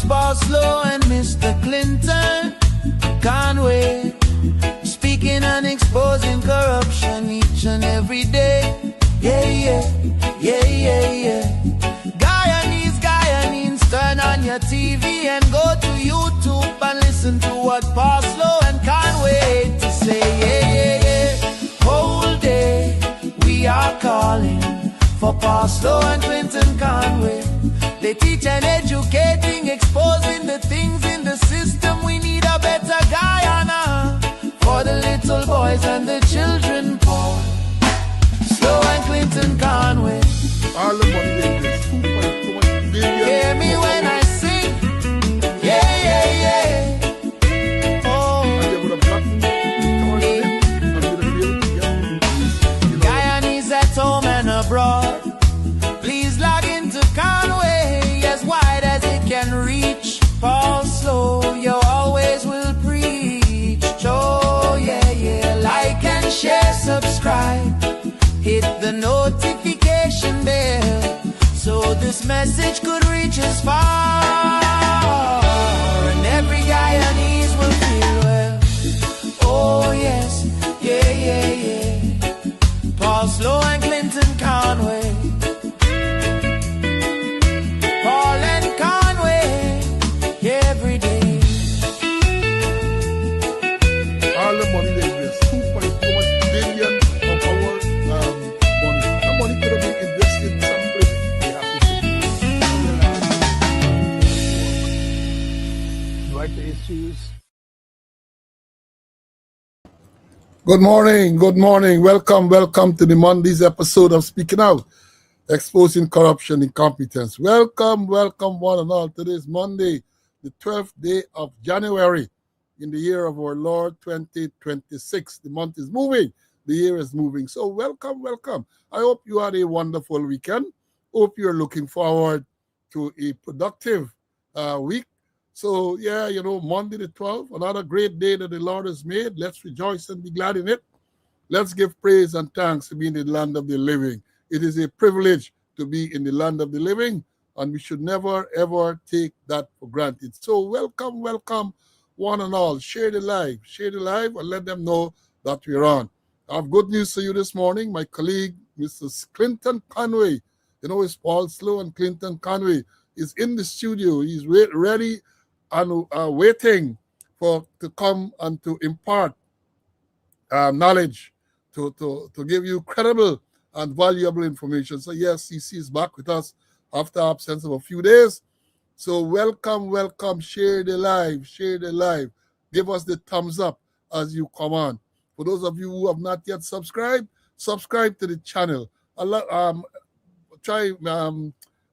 Alex Boslow and Mr. Clinton Conway, speaking and exposing corruption each and every day. Yeah, yeah, yeah, yeah, yeah. Guyanese, turn on your TV and go to YouTube and listen to what Boslow and Conway to say. Yeah, yeah, yeah. Whole day we are calling for Boslow and Clinton Conway. They teach and educating, exposing the things in the system. We need a better Guyana for the little boys and the children poor. Slow and Clinton Conway. All the money they get, 2.2 billion. Hear me when I sing. Yeah, yeah, yeah. Oh. And they would have gotten Guyanese at home and abroad, please log into Conway as wide as it can reach. Paul Slow, you always will preach. Oh, yeah, yeah. Like and share, subscribe. Hit the notification bell so this message could reach as far, and every Guyanese will feel well. Oh yes, yeah, yeah, yeah. Paul Slow and Clinton Conway, Paul and Conway, every day. all the money they get, 2.2 billion of our money. The money could have been invested in some place. They have to write the issues. Good morning. Welcome to the Monday's episode of Speaking Out, exposing corruption, incompetence. Welcome, one and all. Today is Monday, the 12th day of January in the year of our Lord 2026. The month is moving, the year is moving. So welcome. I hope you had a wonderful weekend. Hope you're looking forward to a productive week. So, yeah, Monday the 12th, another great day that the Lord has made. Let's rejoice and be glad in it. Let's give praise and thanks to be in the land of the living. It is a privilege to be in the land of the living, and we should never, ever take that for granted. So, welcome, one and all. Share the live, and let them know that we're on. I have good news for you this morning. My colleague, Mrs. Clinton Conway, it's Paul Slow and Clinton Conway, is in the studio. He's ready and waiting to come and to impart knowledge, to give you credible and valuable information. So yes, CC is back with us after absence of a few days. So welcome. Share the live. Give us the thumbs up as you come on. For those of you who have not yet subscribe to the channel.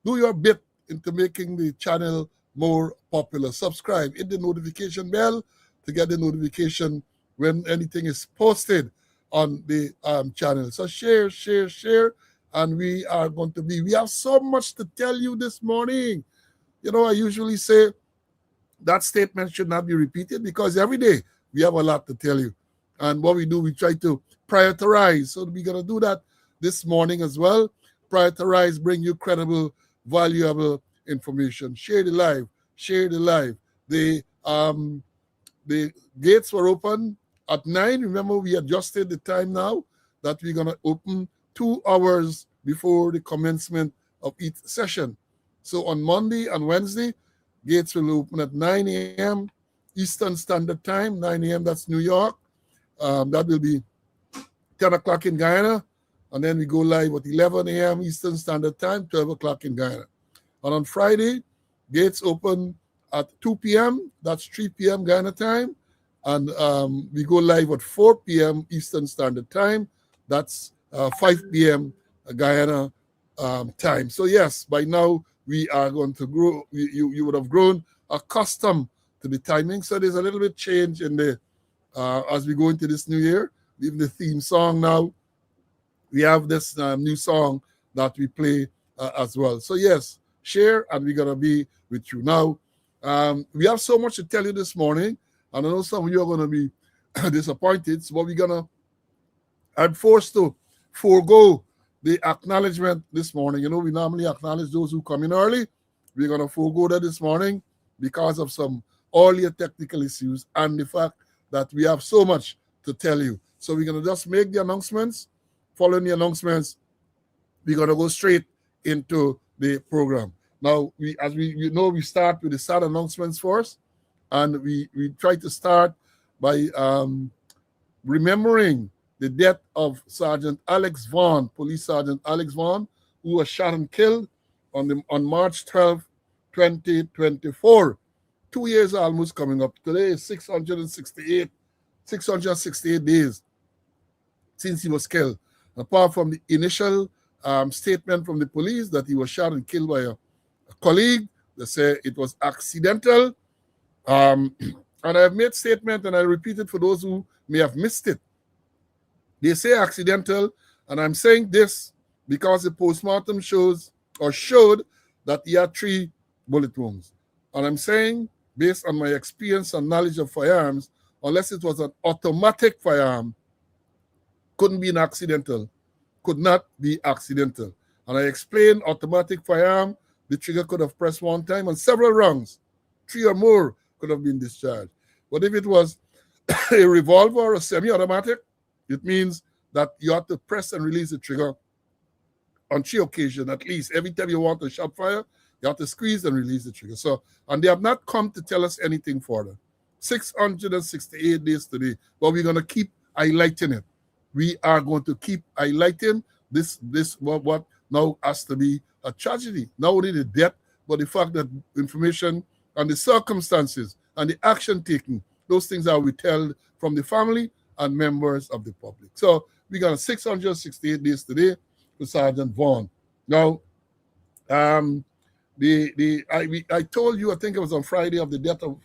Do your bit into making the channel more popular. Subscribe, hit the notification bell to get the notification when anything is posted on the channel. So share, and we have so much to tell you this morning. I usually say that statement should not be repeated because every day we have a lot to tell you. And what we do, we try to prioritize. So we're going to do that this morning as well. Prioritize, bring you credible, valuable information. Share the live. The gates were open at 9. Remember, we adjusted the time now that we're going to open 2 hours before the commencement of each session. So on Monday and Wednesday, gates will open at 9 a.m. Eastern Standard Time, 9 a.m. That's New York. That will be 10 o'clock in Guyana. And then we go live at 11 a.m. Eastern Standard Time, 12 o'clock in Guyana. And on Friday, gates open at 2 p.m. That's 3 p.m. Guyana time. And we go live at 4 p.m. Eastern Standard Time. That's 5 p.m. Guyana time. So yes, by now we are going to grow. You would have grown accustomed to the timing. So there's a little bit change in the as we go into this new year. Even the theme song now, we have this new song that we play as well. So yes, share, and we're going to be with you. Now, we have so much to tell you this morning, and I know some of you are going to be disappointed, so I'm forced to forego the acknowledgement this morning. We normally acknowledge those who come in early. We're going to forego that this morning because of some earlier technical issues and the fact that we have so much to tell you. So we're going to just make the announcements. Following the announcements, we're going to go straight into the program. Now, as we know, we start with the sad announcements first, and we try to start by remembering the death of Sergeant Alex Vaughn, Police Sergeant Alex Vaughn, who was shot and killed on March 12, 2024. 2 years almost coming up. Today is 668 days since he was killed. Apart from the initial statement from the police that he was shot and killed by a colleague, they say it was accidental. And I've made statement and I repeat it for those who may have missed it. They say accidental, and I'm saying this because the postmortem showed that he had 3 bullet wounds. And I'm saying, based on my experience and knowledge of firearms, unless it was an automatic firearm, couldn't be an accidental, could not be accidental. And I explained automatic firearm, the trigger could have pressed one time and several rounds, 3 or more, could have been discharged. But if it was a revolver or a semi-automatic, it means that you have to press and release the trigger on 3 occasions at least. Every time you want to shot fire, you have to squeeze and release the trigger. So, and they have not come to tell us anything further. 668 days today, but we're going to keep highlighting it. We are going to keep highlighting this what now has to be a tragedy. Not only the death, but the fact that information and the circumstances and the action taken, those things are withheld from the family and members of the public. So we got 668 days today to Sergeant Vaughn. Now, I told you, I think it was on Friday, of the death of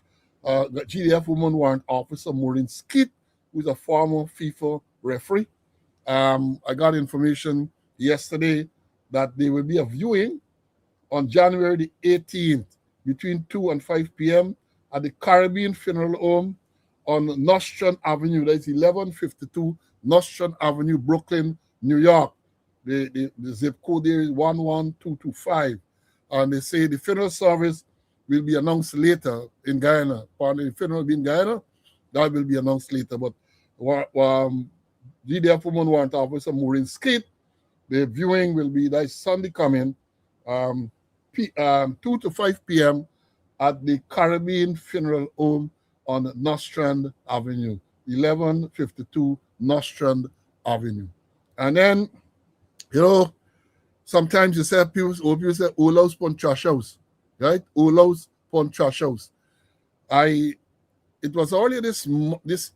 GDF Woman Warrant Officer Maureen Skeet, who's a former FIFA referee. I got information yesterday that there will be a viewing on January the 18th between 2 and 5 p.m. at the Caribbean Funeral Home on Nostrand Avenue. That's 1152 Nostrand Avenue, Brooklyn, New York. The zip code there is 11225. And they say the funeral service will be announced later in Guyana. Upon the funeral will be in Guyana, that will be announced later. But GDF Woman Warrant Officer Maureen Skeet, the viewing will be that Sunday coming, 2 to 5 p.m. at the Caribbean Funeral Home on Nostrand Avenue, 1152 Nostrand Avenue. And then, sometimes you say people say Olaus Pon Trash House, right? Olaus Pon Trash House. It was earlier this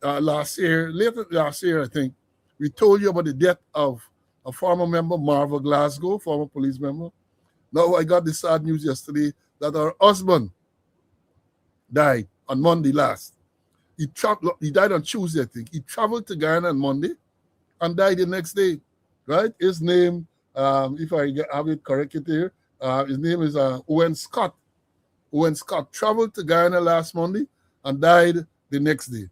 last year, later last year, I think, we told you about the death of a former member, Marva Glasgow, former police member. Now I got the sad news yesterday that her husband died on Monday last. He died on Tuesday, I think. He traveled to Guyana on Monday and died the next day, right? His name, if I have it corrected here, his name is Owen Scott. Owen Scott traveled to Guyana last Monday and died the next day.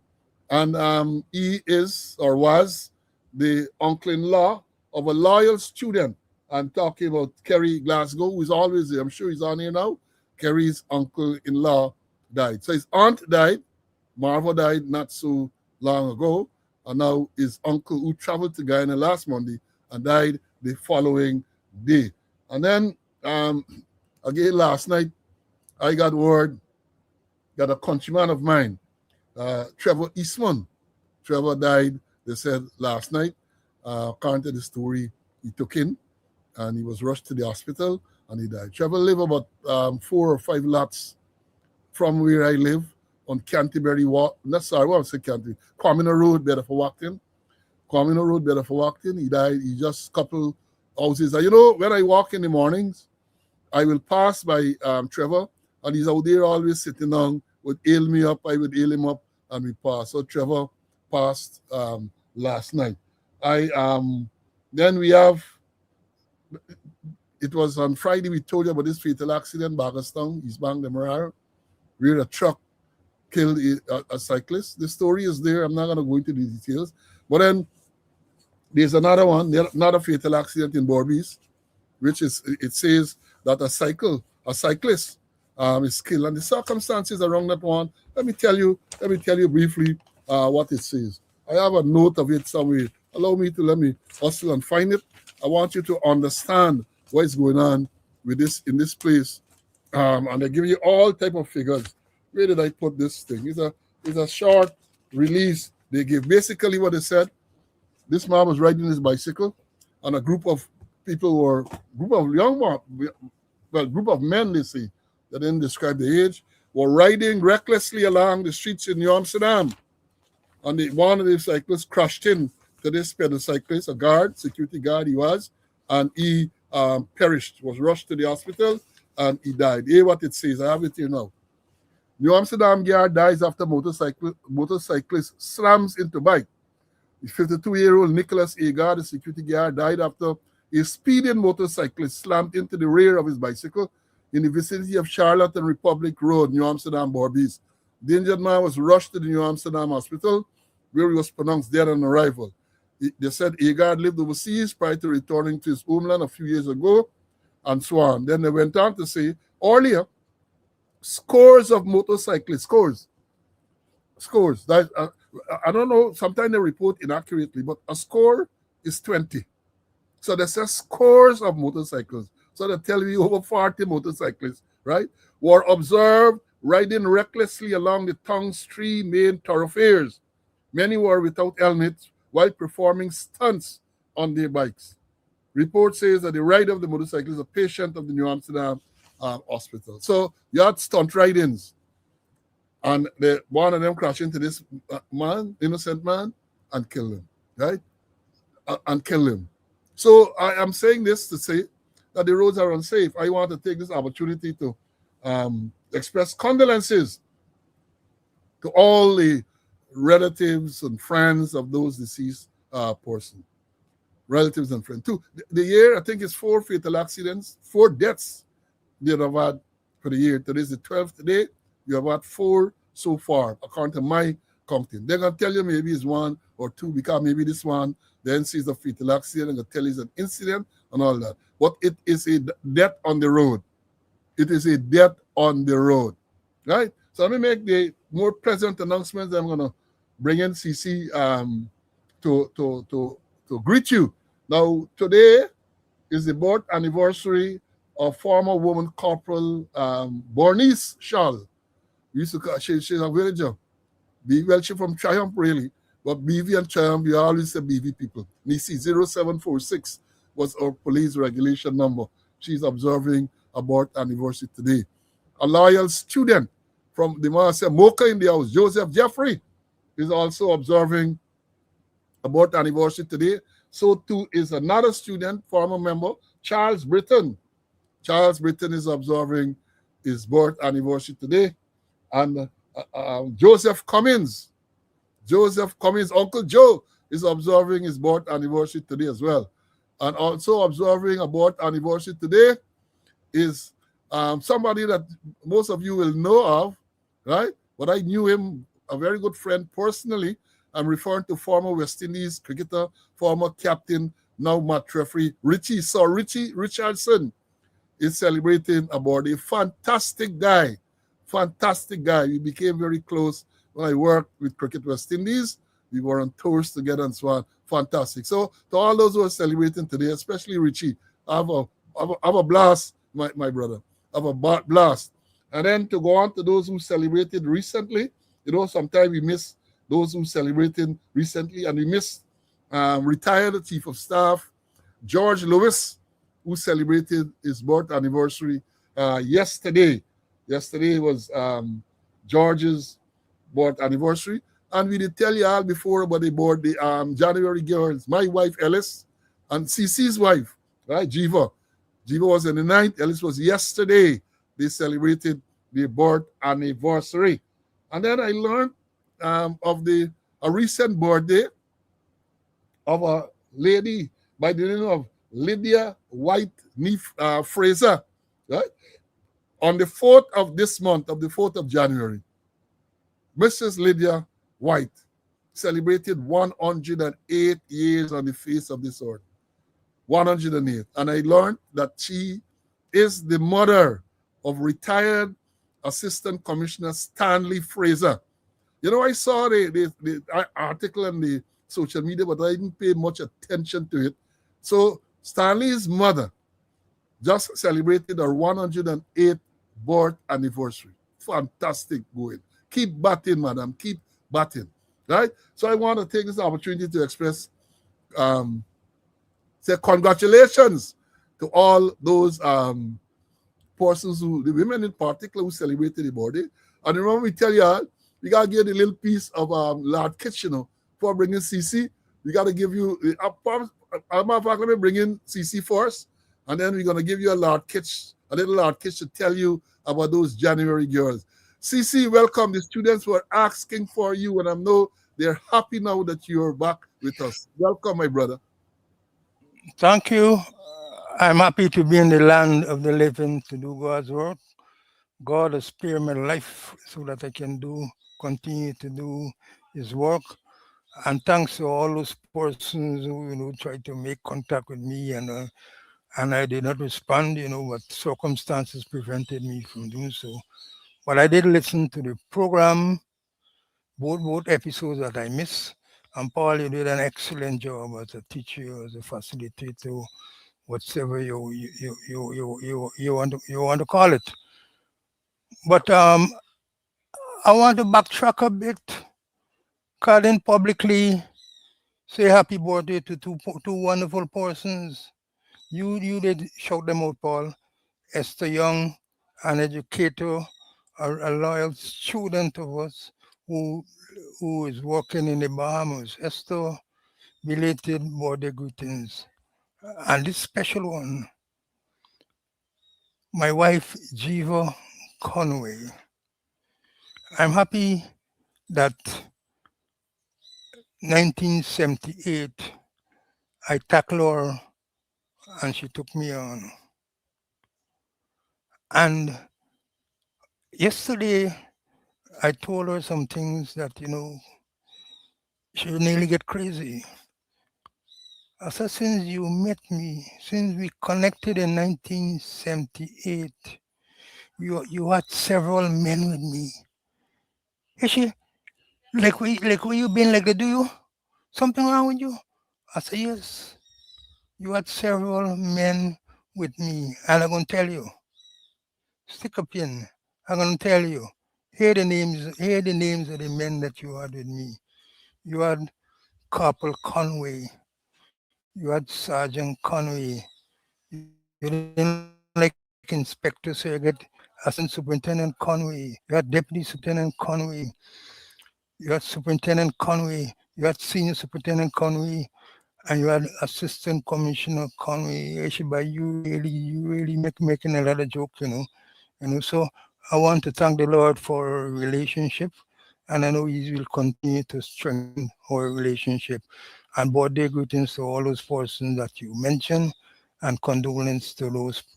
And he is or was the uncle-in-law of a loyal student. I'm talking about Kerry Glasgow, who is always there. I'm sure he's on here now. Kerry's uncle-in-law died. So his aunt died. Marva died not so long ago. And now his uncle, who traveled to Guyana last Monday and died the following day. And then, again, last night, I got word that a countryman of mine, Trevor Eastman, Trevor died, they said, last night. According to the story, he took in and he was rushed to the hospital and he died. Trevor lived about 4 or 5 lots from where I live on Canterbury Walk. Quamina Road, Bedford-Walkton. Quamina Road, Bedford-Walkton. He died. He just couple houses. When I walk in the mornings, I will pass by Trevor, and he's out there always sitting down, would hail me up. I would hail him up, and we pass. So Trevor passed last night. Then we have, it was on Friday, we told you about this fatal accident, Bagerstown, East Bank, Demerara, where a truck killed a cyclist. The story is there. I'm not going to go into the details. But then there's another one, another fatal accident in Borbies, which is, it says that a cyclist is killed. And the circumstances around that one, let me tell you briefly what it says. I have a note of it somewhere. Let me hustle and find it. I want you to understand what is going on with this in this place. And they give you all type of figures. Where did I put this thing? It's a short release they give. Basically what they said, this man was riding his bicycle, and a group of people were group of young men, well, group of men, they say, that didn't describe the age, were riding recklessly along the streets in New Amsterdam. And one of the cyclists crashed in to this pedal cyclist, a guard, security guard he was, and he perished, was rushed to the hospital, and he died. Hear what it says. I have it here now. New Amsterdam guard dies after motorcyclist slams into bike. The 52-year-old Nicholas Agard, the security guard, died after a speeding motorcyclist slammed into the rear of his bicycle in the vicinity of Charlotte and Republic Road, New Amsterdam, Borbies. The injured man was rushed to the New Amsterdam hospital, where he was pronounced dead on arrival. They said Agard lived overseas prior to returning to his homeland a few years ago, and so on. Then they went on to say, earlier, scores of motorcyclists, scores. That, I don't know, sometimes they report inaccurately, but a score is 20. So they say scores of motorcycles. So they tell you over 40 motorcyclists, right, were observed riding recklessly along the town's three main thoroughfares. Many were without helmets while performing stunts on their bikes. Report says that the rider of the motorcycle is a patient of the New Amsterdam hospital. So you had stunt ridings. And one of them crashed into this man, innocent man, and killed him, right? And killed him. So I am saying this to say that the roads are unsafe. I want to take this opportunity to express condolences to all the relatives and friends of those deceased persons. Relatives and friends. The year, I think it's 4 fatal accidents, 4 deaths they have had for the year. Today is the 12th day. You have had 4 so far, according to my counting. They're going to tell you maybe it's 1 or 2, because maybe this one then sees a fatal accident and going to tell you it's an incident and all that. But it is a death on the road. It is a death on the road, right? So let me make the more pleasant announcements. I'm going to bring in CC to greet you. Now, today is the birth anniversary of former woman corporal Bernice Shaw. We used to call, she's a villager. Well, she's from Triumph, really. But BV and Triumph, we always say BV people. Nisi 0746 was our police regulation number. She's observing a birth anniversary today. A loyal student from the Marcia Mocha in the house, Joseph Jeffrey, is also observing a birth anniversary today. So too is another student, former member, Charles Britton. Charles Britton is observing his birth anniversary today. And Joseph Cummins, Uncle Joe, is observing his birth anniversary today as well. And also observing a birth anniversary today is somebody that most of you will know of, right? But I knew him, a very good friend personally. I'm referring to former West Indies cricketer, former captain, now match referee, Richie. So Richie Richardson is celebrating about a fantastic guy. We became very close when I worked with Cricket West Indies. We were on tours together and so on. Fantastic. So to all those who are celebrating today, especially Richie, have a blast, my brother. Have a blast. And then to go on to those who celebrated recently, sometimes we miss those who celebrated recently, and we miss retired Chief of Staff George Lewis, who celebrated his birth anniversary yesterday. Yesterday was George's birth anniversary. And we did tell you all before about the January girls. My wife, Ellis, and CC's wife, right, Jiva. Jiva was on the 9th. Ellis was yesterday. They celebrated their birth anniversary. And then I learned of a recent birthday of a lady by the name of Lydia White Fraser, right? On the 4th of this month, of the 4th of January, Mrs. Lydia White celebrated 108 years on the face of this earth. 108. And I learned that she is the mother of retired Assistant Commissioner Stanley Fraser. You know, I saw the article on the social media, but I didn't pay much attention to it. So Stanley's mother just celebrated her 108th birth anniversary. Fantastic going. Keep batting, madam. Keep batting. Right? So I want to take this opportunity to express say congratulations to all those persons the women in particular who celebrated the birthday. And remember, we tell you all, we gotta give the little piece of Lord Kitchener for bringing CC. We gotta give you let me bring in CC first, and then we're gonna give you a little Lord Kitch to tell you about those January girls. CC, welcome. The students were asking for you, and I know they're happy now that you're back with us. Welcome, my brother. Thank you. I'm happy to be in the land of the living to do God's work. God has spared my life so that I can continue to do His work. And thanks to all those persons who tried to make contact with me and I did not respond, but circumstances prevented me from doing so. But I did listen to the program, both episodes that I missed. And Paul, you did an excellent job as a teacher, as a facilitator, whatever you want to call it. But I want to backtrack a bit. Calling publicly, say happy birthday to two wonderful persons. You did shout them out, Paul. Esther Young, an educator, a loyal student of us who is working in the Bahamas. Esther, belated birthday greetings. And this special one, my wife, Jiva Conway. I'm happy that 1978, I tackled her and she took me on. And yesterday, I told her some things that, she would nearly get crazy. I said, since you met me, since we connected in 1978, you had several men with me. Is she, like where you been, like they do you? Something wrong with you? I said, yes. You had several men with me, and I'm going to tell you. Stick a pin. I'm going to tell you. Hear the names of the men that you had with me. You had Corporal Conway. You had Sergeant Conway. You didn't like Inspector, so you get Assistant Superintendent Conway. You had Deputy Superintendent Conway. You had Superintendent Conway. You had Senior Superintendent Conway. And you had Assistant Commissioner Conway. Actually, you really making a lot of joke, So I want to thank the Lord for our relationship, and I know He will continue to strengthen our relationship. And birthday greetings to all those persons that you mentioned, and condolence to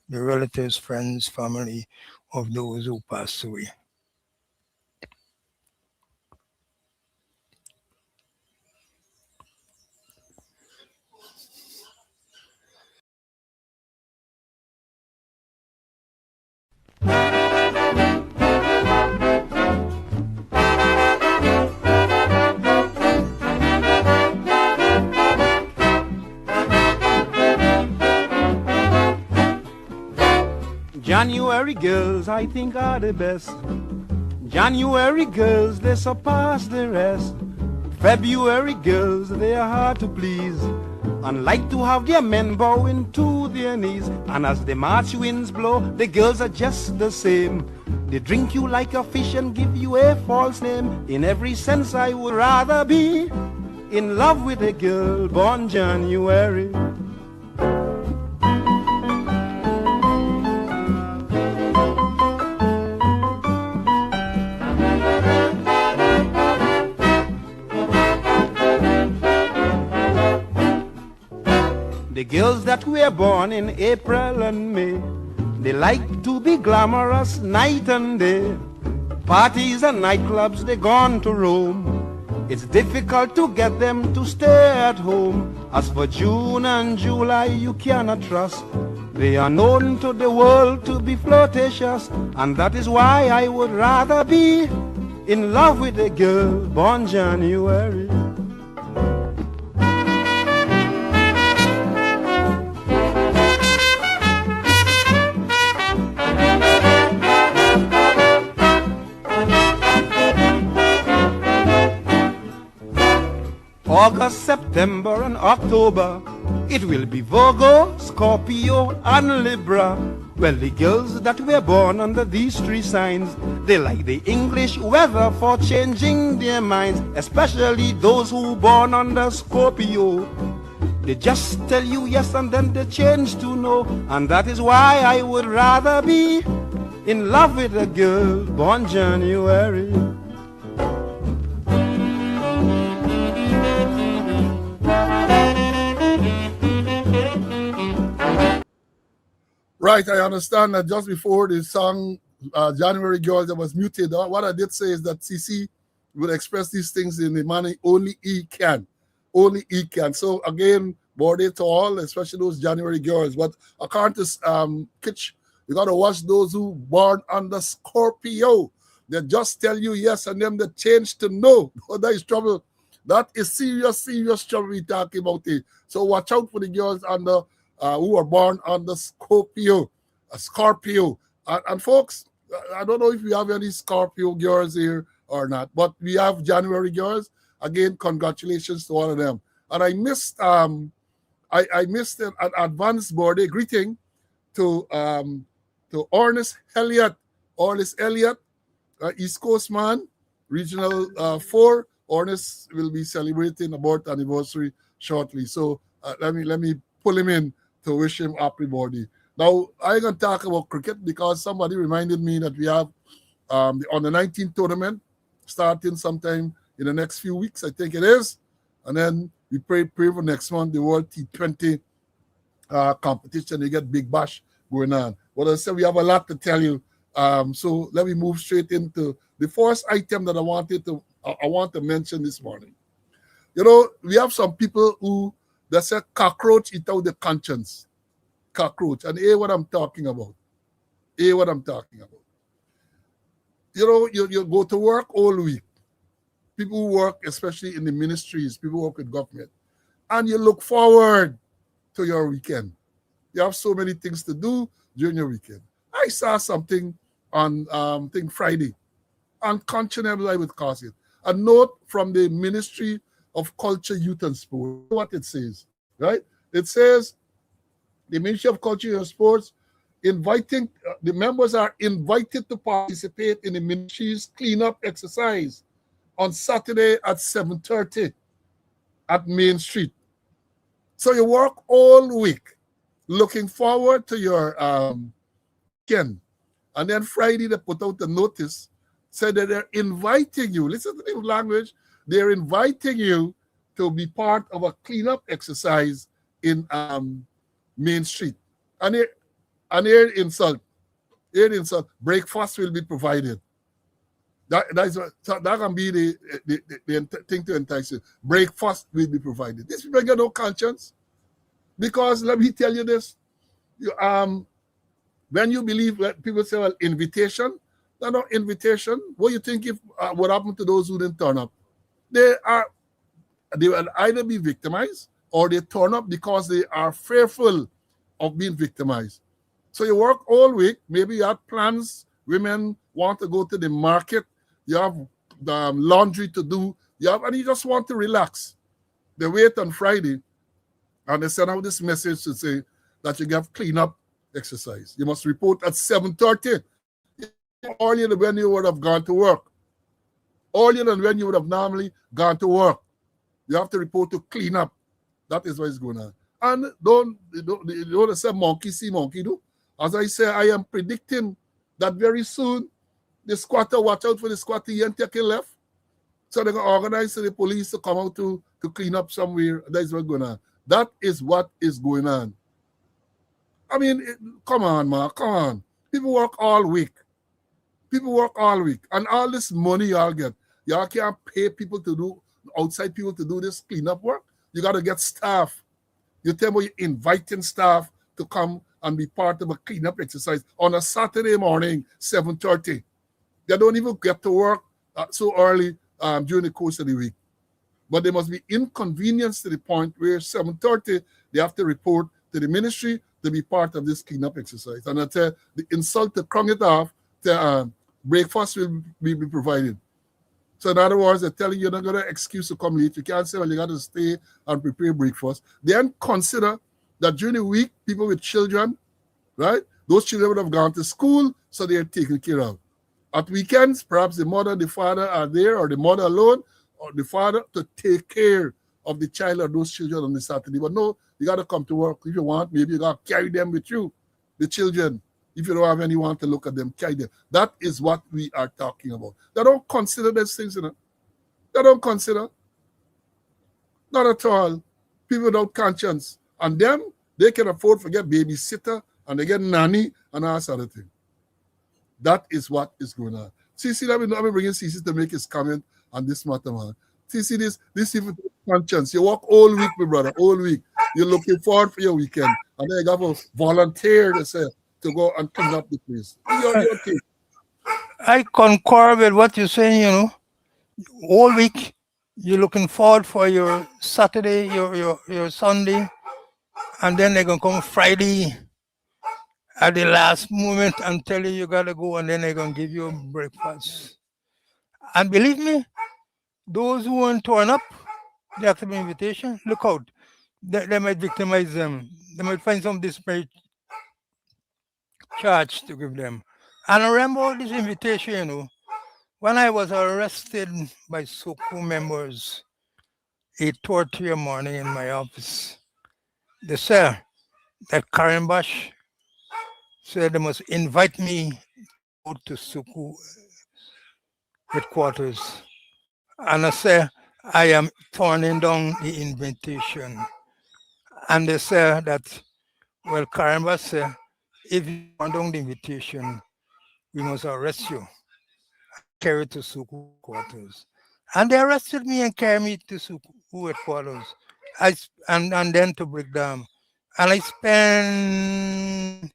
the relatives, friends, family of those who passed away. January girls, I think, are the best. January girls, they surpass the rest. February girls, they are hard to please, and like to have their men bowing to their knees. And as the March winds blow, the girls are just the same. They drink you like a fish and give you a false name. In every sense, I would rather be in love with a girl born January. The girls that were born in April and May, they like to be glamorous night and day. Parties and nightclubs, they gone to roam. It's difficult to get them to stay at home. As for June and July, you cannot trust. They are known to the world to be flirtatious, and that is why I would rather be in love with a girl born January. August, September, and October, it will be Virgo, Scorpio, and Libra. Well, the girls that were born under these three signs, they like the English weather for changing their minds, especially those who born under Scorpio. They just tell you yes and then they change to no, and that is why I would rather be in love with a girl born January. Right, I understand that just before the song January Girls that was muted, what I did say is that CC will express these things in the manner only he can. Only he can. So again, body to all, especially those January girls. But according to Kitch, you got to watch those who born under Scorpio. They just tell you yes and then they change to no. Oh, that is trouble. That is serious, serious trouble we're talking about it. So watch out for the girls under who are born under Scorpio. And folks, I don't know if we have any Scorpio girls here or not, but we have January girls. Again, congratulations to all of them. And I missed I missed an advance birthday greeting to Ernest Elliott. Ernest Elliott, East Coast man, Regional 4. Ernest will be celebrating a birth anniversary shortly. So let me pull him in to wish him happy birthday. Now, I'm going to talk about cricket because somebody reminded me that we have on the 19th tournament starting sometime in the next few weeks, I think it is. And then we pray for next month, the World T20 competition. You get Big Bash going on. Well, I said we have a lot to tell you. So let me move straight into the first item that I want to mention this morning. You know, we have some people who they say cockroach eat out the conscience. Cockroach. And what I'm talking about. You know, you go to work all week. People who work, especially in the ministries, people who work with government, and you look forward to your weekend. You have so many things to do during your weekend. I saw something on Friday, unconscionable, I would call it. A note from the Ministry of Culture, Youth and Sport. What it says, right? It says the Ministry of Culture and Sports inviting the members are invited to participate in the ministry's cleanup exercise on Saturday at 7:30 at Main Street. So you work all week looking forward to your weekend. And then Friday they put out a notice, said that they're inviting you, listen to the language, they're inviting you to be part of a cleanup exercise in Main Street. And here insult, breakfast will be provided. That can be the thing to entice you. Breakfast will be provided. These people get no conscience. Because let me tell you this. When you believe, people say, well, invitation. No invitation. What do you think if what happened to those who didn't turn up? They will either be victimized or they turn up because they are fearful of being victimized. So you work all week. Maybe you have plans. Women want to go to the market. You have the laundry to do. And you just want to relax. They wait on Friday and they send out this message to say that you have cleanup exercise. You must report at 7:30. Earlier than when you would have gone to work. Earlier than when you would have normally gone to work. You have to report to clean up. That is what is going on. And don't say monkey see, monkey do. As I say, I am predicting that very soon the squatter, watch out for the squatter, he ain't taking left. So they're going to organize the police to come out to clean up somewhere. That is what's going on. That is what is going on. I mean, come on, man, come on. People work all week. And all this money y'all get. Y'all can't pay people to do, outside people to do this cleanup work. You got to get staff. You tell me you're inviting staff to come and be part of a cleanup exercise on a Saturday morning, 7:30. They don't even get to work so early during the course of the week. But they must be inconvenienced to the point where 7:30 they have to report to the ministry to be part of this cleanup exercise. And I tell the insult to crown it off, breakfast will be provided. So in other words, they're telling you you're not going to excuse to come late. You can't say, well, you got to stay and prepare breakfast. Then consider that during the week, people with children, right? Those children would have gone to school, so they're taken care of. At weekends, perhaps the mother and the father are there, or the mother alone, or the father to take care of the child or those children on the Saturday. But no, you got to come to work. If you want, maybe you got to carry them with you, the children. If you don't have anyone to look at them, carry them. That is what we are talking about. They don't consider those things, you know. They don't consider. Not at all. People without conscience. And them, they can afford to get babysitter and they get nanny and all sort of thing. That is what is going on. See, let me bring in CC to make his comment on this matter, man. See this even conscience. You work all week, my brother, all week. You're looking forward for your weekend. And then you got to volunteer to go and clean up the place. I concur with what you're saying, you know. All week, you're looking forward for your Saturday, your Sunday, and then they're going to come Friday at the last moment and tell you got to go, and then they're going to give you breakfast. And believe me, those who won't turn up, they accept the invitation, look out. They might victimize them. They might find some disparate charge to give them. And I remember this invitation, you know, when I was arrested by SOCO members 8:30 in the morning in my office, they said that Karen Bosch said they must invite me to SOCO headquarters. And I said, I am turning down the invitation. And they said that, well, Karen Bosch said, if you turn down the invitation, we must arrest you. Carry to SOCO headquarters. And they arrested me and carried me to SOCO headquarters. And then to Brickdam. And I spent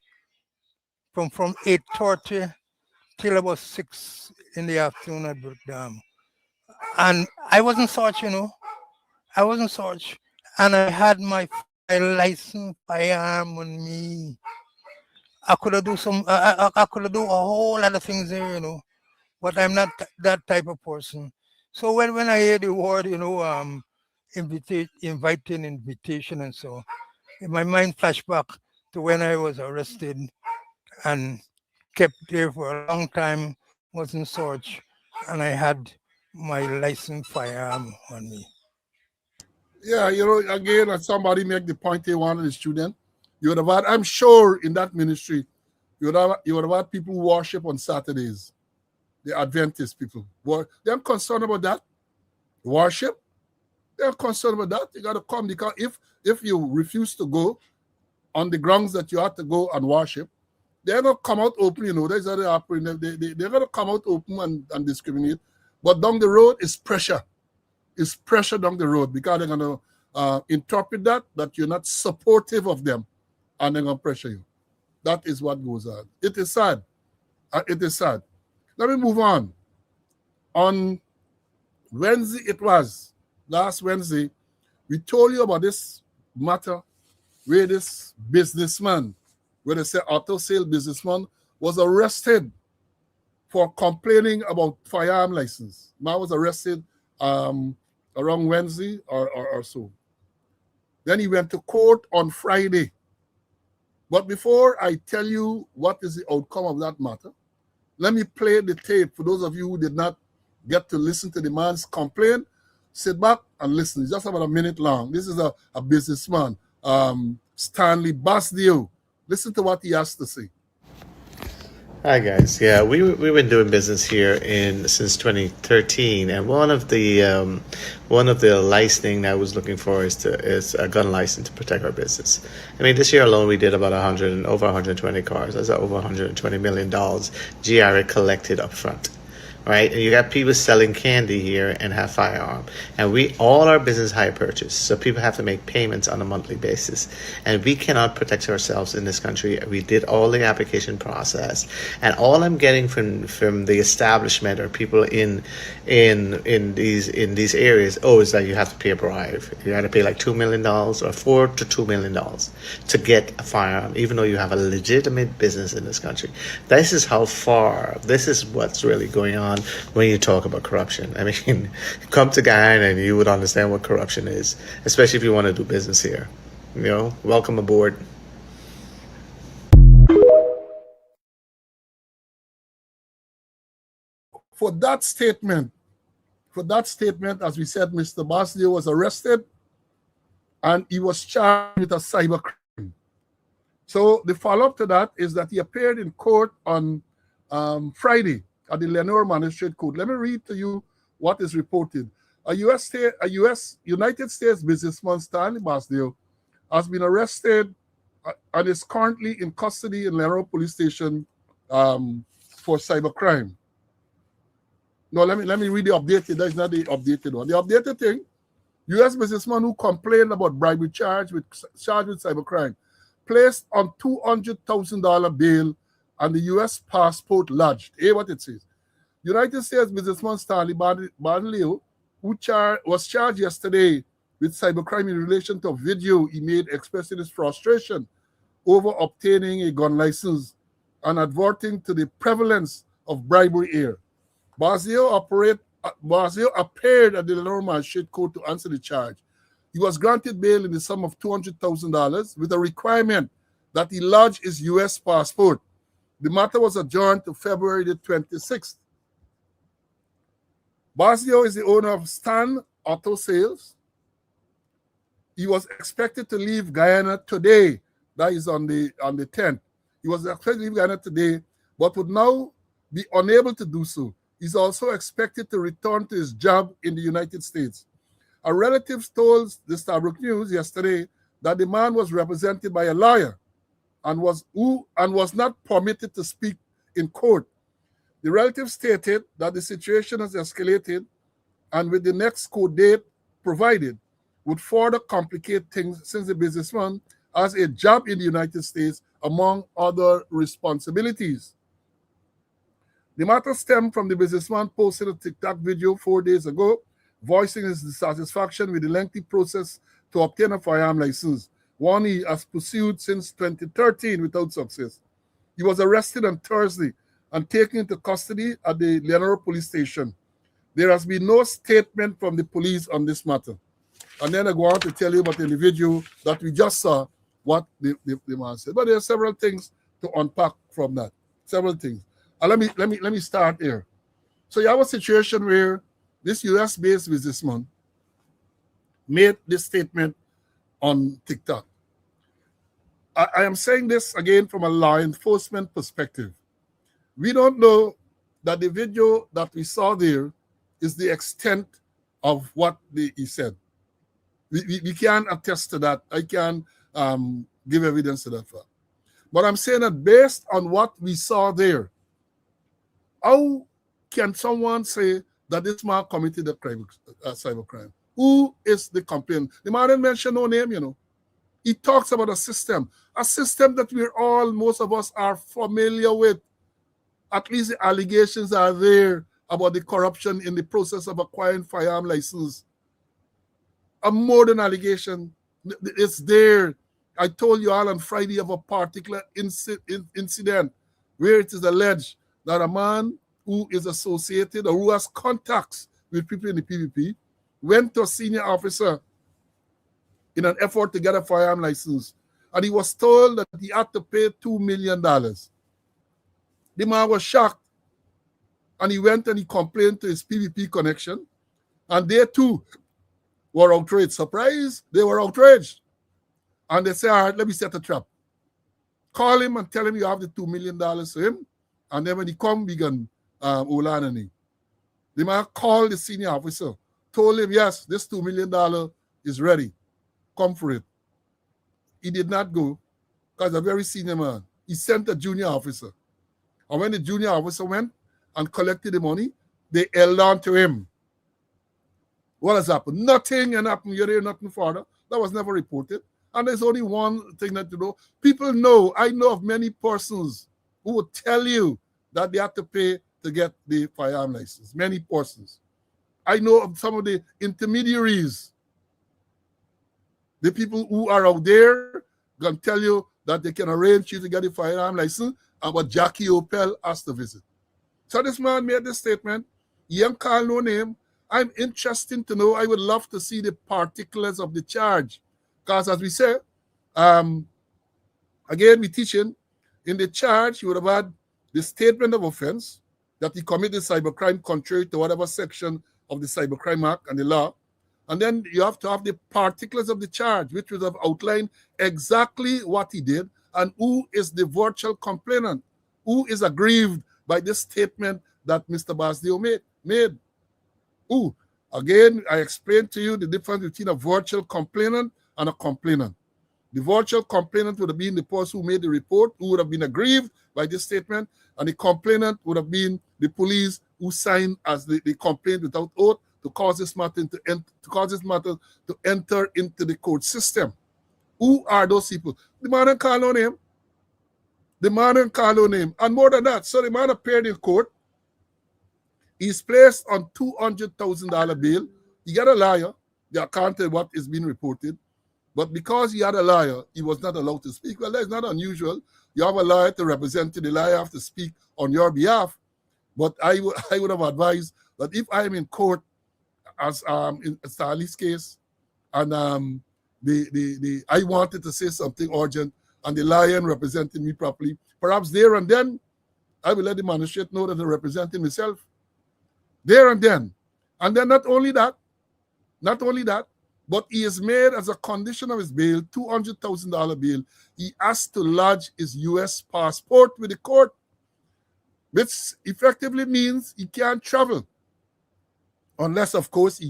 from 8:30 till about 6 in the afternoon at Brickdam. And I wasn't searched, you know. I wasn't searched. And I had my license firearm on me. I could have do I could have do a whole lot of things there, you know. But I'm not that type of person. So when I hear the word, you know, inviting invitation and so, in my mind flashed back to when I was arrested and kept there for a long time, wasn't searched, and I had my license firearm on me. Yeah, you know, again, as somebody make the point they wanted the student, you would have had, I'm sure in that ministry, you would have had people who worship on Saturdays. The Adventist people. They're concerned about that. Worship. They're concerned about that. You got to come, because if you refuse to go on the grounds that you have to go and worship, they're going to come out open, you know. That's how they operate. They're going to come out open and discriminate. But down the road, it's pressure. It's pressure down the road, because they're going to interpret that you're not supportive of them, and they're going to pressure you. That is what goes on. It is sad. It is sad. Let me move on. On Wednesday, last Wednesday, we told you about this matter where this businessman, where they say auto sale businessman, was arrested for complaining about firearm license. Man was arrested around Wednesday or so. Then he went to court on Friday. But before I tell you what is the outcome of that matter, let me play the tape for those of you who did not get to listen to the man's complaint. Sit back and listen. It's just about a minute long. This is a businessman, Stanley Basdio. Listen to what he has to say. Hi guys. Yeah, we've been doing business here since 2013, and one of the licensing I was looking for is a gun license to protect our business. I mean, this year alone we did about over 120 cars. That's over $120 million GRA collected up front. right? And you got people selling candy here and have firearm. And we all our business hire purchase. So people have to make payments on a monthly basis. And we cannot protect ourselves in this country. We did all the application process. And all I'm getting from the establishment or people in these areas, is that you have to pay a bribe. You got to pay like $2 million or $4 to $2 million to get a firearm, even though you have a legitimate business in this country. This is how far, this is what's really going on when you talk about corruption. I mean, come to Guyana and you would understand what corruption is, especially if you want to do business here. Welcome aboard. For that statement, as we said, Mr. Basdio was arrested and he was charged with a cyber crime. So the follow-up to that is that he appeared in court on Friday at the Lenore Magistrate Court. Let me read to you what is reported. A United States businessman, Stanley Basdio, has been arrested and is currently in custody in Lenore Police Station for cybercrime. No, let me read the updated. That's not the updated one. The updated thing: U.S. businessman who complained about bribery charged with cybercrime, placed on $200,000 bail and the U.S. passport lodged. Hear what it says. United States businessman Stanley Badleo, who was charged yesterday with cybercrime in relation to a video he made expressing his frustration over obtaining a gun license and adverting to the prevalence of bribery here. Basio appeared at the Lenore Magistrate Court to answer the charge. He was granted bail in the sum of $200,000 with a requirement that he lodge his U.S. passport. The matter was adjourned to February the 26th. Basio is the owner of Stan Auto Sales. He was expected to leave Guyana today. That is on the 10th. He was expected to leave Guyana today, but would now be unable to do so. He's also expected to return to his job in the United States. A relative told the Stabrook News yesterday that the man was represented by a lawyer and was not permitted to speak in court. The relative stated that the situation has escalated and with the next court date provided would further complicate things since the businessman has a job in the United States among other responsibilities. The matter stemmed from the businessman posted a TikTok video 4 days ago, voicing his dissatisfaction with the lengthy process to obtain a firearm license, one he has pursued since 2013 without success. He was arrested on Thursday and taken into custody at the Lenore Police Station. There has been no statement from the police on this matter. And then I go on to tell you about the video that we just saw, what the man said. But there are several things to unpack from that. Several things. Let me start here. So you have a situation where this US-based businessman made this statement on TikTok. I am saying this again from a law enforcement perspective. We don't know that the video that we saw there is the extent of what he said. We can't attest to that. I can't give evidence to that fact. But I'm saying that based on what we saw there, how can someone say that this man committed a crime, cybercrime? Who is the complainant? The man didn't mention no name, He talks about a system that most of us are familiar with. At least the allegations are there about the corruption in the process of acquiring firearm license. A modern allegation, it's there. I told you all on Friday of a particular incident where it is alleged that a man who is associated or who has contacts with people in the PVP went to a senior officer in an effort to get a firearm license. And he was told that he had to pay $2 million. The man was shocked. And he went and he complained to his PVP connection. And they too were outraged. Surprise, they were outraged. And they said, all right, let me set a trap. Call him and tell him you have the $2 million to him. And then when he come, we can Olanani. The man called the senior officer, told him, yes, this $2 million is ready. Come for it. He did not go because a very senior man. He sent a junior officer. And when the junior officer went and collected the money, they held on to him. What has happened? Nothing and happened. You hear nothing further. That was never reported. And there's only one thing that you know. People know, I know of many persons who would tell you that they have to pay to get the firearm license. Many persons. I know of some of the intermediaries, the people who are out there going to tell you that they can arrange you to get a firearm license, and what Jackie Opel asked to visit. So this man made this statement. He ain't call no name. I'm interested to know. I would love to see the particulars of the charge. Because as we say, again, we teaching in the charge, you would have had the statement of offense that he committed cybercrime contrary to whatever section of the Cybercrime Act and the law. And then you have to have the particulars of the charge, which would have outlined exactly what he did and who is the virtual complainant, who is aggrieved by this statement that Mr. Basdeo made. Who? Again, I explained to you the difference between a virtual complainant and a complainant. The virtual complainant would have been the person who made the report, who would have been aggrieved by this statement, and the complainant would have been the police who signed as the complaint without oath to cause this matter to enter into the court system. Who are those people? The man and call on him. The man and call on him. And more than that, so the man appeared in court. He's placed on $200,000 bail. He got a liar. They can't tell what is being reported. But because he had a liar, he was not allowed to speak. Well, that's not unusual. You have a liar to represent you. The liar have to speak on your behalf. But I would have advised that if I am in court, as in Starley's case, and I wanted to say something urgent, and the lion represented me properly, perhaps there and then, I will let the magistrate know that I'm representing myself. There and then. And then not only that, but he is made as a condition of his bail, $200,000 bail, he has to lodge his U.S. passport with the court, which effectively means he can't travel. Unless, of course,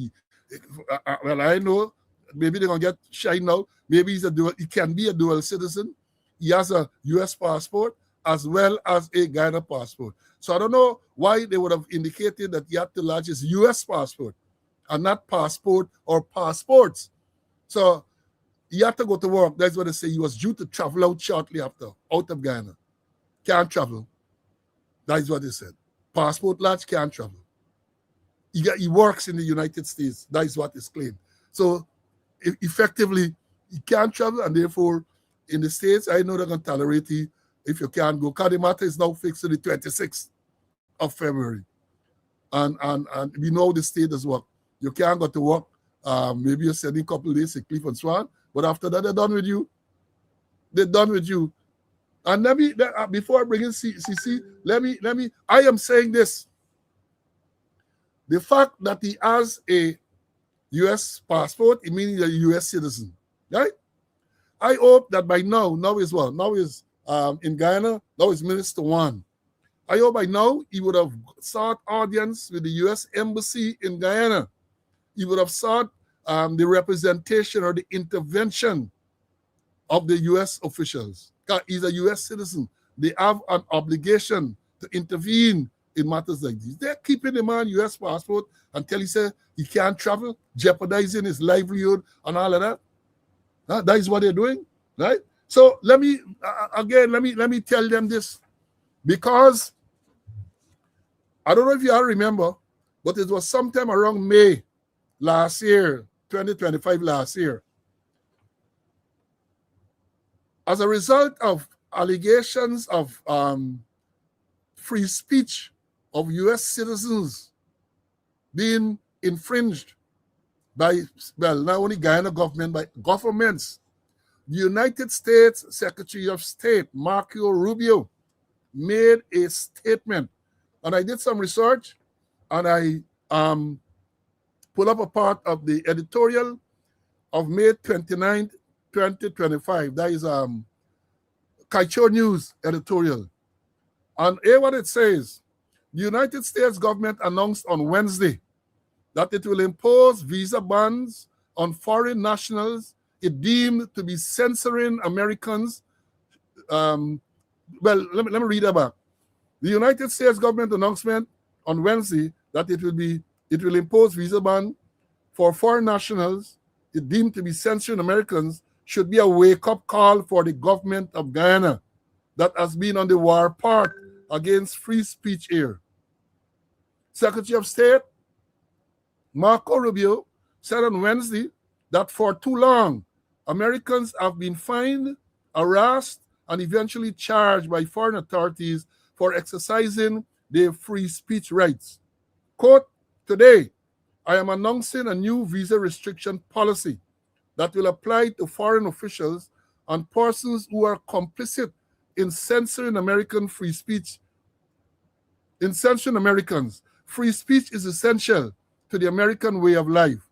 well, I know, maybe they're going to get shy now. Maybe he can be a dual citizen. He has a U.S. passport as well as a Guyana passport. So I don't know why they would have indicated that he had to lodge his U.S. passport and not passport or passports. So he had to go to work. That's what they say. He was due to travel out shortly after, out of Guyana. Can't travel. That is what they said. Passport lodge, can't travel. He works in the United States. That is what is claimed. So effectively, he can't travel, and therefore, in the States, I know they're going to tolerate you if you can't go. Because the matter is now fixed to the 26th of February. And we know the state as well. You can't go to work. Maybe you're sending a couple of days to Cliff and Swan, but after that, they're done with you. They're done with you. And before I bring in CC, I am saying this. The fact that he has a U.S. passport, it means he's a U.S. citizen, right? I hope that by now is what? Now is in Guyana, now is Minister One. I hope by now he would have sought audience with the U.S. Embassy in Guyana. He would have sought the representation or the intervention of the U.S. officials. Because he's a U.S. citizen. They have an obligation to intervene in matters like these. They're keeping the man U.S. passport until he can't travel, jeopardizing his livelihood and all of that. That is what they're doing, right? So let me tell them this, because I don't know if you all remember, but it was sometime around May last year, 2025 last year. As a result of allegations of free speech of U.S. citizens being infringed by, well, not only Guyana government, but governments, the United States Secretary of State, Marco Rubio, made a statement. And I did some research, and I pulled up a part of the editorial of May 29th, 2025. That is Kaicho News editorial. And here what it says: the United States government announced on Wednesday that it will impose visa bans on foreign nationals it deemed to be censoring Americans. Well, let me read that back. The United States government announcement on Wednesday that it will impose visa ban for foreign nationals it deemed to be censoring Americans should be a wake-up call for the government of Guyana that has been on the war path against free speech here. Secretary of State Marco Rubio said on Wednesday that for too long, Americans have been fined, harassed, and eventually charged by foreign authorities for exercising their free speech rights. Quote, today, I am announcing a new visa restriction policy that will apply to foreign officials and persons who are complicit in censoring American free speech. In censoring Americans, free speech is essential to the American way of life,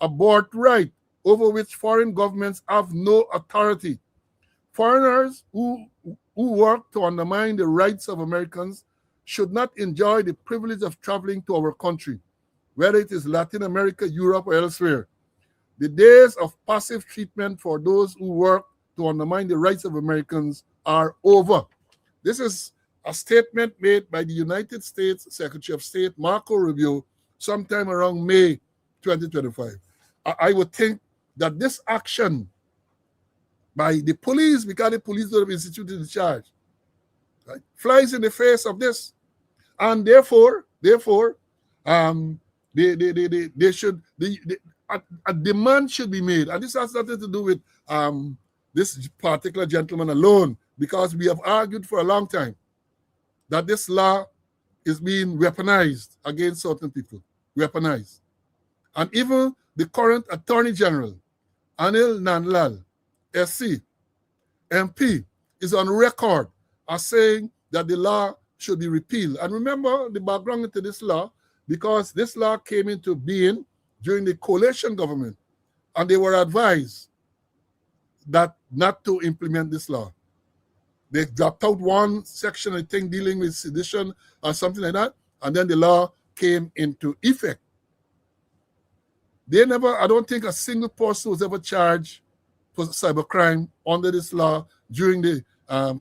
a birthright over which foreign governments have no authority. Foreigners who work to undermine the rights of Americans should not enjoy the privilege of traveling to our country, whether it is Latin America, Europe, or elsewhere. The days of passive treatment for those who work to undermine the rights of Americans are over. This is a statement made by the United States Secretary of State Marco Rubio sometime around May 2025. I would think that this action by the police, because the police don't have instituted the charge, right, flies in the face of this. And therefore, they should, a demand should be made. And this has nothing to do with this particular gentleman alone, because we have argued for a long time that this law is being weaponized against certain people, weaponized. And even the current Attorney General, Anil Nandlal, SC, MP, is on record as saying that the law should be repealed. And remember the background into this law, because this law came into being during the coalition government, and they were advised that not to implement this law. They dropped out one section, I think, dealing with sedition or something like that, and then the law came into effect. I don't think a single person was ever charged for cybercrime under this law during the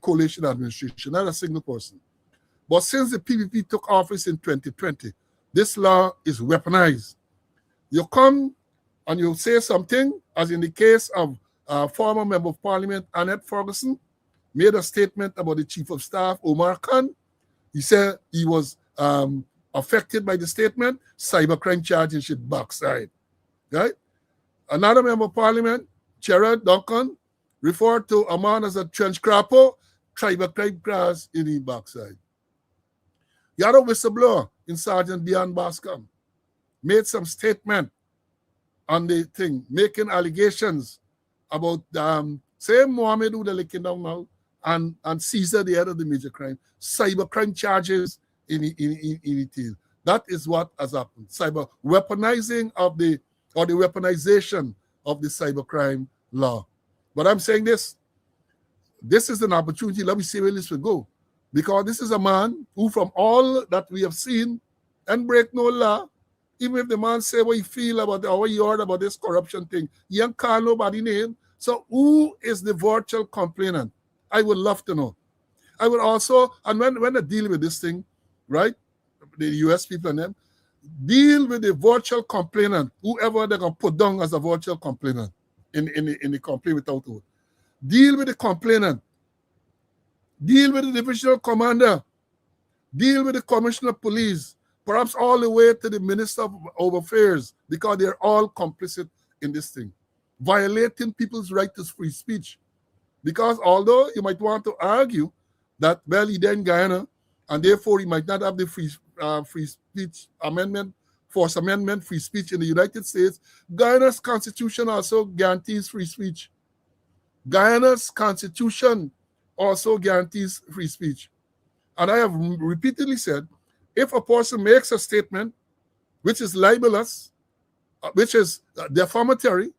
coalition administration, not a single person. But since the PPP took office in 2020, this law is weaponized. You come and you say something, as in the case of former Member of Parliament Annette Ferguson, made a statement about the Chief of Staff, Omar Khan. He said he was affected by the statement, cybercrime charges should backside. Right? Another Member of Parliament, Gerard Duncan, referred to a man as a trench crapper, cybercrime grass in the backside. The other whistleblower in Sergeant Dion Bascom made some statement on the thing, making allegations about same Mohammed who they're looking down now, and Caesar, the head of the major crime, cybercrime charges in the tail. That is what has happened. Cyber weaponizing of the weaponization of the cybercrime law. But I'm saying this is an opportunity. Let me see where this will go. Because this is a man who, from all that we have seen, and break no law, even if the man say what he feel about or what he heard about this corruption thing, he ain't call nobody name. So who is the virtual complainant? I would love to know. I would also, and when they deal with this thing, right, the US people and them, deal with the virtual complainant, whoever they're going to put down as a virtual complainant in the complaint without oath. Deal with the complainant. Deal with the divisional commander. Deal with the commissioner of police. Perhaps all the way to the Minister of Affairs, because they're all complicit in this thing. Violating people's right to free speech. Because although you might want to argue that, well, he then Guyana, and therefore he might not have the free speech amendment, First Amendment, free speech in the United States, Guyana's constitution also guarantees free speech. Guyana's constitution also guarantees free speech. And I have repeatedly said, if a person makes a statement which is libelous, which is defamatory,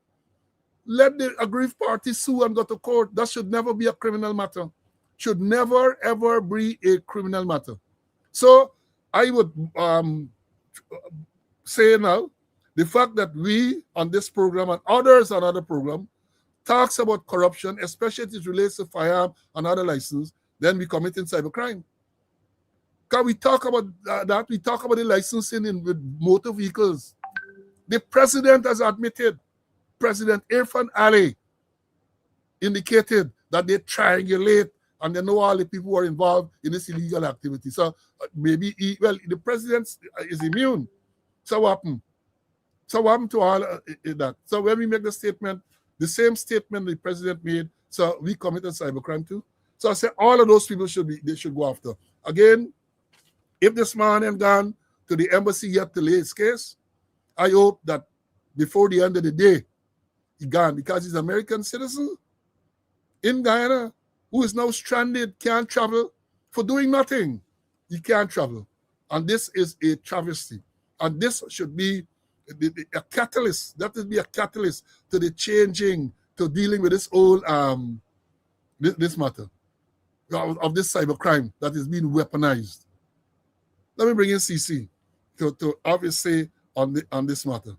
let the aggrieved party sue and go to court. That should never be a criminal matter. Should never, ever be a criminal matter. So I would say now, the fact that we on this program and others on other program talks about corruption, especially if it relates to firearm and other license, then we committing cybercrime. Can we talk about that? We talk about the licensing with motor vehicles. The president has admitted, President Irfan Ali indicated that they triangulate and they know all the people who are involved in this illegal activity. So maybe, the president is immune. So what happened? So what happened to all that? So when we make the statement, the same statement the president made, so we committed cybercrime too. So I said all of those people should go after. Again, if this man ain't gone to the embassy yet to lay his case, I hope that before the end of the day, he gone, because he's an American citizen in Guyana who is now stranded, can't travel for doing nothing. He can't travel. And this is a travesty. And this should be a catalyst. That would be a catalyst to the changing, to dealing with this whole this matter of this cybercrime that is being weaponized. Let me bring in CC to obviously on this matter.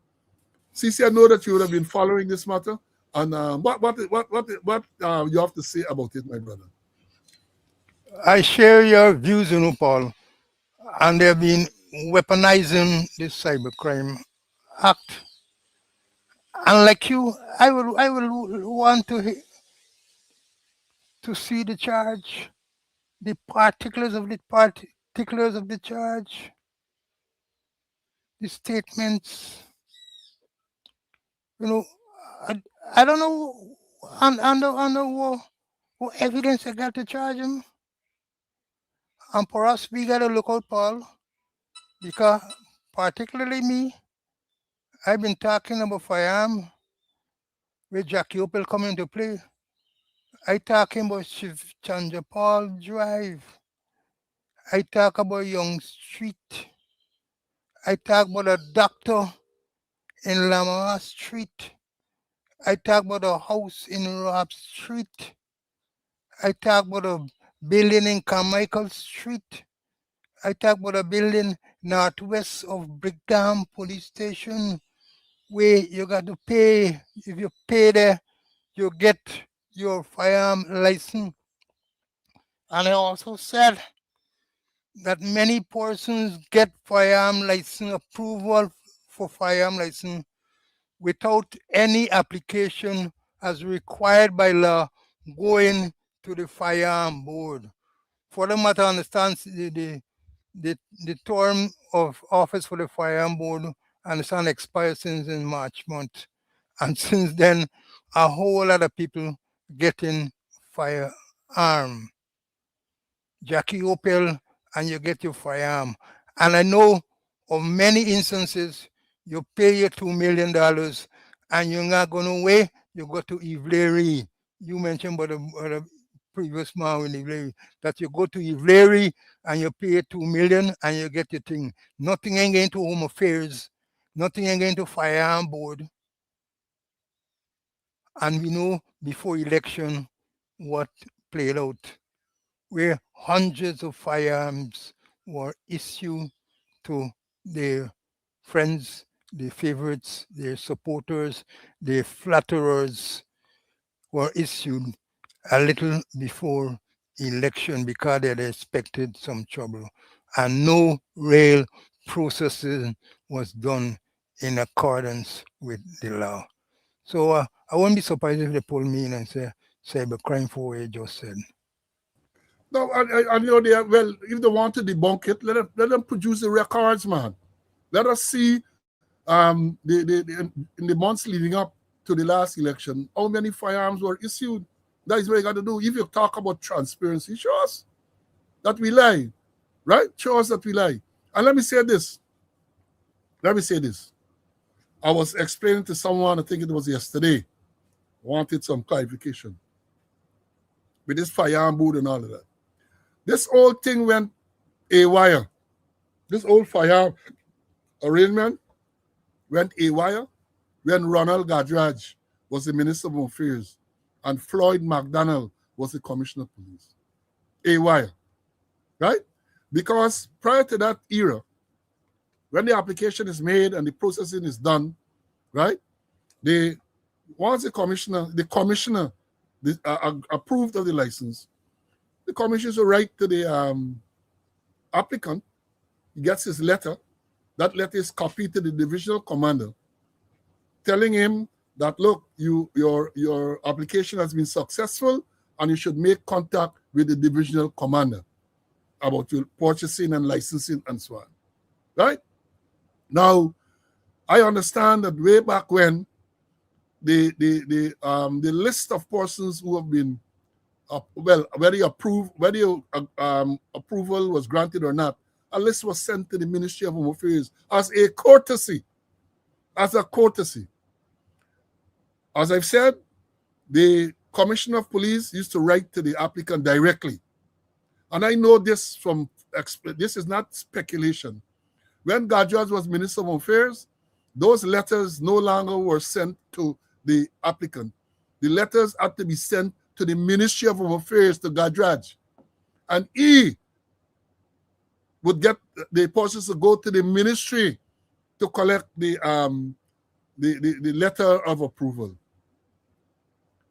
CC, I know that you would have been following this matter, and what you have to say about it, my brother? I share your views, Paul, and they've been weaponizing this cybercrime act. And like you, I will want to see the charge, the particulars of the charge, the statements. I don't know under what evidence I got to charge him. And for us, we gotta look out, Paul, because particularly me, I've been talking about firearm with Jackie Opel coming into play. I talking about Chief Chandra Paul Drive. I talk about Young Street. I talk about a doctor in Lamar Street. I talk about a house in Rob Street. I talk about a building in Carmichael Street. I talk about a building northwest of Brickdam Police Station where you got to pay. If you pay there, you get your firearm license. And I also said that many persons get firearm license approval for firearm license without any application as required by law going to the firearm board. For the matter, understands the term of office for the firearm board understand expired since in March month. And since then, a whole lot of people getting firearm. Jackie Opel, and you get your firearm. And I know of many instances you pay your $2 million and you're not going away, you go to Ivlery. You mentioned about the previous man in Ivlery, that you go to Ivlery and you pay $2 million and you get your thing. Nothing ain't going to Home Affairs, nothing ain't going to Firearm Board. And we know before election what played out, where hundreds of firearms were issued to their friends, their favorites, their supporters, their flatterers, were issued a little before election because they had expected some trouble. And no real processing was done in accordance with the law. So I won't be surprised if they pull me in and say cybercrime for what you just said. No, I know they are, well, if they want to debunk it, let them produce the records, man. Let us see in the months leading up to the last election, how many firearms were issued. That is what you got to do. If you talk about transparency, show us that we lie, right? Show us that we lie. And let me say this. I was explaining to someone, I think it was yesterday, wanted some clarification with this firearm board and all of that. This whole thing went haywire. This whole firearm arrangement went haywire when Ronald Gadraj was the Minister of Home Affairs and Floyd McDonald was the Commissioner of Police. Haywire, right? Because prior to that era, when the application is made and the processing is done, right? Once the commissioner approved of the license, the commissioners will write to the applicant, he gets his letter. That letter is copied to the divisional commander, telling him that, look, your application has been successful and you should make contact with the divisional commander about your purchasing and licensing and so on. Right? Now, I understand that way back when the list of persons who have been whether approval was granted or not, a list was sent to the Ministry of Home Affairs as a courtesy. As a courtesy. As I've said, the Commissioner of Police used to write to the applicant directly. And I know this this is not speculation. When Gajraj was Minister of Home Affairs, those letters no longer were sent to the applicant. The letters had to be sent to the Ministry of Home Affairs, to Gajraj. And he would get the persons to go to the ministry to collect the letter of approval.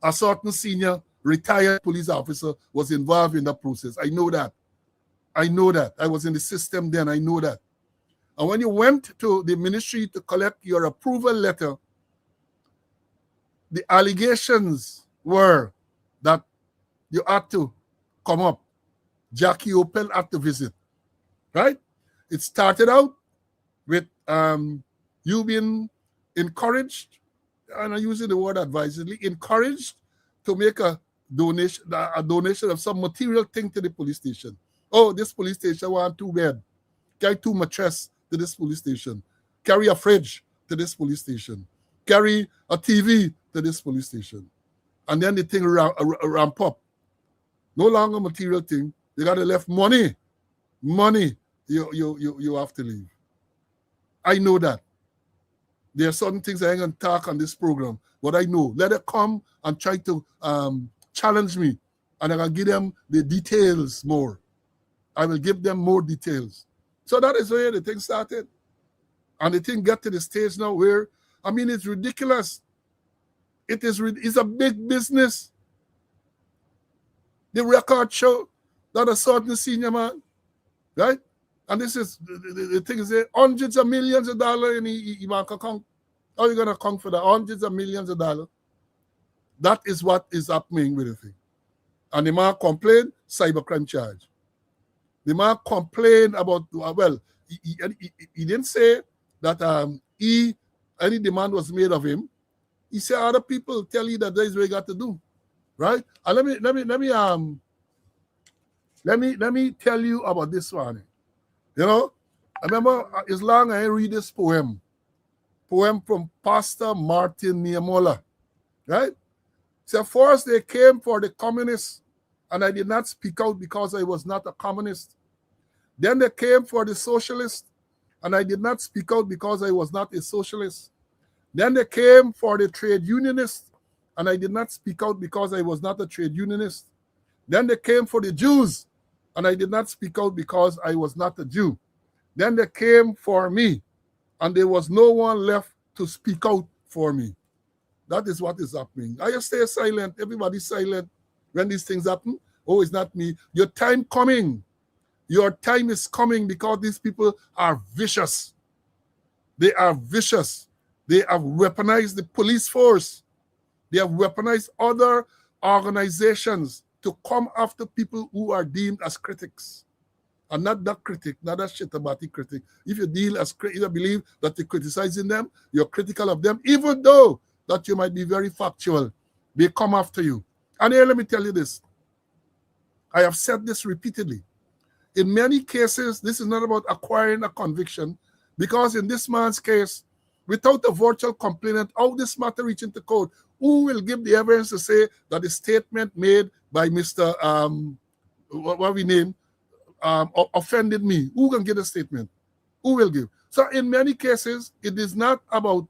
A certain senior retired police officer was involved in that process. I know that. I know that. I was in the system then. I know that. And when you went to the ministry to collect your approval letter, the allegations were that you had to come up. Jackie Opel had to visit. Right? It started out with you being encouraged, and I'm using the word advisedly, encouraged to make a donation of some material thing to the police station. Oh, this police station want 2 bed. Carry 2 mattress to this police station. Carry a fridge to this police station. Carry a TV to this police station. And then the thing ramp up. No longer material thing. You got to left money. Money you have to leave. I know that. There are certain things I ain't going to talk on this program, but I know. Let it come and try to challenge me, and I can give them the details more. I will give them more details. So that is where the thing started. And the thing got to the stage now where, I mean, it's ridiculous. It's a big business. The record show that a certain senior man, right? And this is, the thing is, hundreds of millions of dollars in the bank account. How are you going to account for the hundreds of millions of dollars? That is what is happening with the thing. And the man complained, cybercrime charge. The man complained about, well, he didn't say that any demand was made of him. He said other people tell you that is what you got to do, right? And let me tell you about this one. You know, I remember as long as I read this poem from Pastor Martin Niamola, right? So first they came for the communists, and I did not speak out because I was not a communist. Then they came for the socialists, and I did not speak out because I was not a socialist. Then they came for the trade unionists, and I did not speak out because I was not a trade unionist. Then they came for the Jews, and I did not speak out because I was not a Jew. Then they came for me, and there was no one left to speak out for me. That is what is happening. I just stay silent. Everybody's silent when these things happen. Oh, it's not me. Your time coming. Your time is coming because these people are vicious. They are vicious. They have weaponized the police force. They have weaponized other organizations to come after people who are deemed as critics. And not that critic, not that shit about the critic. If you believe that you're criticizing them, you're critical of them, even though that you might be very factual, they come after you. And here, let me tell you this. I have said this repeatedly. In many cases, this is not about acquiring a conviction, because in this man's case, without a virtual complainant, how this matter reach into court, who will give the evidence to say that the statement made by Mr. What we name offended me? Who can give a statement? Who will give? So in many cases, it is not about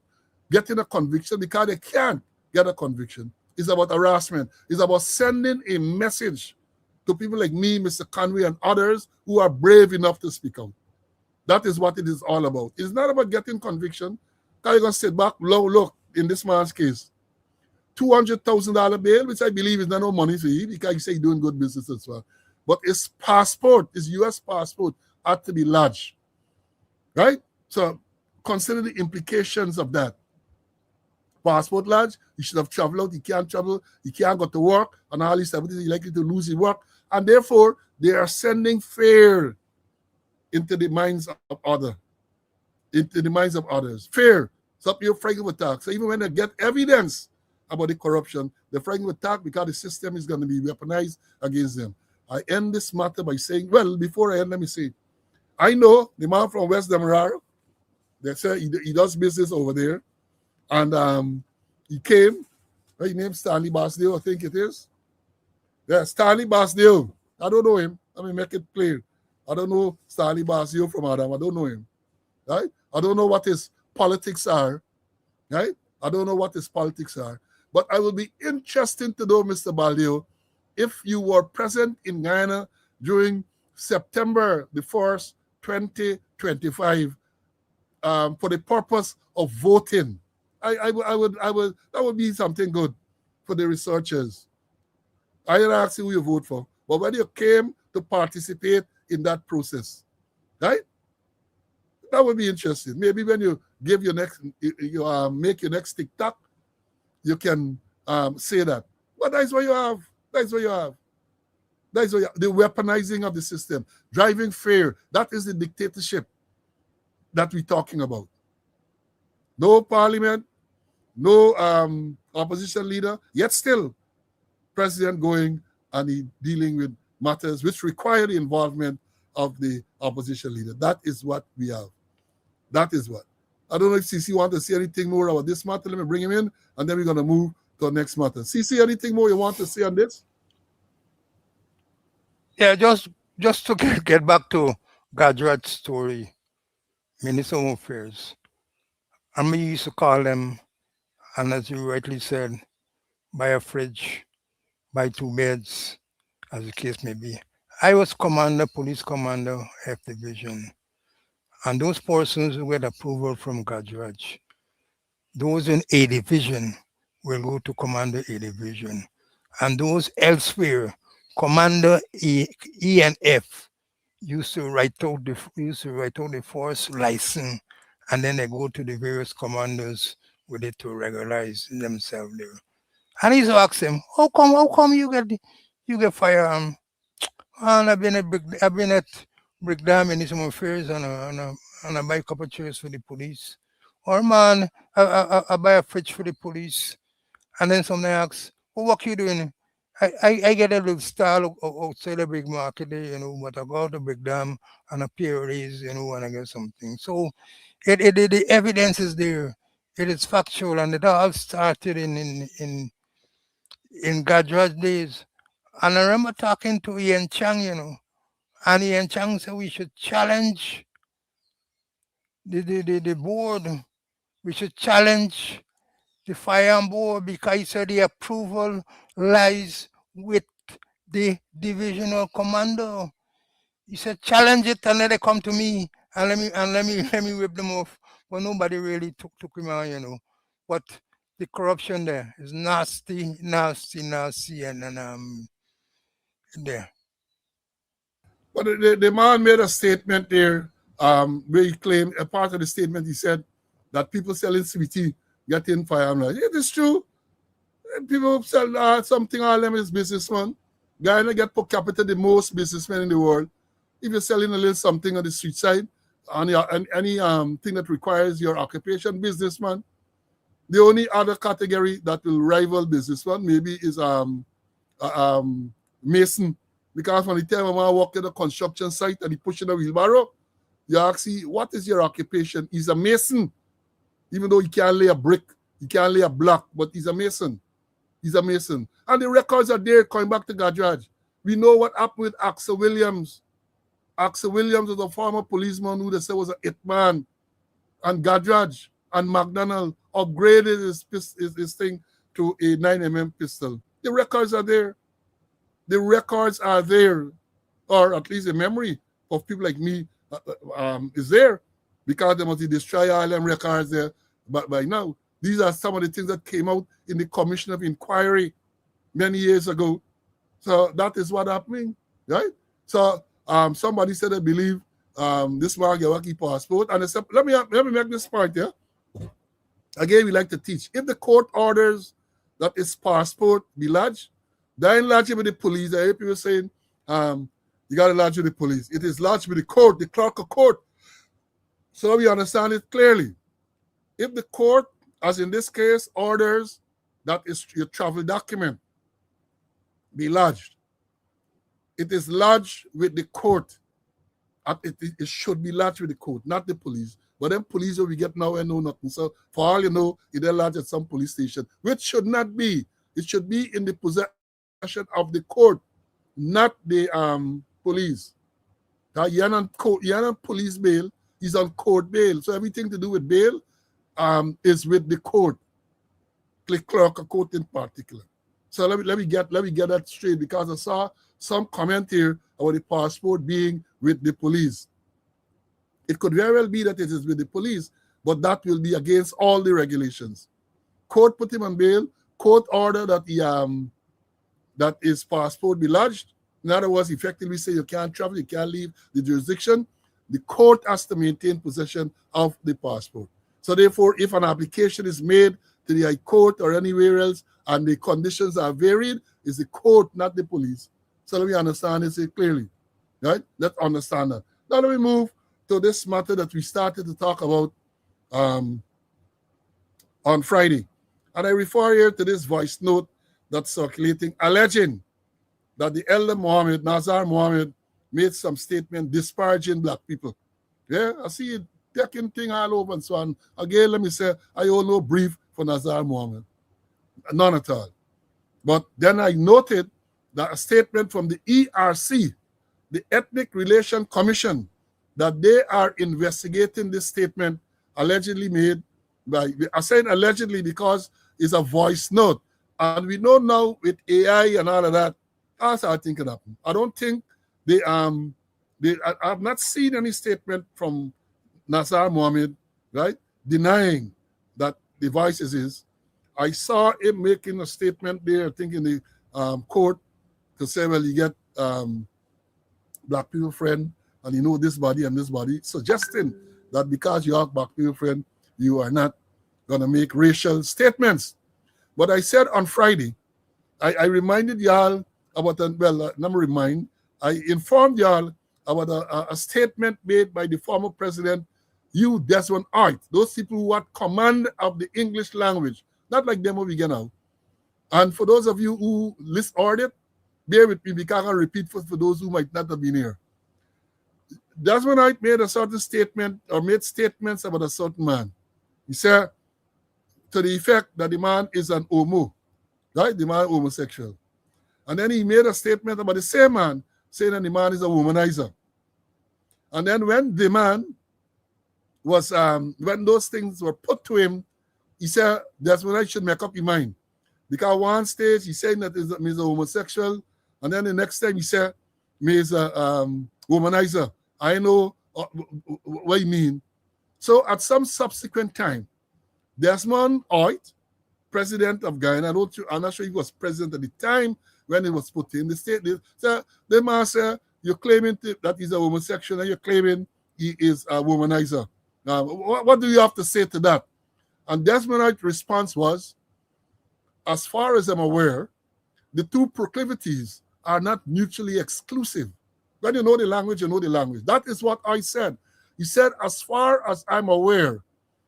getting a conviction, because they can't get a conviction. It's about harassment. It's about sending a message to people like me, Mr. Conway, and others who are brave enough to speak out. That is what it is all about. It's not about getting conviction. Because you're going to sit back, look, in this man's case, $200,000 bail, which I believe is not no money for you, because you say you're doing good business as well. But his passport, his U.S. passport, had to be lodged, right? So consider the implications of that. Passport lodge, he should have traveled out, he can't travel, he can't go to work, and all these everything, he's likely to lose his work. And therefore, they are sending fear into the minds of others. Fear. Some people frightened with tax. So even when they get evidence about the corruption, they're frightened with tax because the system is going to be weaponized against them. I end this matter by saying, well, before I end, let me say, I know the man from West Demerara. They say he does business over there. And he came, his name Stanley Basdale, I think it is. Yeah, Stanley Basdale. I don't know him. Let me make it clear. I don't know Stanley Basdale from Adam. I don't know him. Right? I don't know what his politics are. Right? I don't know what his politics are. But I will be interested to know, Mr. Basdale, if you were present in Guyana during September the 1st, 2025, for the purpose of voting. I would that would be something good for the researchers. I didn't ask you who you vote for, but when you came to participate in that process, right? That would be interesting. Maybe when you give your next, make your next TikTok, you can say that. But that's what you have. That's what you have. That's what you have. The weaponizing of the system, driving fear. That is the dictatorship that we're talking about. No parliament, no opposition leader, yet still president going and he dealing with matters which require the involvement of the opposition leader. That is what we have. That is what. I don't know if CC wants to say anything more about this matter. Let me bring him in, and then we're going to move to the next matter. CC, anything more you want to say on this? Yeah, just to get back to Gajrat's story, Minister of Affairs. And we used to call them, and as you rightly said, buy a fridge, buy 2 beds, as the case may be. I was police commander, F Division, and those persons who get approval from Gajraj, those in A Division will go to Commander A Division, and those elsewhere, Commander E and F used to write out the force license, and then they go to the various commanders with it to regularize themselves there. And he's asked him, how come you get firearm? And I've been at Brickdam Ministry of Affairs and I buy a couple of chairs for the police. Or man, I buy a fridge for the police. And then somebody asks, well, what you doing? I get a little stall outside the big market there, but I go out to Brickdam and a pair of raise, and I get something. So the evidence is there. It is factual, and it all started in Gajraj days. And I remember talking to Ian Chang, and Ian Chang said we should challenge the board. We should challenge the firearm board because he said the approval lies with the divisional commander. He said challenge it and let it come to me and let me whip them off. But nobody really took him on, But the corruption there is nasty, and there. But the man made a statement there where he claimed, a part of the statement, he said that people selling CBT getting firearms. It is true. People sell something, all them is businessmen. Guyana get per capita the most businessmen in the world. If you're selling a little something on the street side, and any thing that requires your occupation, businessman. The only other category that will rival businessman maybe is mason. Because when the time I walk at a construction site and he pushing a wheelbarrow, you ask, what is your occupation? He's a mason. Even though he can't lay a brick, he can't lay a block, but he's a mason. He's a mason. And the records are there, coming back to Gajraj. We know what happened with Axel Williams. Axel Williams was a former policeman who they said was a hitman. And Gajraj and McDonald upgraded his thing to a 9mm pistol. The records are there. The records are there, or at least a memory of people like me is there, because they must destroy all them records there. But by now, these are some of the things that came out in the Commission of Inquiry many years ago. So that is what happening, right? So somebody said, I believe this man get a passport. And let me make this point here. Again, we like to teach. If the court orders that his passport be lodged, then lodge it with the police. I hear people saying, you got to lodge with the police. It is lodged with the court, the clerk of court. So we understand it clearly. If the court, as in this case, orders that is your travel document be lodged, it is lodged with the court. It should be lodged with the court, not the police. But then police will be get now and know nothing. So for all you know, it is lodged at some police station, which should not be. It should be in the possession of the court, not the police. You're on police bail, he's on court bail. So everything to do with bail is with the court, the clerk of court in particular. So let me get that straight, because I saw some comment here about the passport being with the police. It could very well be that it is with the police, but that will be against all the regulations. Court put him on bail. Court order that that his passport be lodged. In other words, effectively say you can't travel, you can't leave the jurisdiction. The court has to maintain possession of the passport. So therefore, if an application is made to the High Court or anywhere else and the conditions are varied, it's the court, not the police. So let me understand this clearly. Right? Let's understand that. Now let me move to this matter that we started to talk about on Friday. And I refer here to this voice note that's circulating, alleging that the elder Muhammad, Nazar Muhammad, made some statement disparaging black people. Yeah, I see it taking thing all over and so on. Again, let me say, I owe no brief for Nazar Muhammad. None at all. But then I noted that a statement from the ERC, the Ethnic Relation Commission, that they are investigating this statement allegedly made by, I say allegedly because it's a voice note. And we know now with AI and all of that, that's how I think it happened. I don't think I've not seen any statement from Nazar Muhammad, right, denying that the voice is his. I saw him making a statement there, I think in the court, to say, well, you get black people friend, and you know this body and this body, suggesting that because you are black people friend, you are not going to make racial statements. But I said on Friday, I reminded y'all about, I informed y'all about a statement made by the former president, Hugh Desmond Hart, those people who had command of the English language, not like them over again now. And for those of you who heard it, bear with me because I'll repeat for those who might not have been here. Desmond Hart made a certain statement or made statements about a certain man. He said to the effect that the man is an homo, right? The man is homosexual. And then he made a statement about the same man saying that the man is a womanizer. And then when the man was, when those things were put to him, he said, that's when I should make up your mind. Because one stage he said that he's a homosexual, and then the next time he said, he's a womanizer. I know what you mean. So at some subsequent time, Desmond Hart, president of Guyana, I'm not sure he was president at the time when it was put in the state. The man said, you're claiming that he's a homosexual and you're claiming he is a womanizer. What do you have to say to that? And Desmond Hart's response was, as far as I'm aware, the two proclivities are not mutually exclusive. When you know the language, you know the language. That is what I said. He said, as far as I'm aware,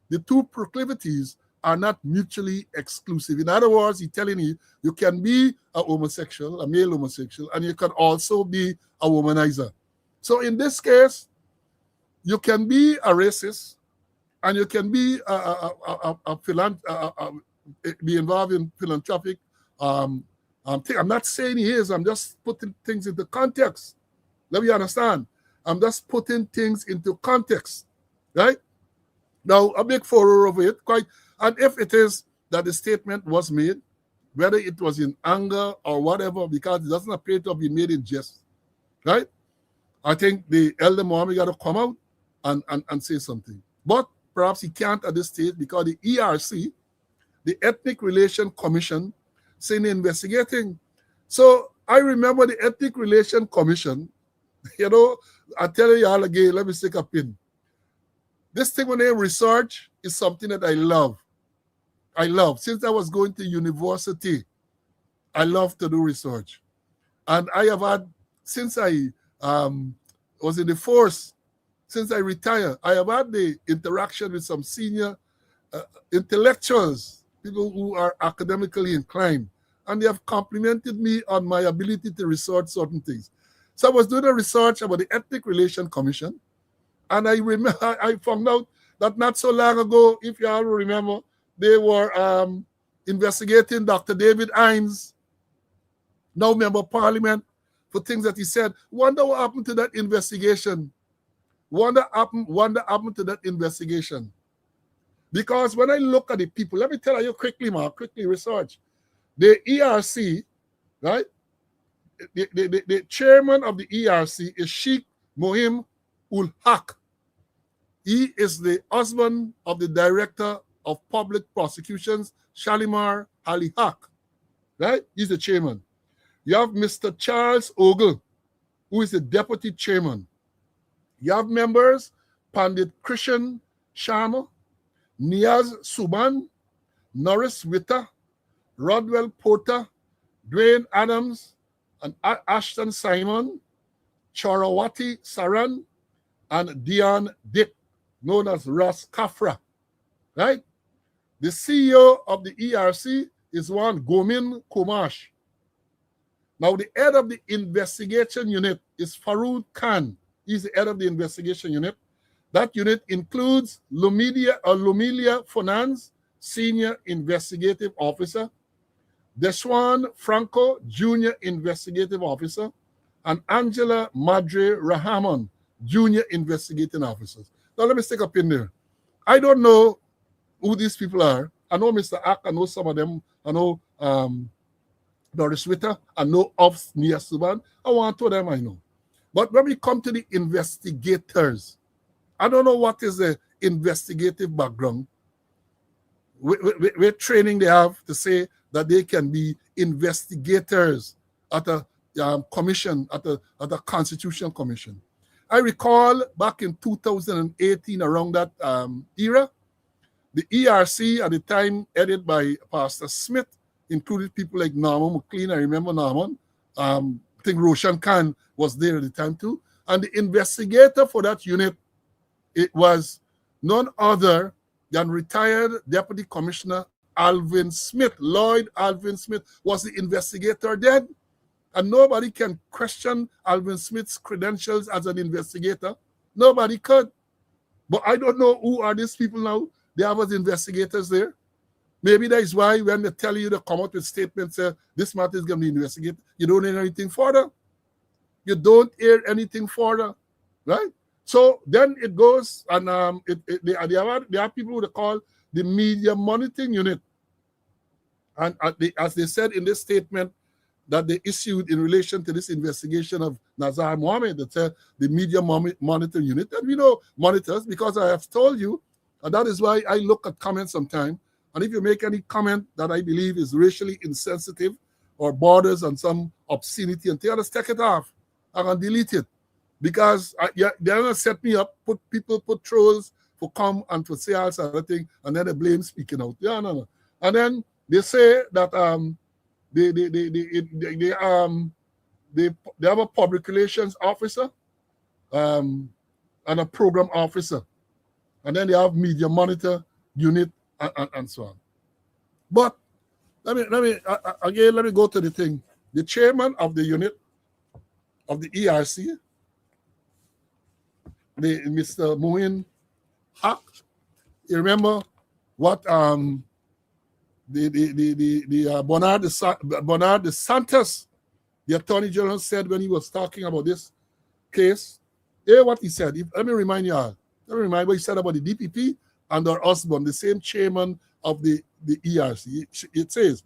the two proclivities are not mutually exclusive. In other words, he's telling you, you can be a homosexual, a male homosexual, and you can also be a womanizer. So in this case, you can be a racist, and you can be be involved in philanthropic. I'm not saying he is. I'm just putting things into context. Let me understand. I'm just putting things into context, right? Now, a big furor over it, and if it is that the statement was made, whether it was in anger or whatever, because it doesn't appear to have been made in jest, right? I think the elder Muhammad got to come out and say something. But perhaps he can't at this stage because the ERC, the Ethnic Relation Commission, saying investigating. So I remember the Ethnic Relation Commission You know, I tell you all again, let me stick a pin. This thing when they research is something that I love. I love. Since I was going to university, I love to do research. And I have had, since I was in the force, since I retired, I have had the interaction with some senior intellectuals, people who are academically inclined, and they have complimented me on my ability to research certain things. So I was doing a research about the Ethnic Relations Commission, and I remember I found out that not so long ago, if you all remember, they were investigating Dr. David Hines, now member of parliament, for things that he said. Wonder what happened to that investigation. Wonder happened to that investigation. Because when I look at the people, let me tell you quickly, Mark, quickly research. The ERC, right? The chairman of the ERC is Sheikh Mohim ul Haq. He is the husband of the director of public prosecutions, Shalimar Ali Haq, right? He's the chairman. You have Mr. Charles Ogle, who is the deputy chairman. You have members, Pandit Krishan Sharma, Niaz Suban, Norris Witter, Rodwell Porter, Dwayne Adams, and Ashton Simon, Chorawati Saran, and Dion Dick, known as Ras Kafra, right? The CEO of the ERC is one Gomin Kumash. Now, the head of the investigation unit is Farouk Khan. He's the head of the investigation unit. That unit includes Lumilia Fonans, Senior Investigative Officer, Deswan Franco, Junior Investigative Officer, and Angela Madre Rahamon, Junior Investigating Officers. Now, let me stick up in there. I don't know who these people are. I know Mr. Ack, I know some of them. I know Doris Witter, I know of Nia Suban. I want to them I know. But when we come to the investigators, I don't know what is the investigative background. What training they have to say that they can be investigators at a commission, at a constitutional commission. I recall back in 2018, around that era, the ERC at the time, headed by Pastor Smith, included people like Norman McLean. I remember Norman. I think Roshan Khan was there at the time too. And the investigator for that unit, it was none other than retired Deputy Commissioner Alvin Smith. Lloyd Alvin Smith was the investigator then. And nobody can question Alvin Smith's credentials as an investigator. Nobody could. But I don't know who are these people now. They have as investigators there. Maybe that is why when they tell you to come out with statements, this matter is going to be investigated, you don't hear anything further. You don't hear anything further, right? So then it goes, and there are people who they call the media monitoring unit. And as they said in this statement that they issued in relation to this investigation of Nazar Mohammed, that said the media monitoring unit, and we know monitors because I have told you, and that is why I look at comments sometimes. And if you make any comment that I believe is racially insensitive or borders on some obscenity, and they'll just take it off. I can delete it. Because they're going to set me up, put trolls for come and to say all sort of thing, and then they blame speaking out. Yeah, no. And then they say that they have a public relations officer and a program officer. And then they have media monitor unit and so on. But let me go to the thing. The chairman of the unit of the ERC, Mr. Mohin Haq, you remember what Bernard de Santos, the Attorney General, said when he was talking about this case? Hear what he said. Let me remind you all. Let me remind what he said about the DPP and their husband, the same chairman of the ERC. It says,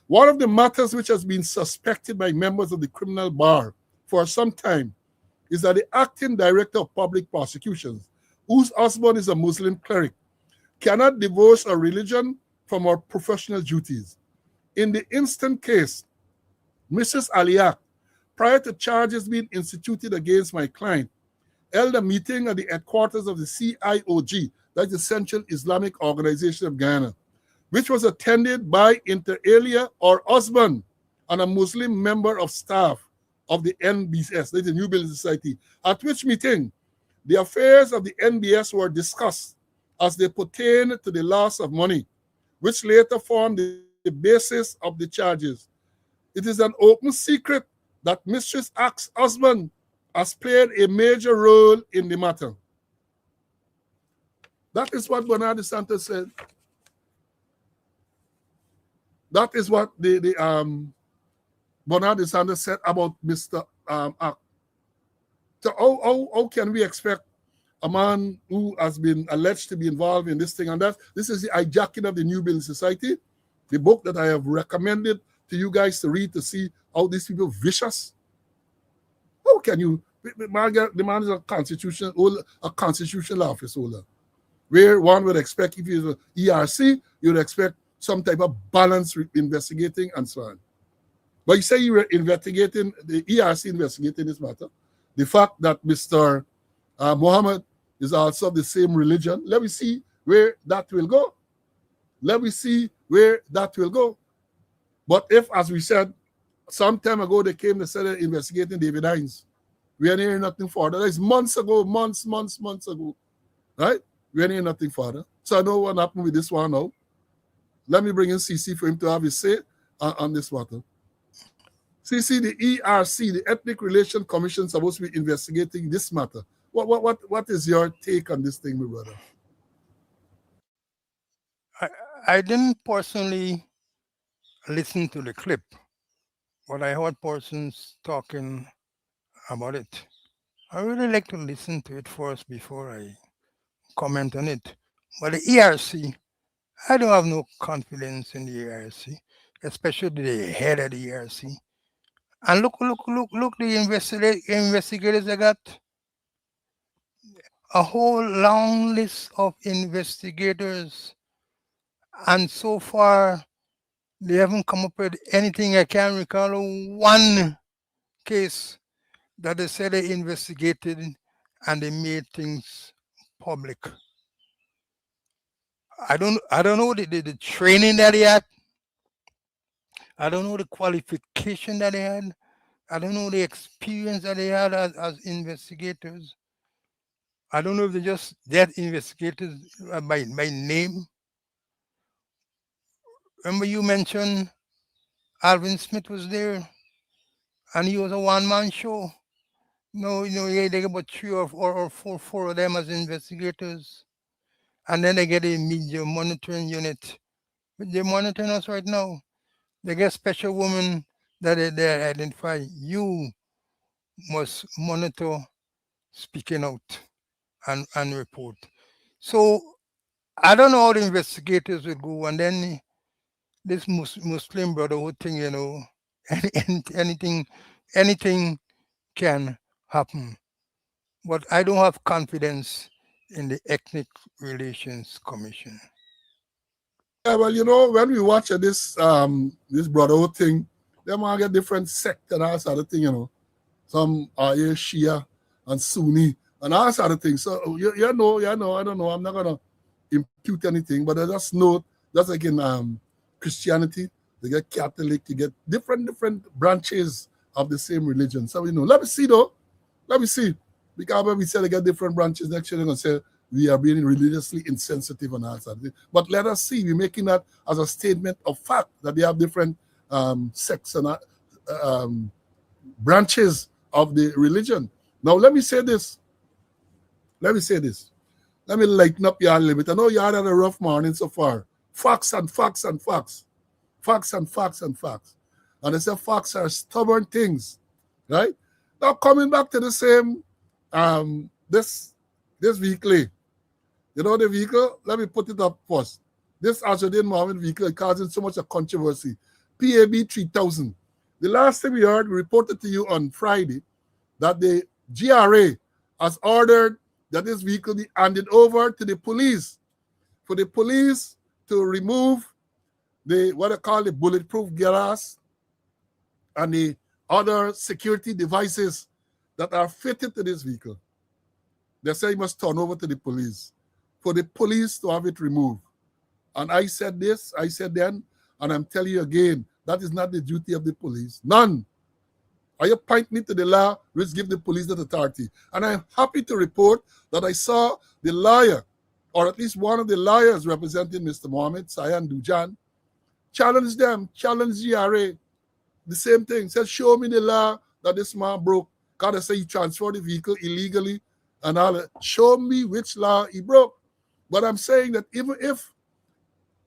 one of the matters which has been suspected by members of the criminal bar for some time is that the acting director of public prosecutions, whose husband is a Muslim cleric, cannot divorce a religion from her professional duties. In the instant case, Mrs. Aliak prior to charges being instituted against my client, held a meeting at the headquarters of the CIOG, that's the Central Islamic Organization of Ghana, which was attended by inter alia or husband and a Muslim member of staff of the NBS, that's the New Building Society, at which meeting the affairs of the NBS were discussed as they pertain to the loss of money, which later formed the basis of the charges. It is an open secret that Mistress Ack's husband has played a major role in the matter. That is what Bernard DeSantis said. That is what the Bernard DeSantis said about Mr. Ack. So how can we expect a man who has been alleged to be involved in this thing and that? This is the hijacking of the New Building Society, the book that I have recommended to you guys to read to see how these people are vicious. How can you? The man is a constitutional office holder, where one would expect, if you're ERC, you would expect some type of balance investigating and so on. But you say you were investigating, the ERC investigating this matter. The fact that Mr. Muhammad is also of the same religion. Let me see where that will go. Let me see where that will go. But if, as we said, some time ago they came to say they're investigating David Hines, we are hearing nothing further. That is months ago, months ago, right? We are hearing nothing further. So I know what happened with this one now. Let me bring in CC for him to have his say on this matter. CC, the ERC, the Ethnic Relations Commission, is supposed to be investigating this matter. What is your take on this thing, my brother? I didn't personally listen to the clip, but I heard persons talking about it. I really like to listen to it first before I comment on it. But the ERC, I don't have no confidence in the ERC, especially the head of the ERC. And look, the investigators they got. A whole long list of investigators. And so far, they haven't come up with anything. I can't recall one case that they said they investigated and they made things public. I don't know the training that they had. I don't know the qualification that they had. I don't know the experience that they had as investigators. I don't know if they just that investigators by name. Remember you mentioned Alvin Smith was there, and he was a one-man show. No, they got about three or four of them as investigators, and then they get a media monitoring unit. But they're monitoring us right now. They get special women that they identify. You must monitor speaking out and report. So I don't know how the investigators will go, and then this Muslim Brotherhood thing, anything can happen. But I don't have confidence in the Ethnic Relations Commission. Yeah, well, when we watch this Brotherhood thing, they might get different sect and all sort of thing, Some are Shia and Sunni and all sort of things. So I don't know. I'm not gonna impute anything, but I just know that's like in Christianity, they get Catholic, you get different branches of the same religion. So let me see though. Let me see. Because when we say they get different branches, next year they're gonna say we are being religiously insensitive and all that. But let us see. We're making that as a statement of fact that they have different sects and branches of the religion. Now let me say this. Let me lighten up y'all a little bit. I know y'all had a rough morning so far. Facts and facts and facts. Facts and facts and facts. And they say facts are stubborn things. Right? Now coming back to the same this vehicle. The vehicle, let me put it up first. This Ashuddin Mohammed vehicle is causing so much of controversy. PAB 3000. The last time we heard, we reported to you on Friday that the GRA has ordered that this vehicle be handed over to the police for the police to remove what they call the bulletproof glass and the other security devices that are fitted to this vehicle. They say you must turn over to the police for the police to have it removed. And I said this, I said then, and I'm telling you again, that is not the duty of the police. None. Are you pointing me to the law which give the police that authority? And I'm happy to report that I saw the lawyer, or at least one of the lawyers representing Mr. Mohammed, Sayan Dujan, challenge them, challenge GRA. The same thing. Said, show me the law that this man broke. God say he transferred the vehicle illegally and all that. Show me which law he broke. But I'm saying that even if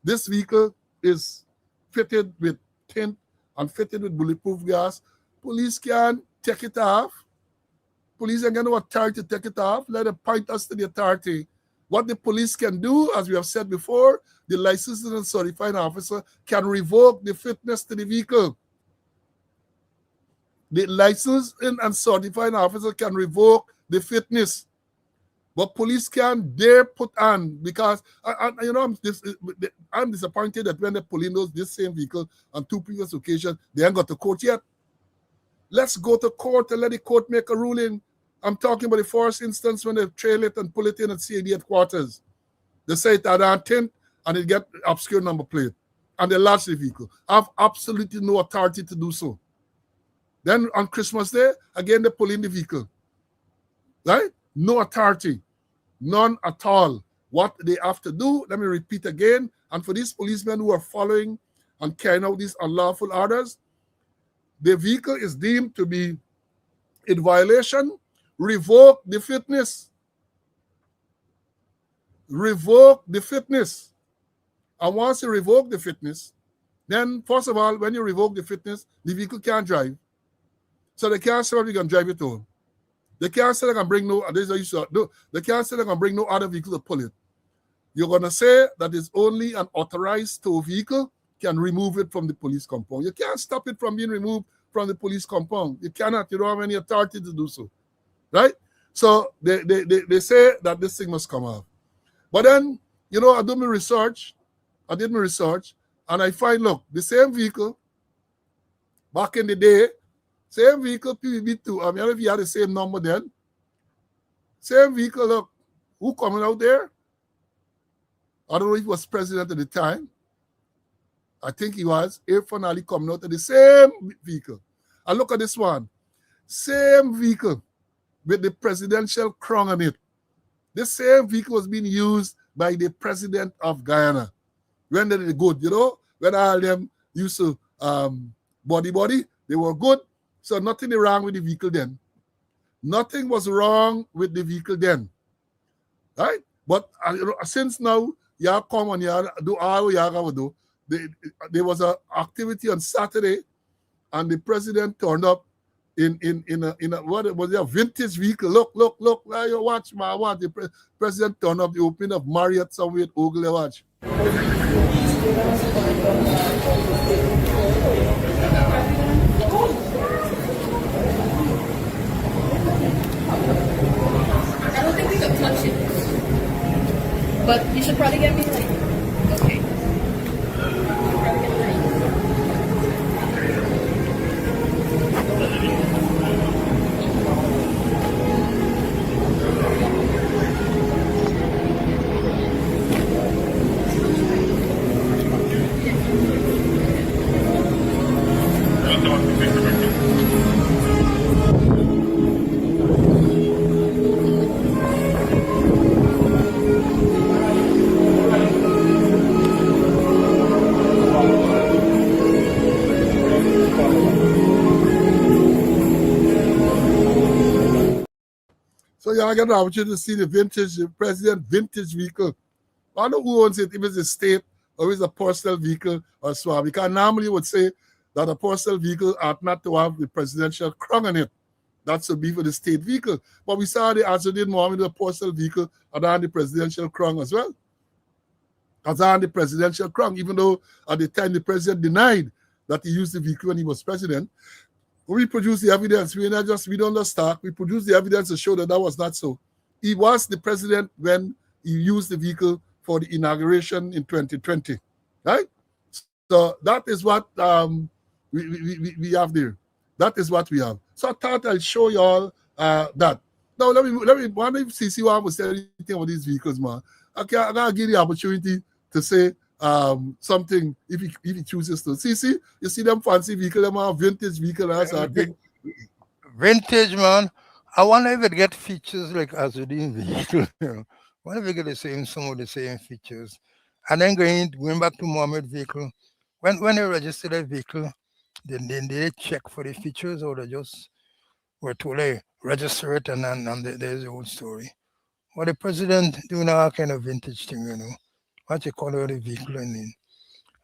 this vehicle is fitted with tint and fitted with bulletproof glass, police can take it off. Police ain't got no authority to take it off. Let them point us to the authority. What the police can do, as we have said before, the licensed and certified officer can revoke the fitness to the vehicle. The licensed and certified officer can revoke the fitness. But police can't dare put on, because I'm disappointed that when they pulling those this same vehicle on two previous occasions, they ain't got to court yet. Let's go to court and let the court make a ruling. I'm talking about the first instance when they trail it and pull it in at CAD headquarters. They say it had on tint and it get obscure number plate. And they launch the vehicle. I have absolutely no authority to do so. Then on Christmas Day, again, they pull in the vehicle. Right? No authority. None at all. What they have to do, let me repeat again, and for these policemen who are following and carrying out these unlawful orders, the vehicle is deemed to be in violation, revoke the fitness. Revoke the fitness. And once you revoke the fitness, then first of all, when you revoke the fitness, the vehicle can't drive. So they can't say you can drive it home. They can't say they can bring no, this is what do. They can't say they can bring no other vehicle to pull it. You're gonna say that it's only an authorized tow vehicle can remove it from the police compound. You can't stop it from being removed from the police compound. You cannot, you don't have any authority to do so. Right? So they say that this thing must come out. But then, I did my research, and I find, look, the same vehicle, back in the day, same vehicle, PVB2, I mean, if you had the same number then, same vehicle, look, who coming out there? I don't know if he was president at the time. I think he was. Irfan Ali coming out of the same vehicle. And look at this one. Same vehicle with the presidential crown on it. The same vehicle was being used by the president of Guyana. When they did good, when all them used to body, they were good. So nothing wrong with the vehicle then. Nothing was wrong with the vehicle then. Right? But since now, you come and you do all you have to do. There was an activity on Saturday, and the president turned up in a what was it, a vintage vehicle. Look, you watch my watch. The president turned up the opening of Marriott somewhere at Ogle, watch. I don't think we can touch it. But you should probably get me like, okay. So y'all get an opportunity to see the president vintage vehicle. I don't know who owns it, if it's a state or if it's a personal vehicle or so. Because normally you would say that a personal vehicle ought not to have the presidential crown on it. That should be for the state vehicle. But we saw the Azudin Mohammed, a personal vehicle, and on the presidential crown as well. As on the presidential crown, even though at the time the president denied that he used the vehicle when he was president. We produce the evidence. We don't just talk. We produce the evidence to show that that was not so. He was the president when he used the vehicle for the inauguration in 2020, right? So that is what we have there. That is what we have. So I thought I'll show you all that. Now let me wonder if CC want to say anything about these vehicles, man. Okay, I'm gonna give you the opportunity to say something if he chooses to. CC, you see them fancy vehicle, them are vintage vehicle and that sort of thing. Vintage, man. I wonder if it get features like Azudine vehicle. You know. Wonder if it get the same, some of the same features. And then going back to Mohammed vehicle, when they register a vehicle, then they check for the features or they just were told, hey, register it and there's the whole story. But the president doing all kind of vintage thing, you know. What you call it, the vehicle and then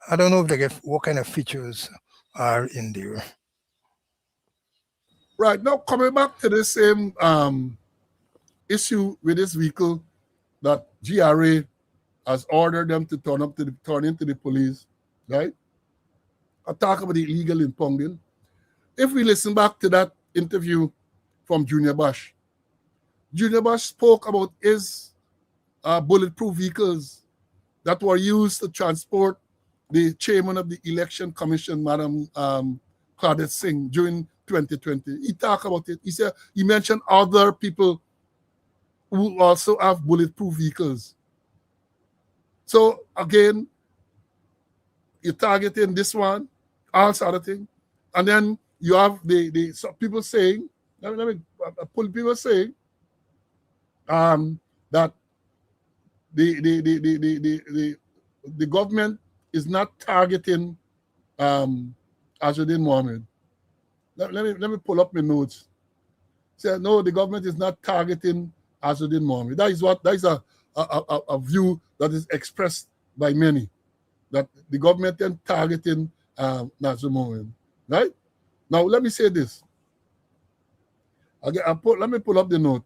I don't know if they get what kind of features are in there. Right, now coming back to the same issue with this vehicle that GRA has ordered them to turn into the police, right? I talk about the illegal impounding. If we listen back to that interview from Junior Bush spoke about his bulletproof vehicles that were used to transport the chairman of the Election Commission, Madam Claudette Singh, during 2020. He talked about it. He mentioned other people who also have bulletproof vehicles. So again, you're targeting this one, all sort of thing, and then you have the some people saying, let me pull people saying that the government is not targeting Azuddin Mohammed. Let me pull up my notes. Say no, the government is not targeting Azuddin Mohammed. That is a view that is expressed by many, that the government is targeting Nazir Mohammed. Right? Now let me say this. Let me pull up the note.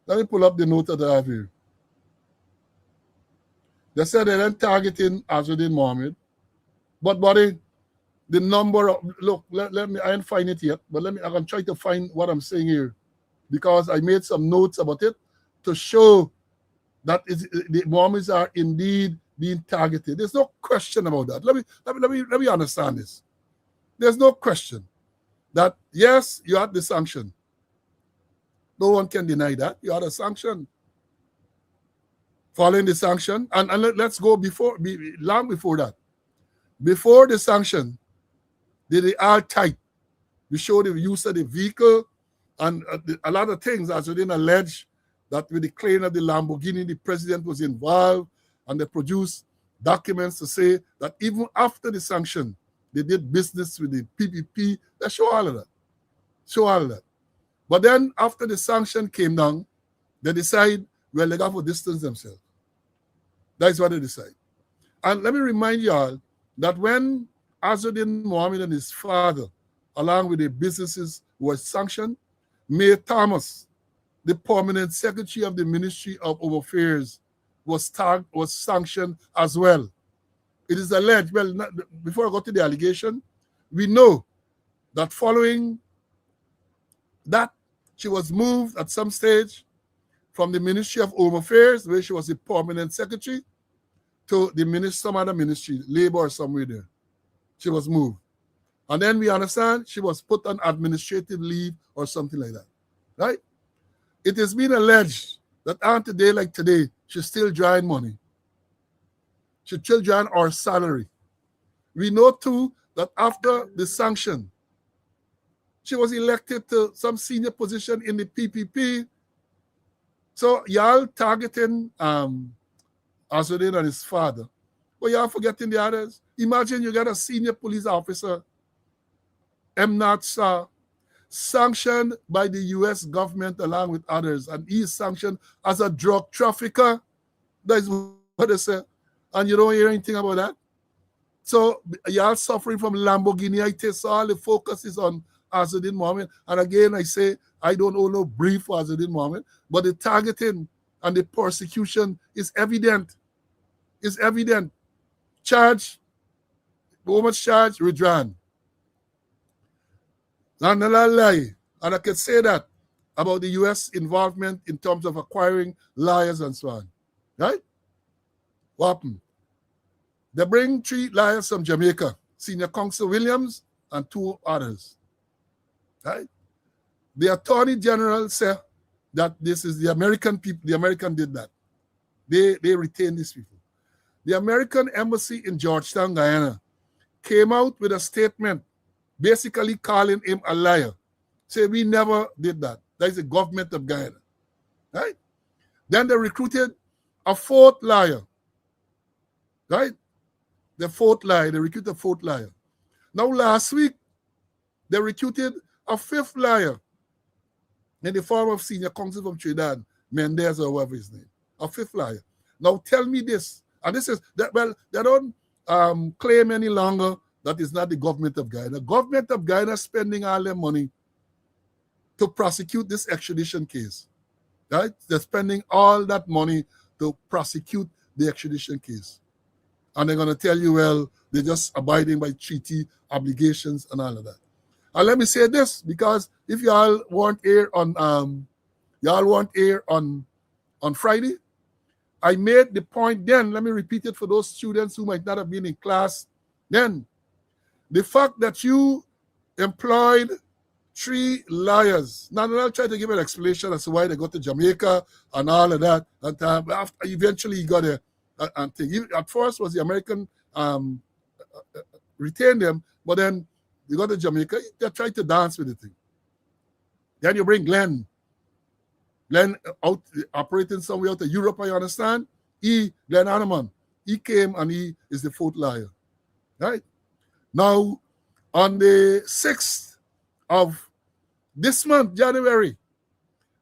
Let me pull up the note that I have here. They said they're not targeting Azuddin Mohammed, but buddy, the number of look. Let me. I didn't find it yet, but I can try to find what I'm saying here, because I made some notes about it to show that the Mohammeds are indeed being targeted. There's no question about that. Let me understand this. There's no question that yes, you had the sanction. No one can deny that you had a sanction. Following the sanction, and let's go long before that. Before the sanction, they are tight. We show the use of the vehicle and a lot of things, as within allege that with the claim of the Lamborghini, the president was involved, and they produced documents to say that even after the sanction, they did business with the PPP. They show all of that. But then after the sanction came down, they decide, well, they got to distance themselves. That's what they decide. And let me remind you all that when Azuddin Mohammed and his father, along with the businesses, were sanctioned, Mayor Thomas, the permanent secretary of the Ministry of Home Affairs, was sanctioned as well. It is alleged, well, before I go to the allegation, we know that following that, she was moved at some stage from the Ministry of Home Affairs, where she was the permanent secretary, to some other ministry, labor or somewhere there. She was moved. And then we understand she was put on administrative leave or something like that, right? It has been alleged that on today like today, she's still drawing money. She's still drawing our salary. We know too that after the sanction, she was elected to some senior position in the PPP. So y'all targeting Azuddin and his father. But y'all forgetting the others. Imagine you got a senior police officer, Emnat Shah, sanctioned by the U.S. government along with others, and he is sanctioned as a drug trafficker. That is what they say. And you don't hear anything about that. So y'all suffering from Lamborghini-itis, so all the focus is on Azuddin Mohammed. And again, I say, I don't owe no brief for Azuddin Mohammed, but the targeting and the persecution is evident. It's evident. Charge, how much charge? Withdrawn. And I can say that about the U.S. involvement in terms of acquiring lawyers and so on. Right? What happened? They bring 3 lawyers from Jamaica, Senior Counsel Williams and 2 others. Right? The Attorney General said that this is the American people. The American did that. They retained these people. The American embassy in Georgetown, Guyana, came out with a statement basically calling him a liar. Say, we never did that. That is the government of Guyana. Right? Then they recruited a fourth liar. Right? The fourth liar. They recruited a fourth liar. Now, last week, they recruited a fifth liar in the form of senior counsel from Trinidad, Mendez or whatever his name. A fifth liar. Now, tell me this. And this is, that. Well, they don't claim any longer that it's not the government of Guyana. The government of Guyana is spending all their money to prosecute this extradition case. Right? They're spending all that money to prosecute the extradition case. And they're going to tell you, well, they're just abiding by treaty obligations and all of that. And let me say this, because if y'all weren't here on Friday, I made the point then. Let me repeat it for those students who might not have been in class then. The fact that you employed 3 liars. Now, I'll try to give an explanation as to why they go to Jamaica and all of that. And after, eventually, he got a thing. At first, was the American retained them, but then you go to Jamaica, they tried to dance with the thing. Then you bring Glenn. Glenn out operating somewhere out of Europe, I understand. Glenn Hanneman, he came and he is the fourth liar. Right? Now, on the 6th of this month, January,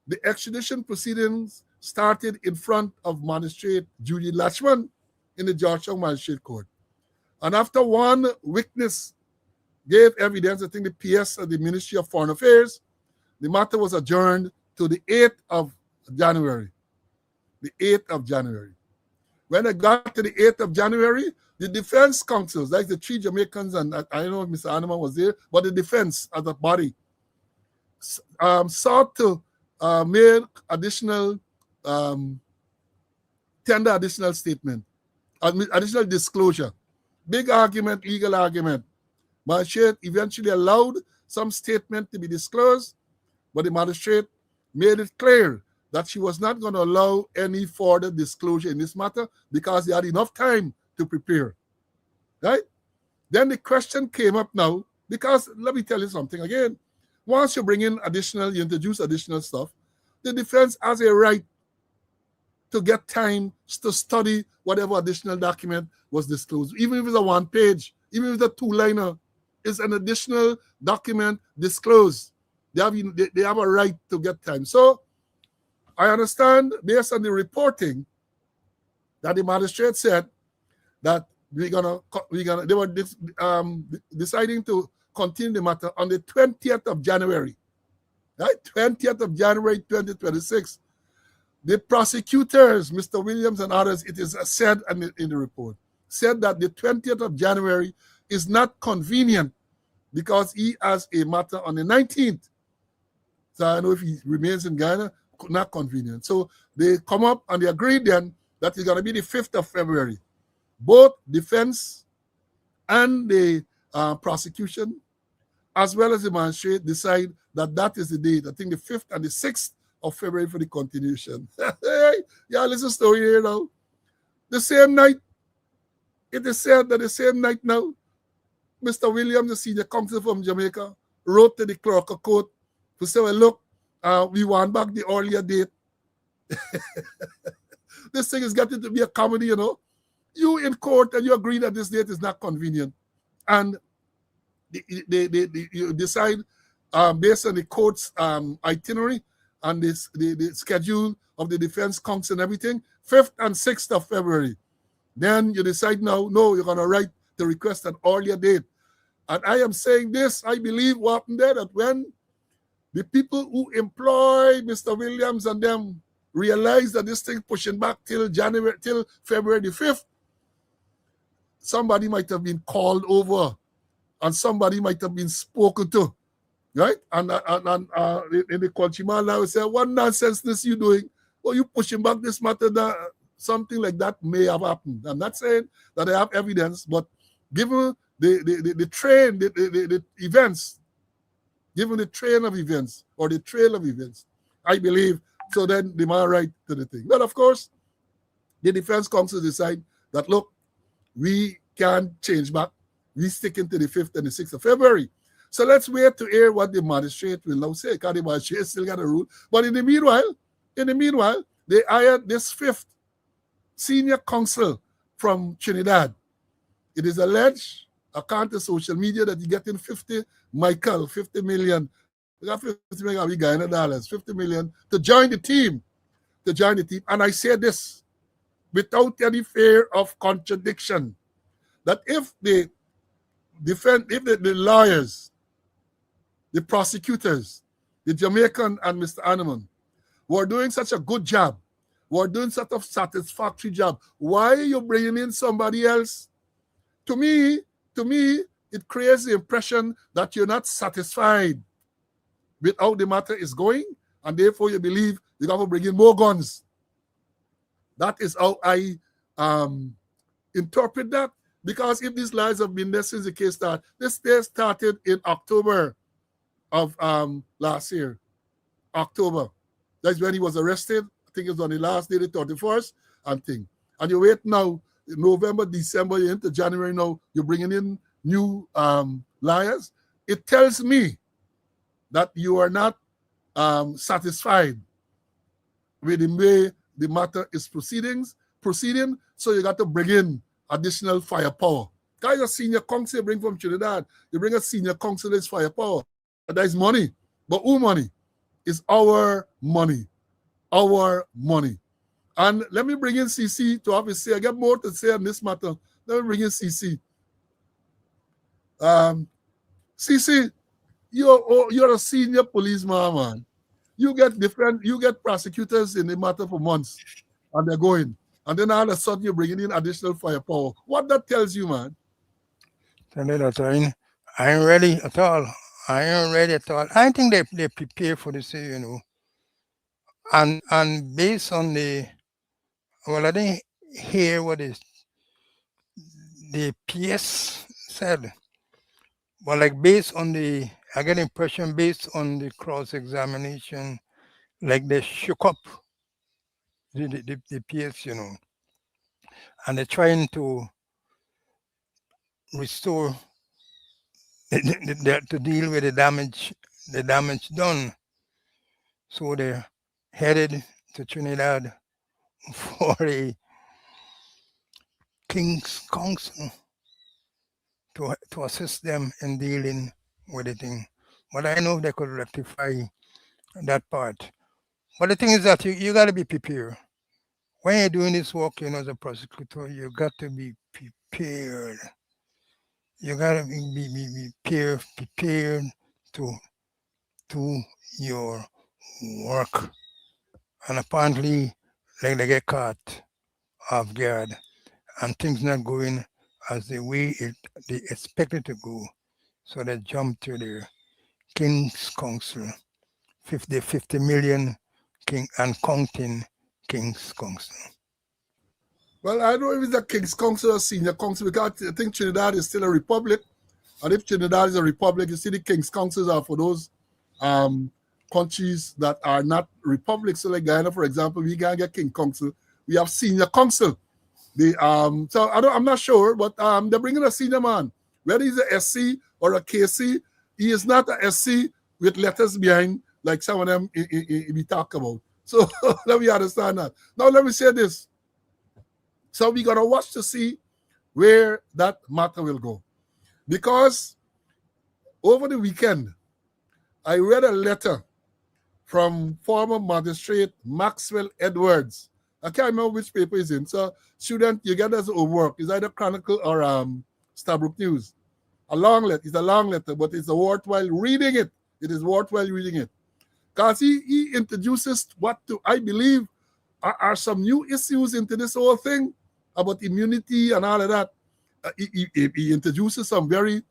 the extradition proceedings started in front of Magistrate Judy Latchman in the Georgetown Magistrate Court. And after one witness gave evidence, I think the PS of the Ministry of Foreign Affairs, the matter was adjourned to the 8th of January. The 8th of January. When I got to the 8th of January, the defense counsels, like the 3 Jamaicans, and I don't know if Mr. Hanneman was there, but the defense as a body sought to make additional, tender additional statement, additional disclosure. Big argument, legal argument. Magistrate eventually allowed some statement to be disclosed, but the magistrate made it clear that she was not going to allow any further disclosure in this matter because they had enough time to prepare. Right? Then the question came up now, because let me tell you something again. Once you bring in additional, you introduce additional stuff, the defense has a right to get time to study whatever additional document was disclosed. Even if it's a 1-page, even if it's a 2-liner, it's an additional document disclosed. They have a right to get time. So I understand, based on the reporting, that the magistrate said that they were deciding to continue the matter on the 20th of January, right? 20th of January 2026. The prosecutors, Mr. Williams and others, it is said in the report, said that the 20th of January is not convenient because he has a matter on the 19th. So I know if he remains in Ghana, not convenient. So they come up and they agreed then that it's going to be the 5th of February. Both defense and the prosecution, as well as the magistrate, decide that that is the date. I think the 5th and the 6th of February for the continuation. Yeah, listen to story here now. The same night, it is said that the same night now, Mr. Williams, the senior counsel from Jamaica, wrote to the clerk of court to say, well, look, we want back the earlier date. This thing is getting to be a comedy, you know. You in court and you agree that this date is not convenient. And you decide based on the court's itinerary and the schedule of the defense counsel and everything, 5th and 6th of February. Then you decide now, no, you're going to write to request an earlier date. And I am saying this, I believe what happened there, that when the people who employ Mr. Williams and them realize that this thing pushing back till February the 5th, somebody might have been called over and somebody might have been spoken to, right? And in the Conchima now say, what nonsense this you doing? Well, you pushing back this matter, that something like that may have happened. I'm not saying that I have evidence, but given the events, given the train of events or the trail of events, I believe, so then they might right to the thing. But of course, the defense counsel decide that, look, we can't change back. We sticking to the 5th and the 6th of February. So let's wait to hear what the magistrate will now say, because the magistrate still got a rule. But in the meanwhile, they hired this 5th senior counsel from Trinidad. It is alleged, according to social media, that you're getting 50 million. We got 50 million dollars, 50 million to join the team. And I say this without any fear of contradiction, that if the lawyers, the prosecutors, the Jamaican and Mr. Animan were doing such a good job, were doing such a satisfactory job, why are you bringing in somebody else? To me, it creates the impression that you're not satisfied with how the matter is going, and therefore you believe you got to bring in more guns. That is how I interpret that, because if these lies have been there since the case started, this day started in October of last year. October. That's when he was arrested. I think it was on the last day, the 31st, and thing. And you wait now, November, December, you're into January now, you're bringing in new liars. It tells me that you are not satisfied with the way the matter is proceeding, so you got to bring in additional firepower. Guys, a senior counsel bring from Trinidad. You bring a senior counsel, there's firepower. That is money. But who money? It's our money. Our money. And let me bring in CC to obviously, I got more to say on this matter. Let me bring in CC. CC, you're a senior policeman, man. You get prosecutors in the matter for months, and they're going. And then all of a sudden you're bringing in additional firepower. What that tells you, man? Tell you that I ain't ready at all. I ain't ready at all. I think they prepare for this, And based on I didn't hear what the PS said. But like based on I get the impression based on the cross-examination, like they shook up the PS, and they're trying to restore, to deal with the damage done. So they're headed to Trinidad for a King's Council to assist them in dealing with the thing. But I know they could rectify that part. But the thing is that you got to be prepared. When you're doing this work, as a prosecutor, you got to be prepared. You got to be prepared to do your work. And apparently, like they get caught off guard and things not going as the way they expected to go. So they jump to the King's Council, 50 million king and counting King's Council. Well, I don't know if it's a King's Council or Senior Council, because I think Trinidad is still a republic. And if Trinidad is a republic, you see the King's Councils are for those countries that are not republics. So like Guyana, for example, we can't get King Council. We have Senior Council. So I'm not sure, but they're bringing a senior man. Whether he's a SC or a KC, he is not a SC with letters behind like some of them we talk about. So let me understand that. Now let me say this. So we gotta watch to see where that matter will go. Because over the weekend, I read a letter from former magistrate Maxwell Edwards. I can't remember which paper it's in. So student, you get as homework. It's either Chronicle or Stabrook News. A long letter. It's a long letter, but it's worthwhile reading it. It is worthwhile reading it. Because he introduces what I believe are some new issues into this whole thing about immunity and all of that. He introduces some very,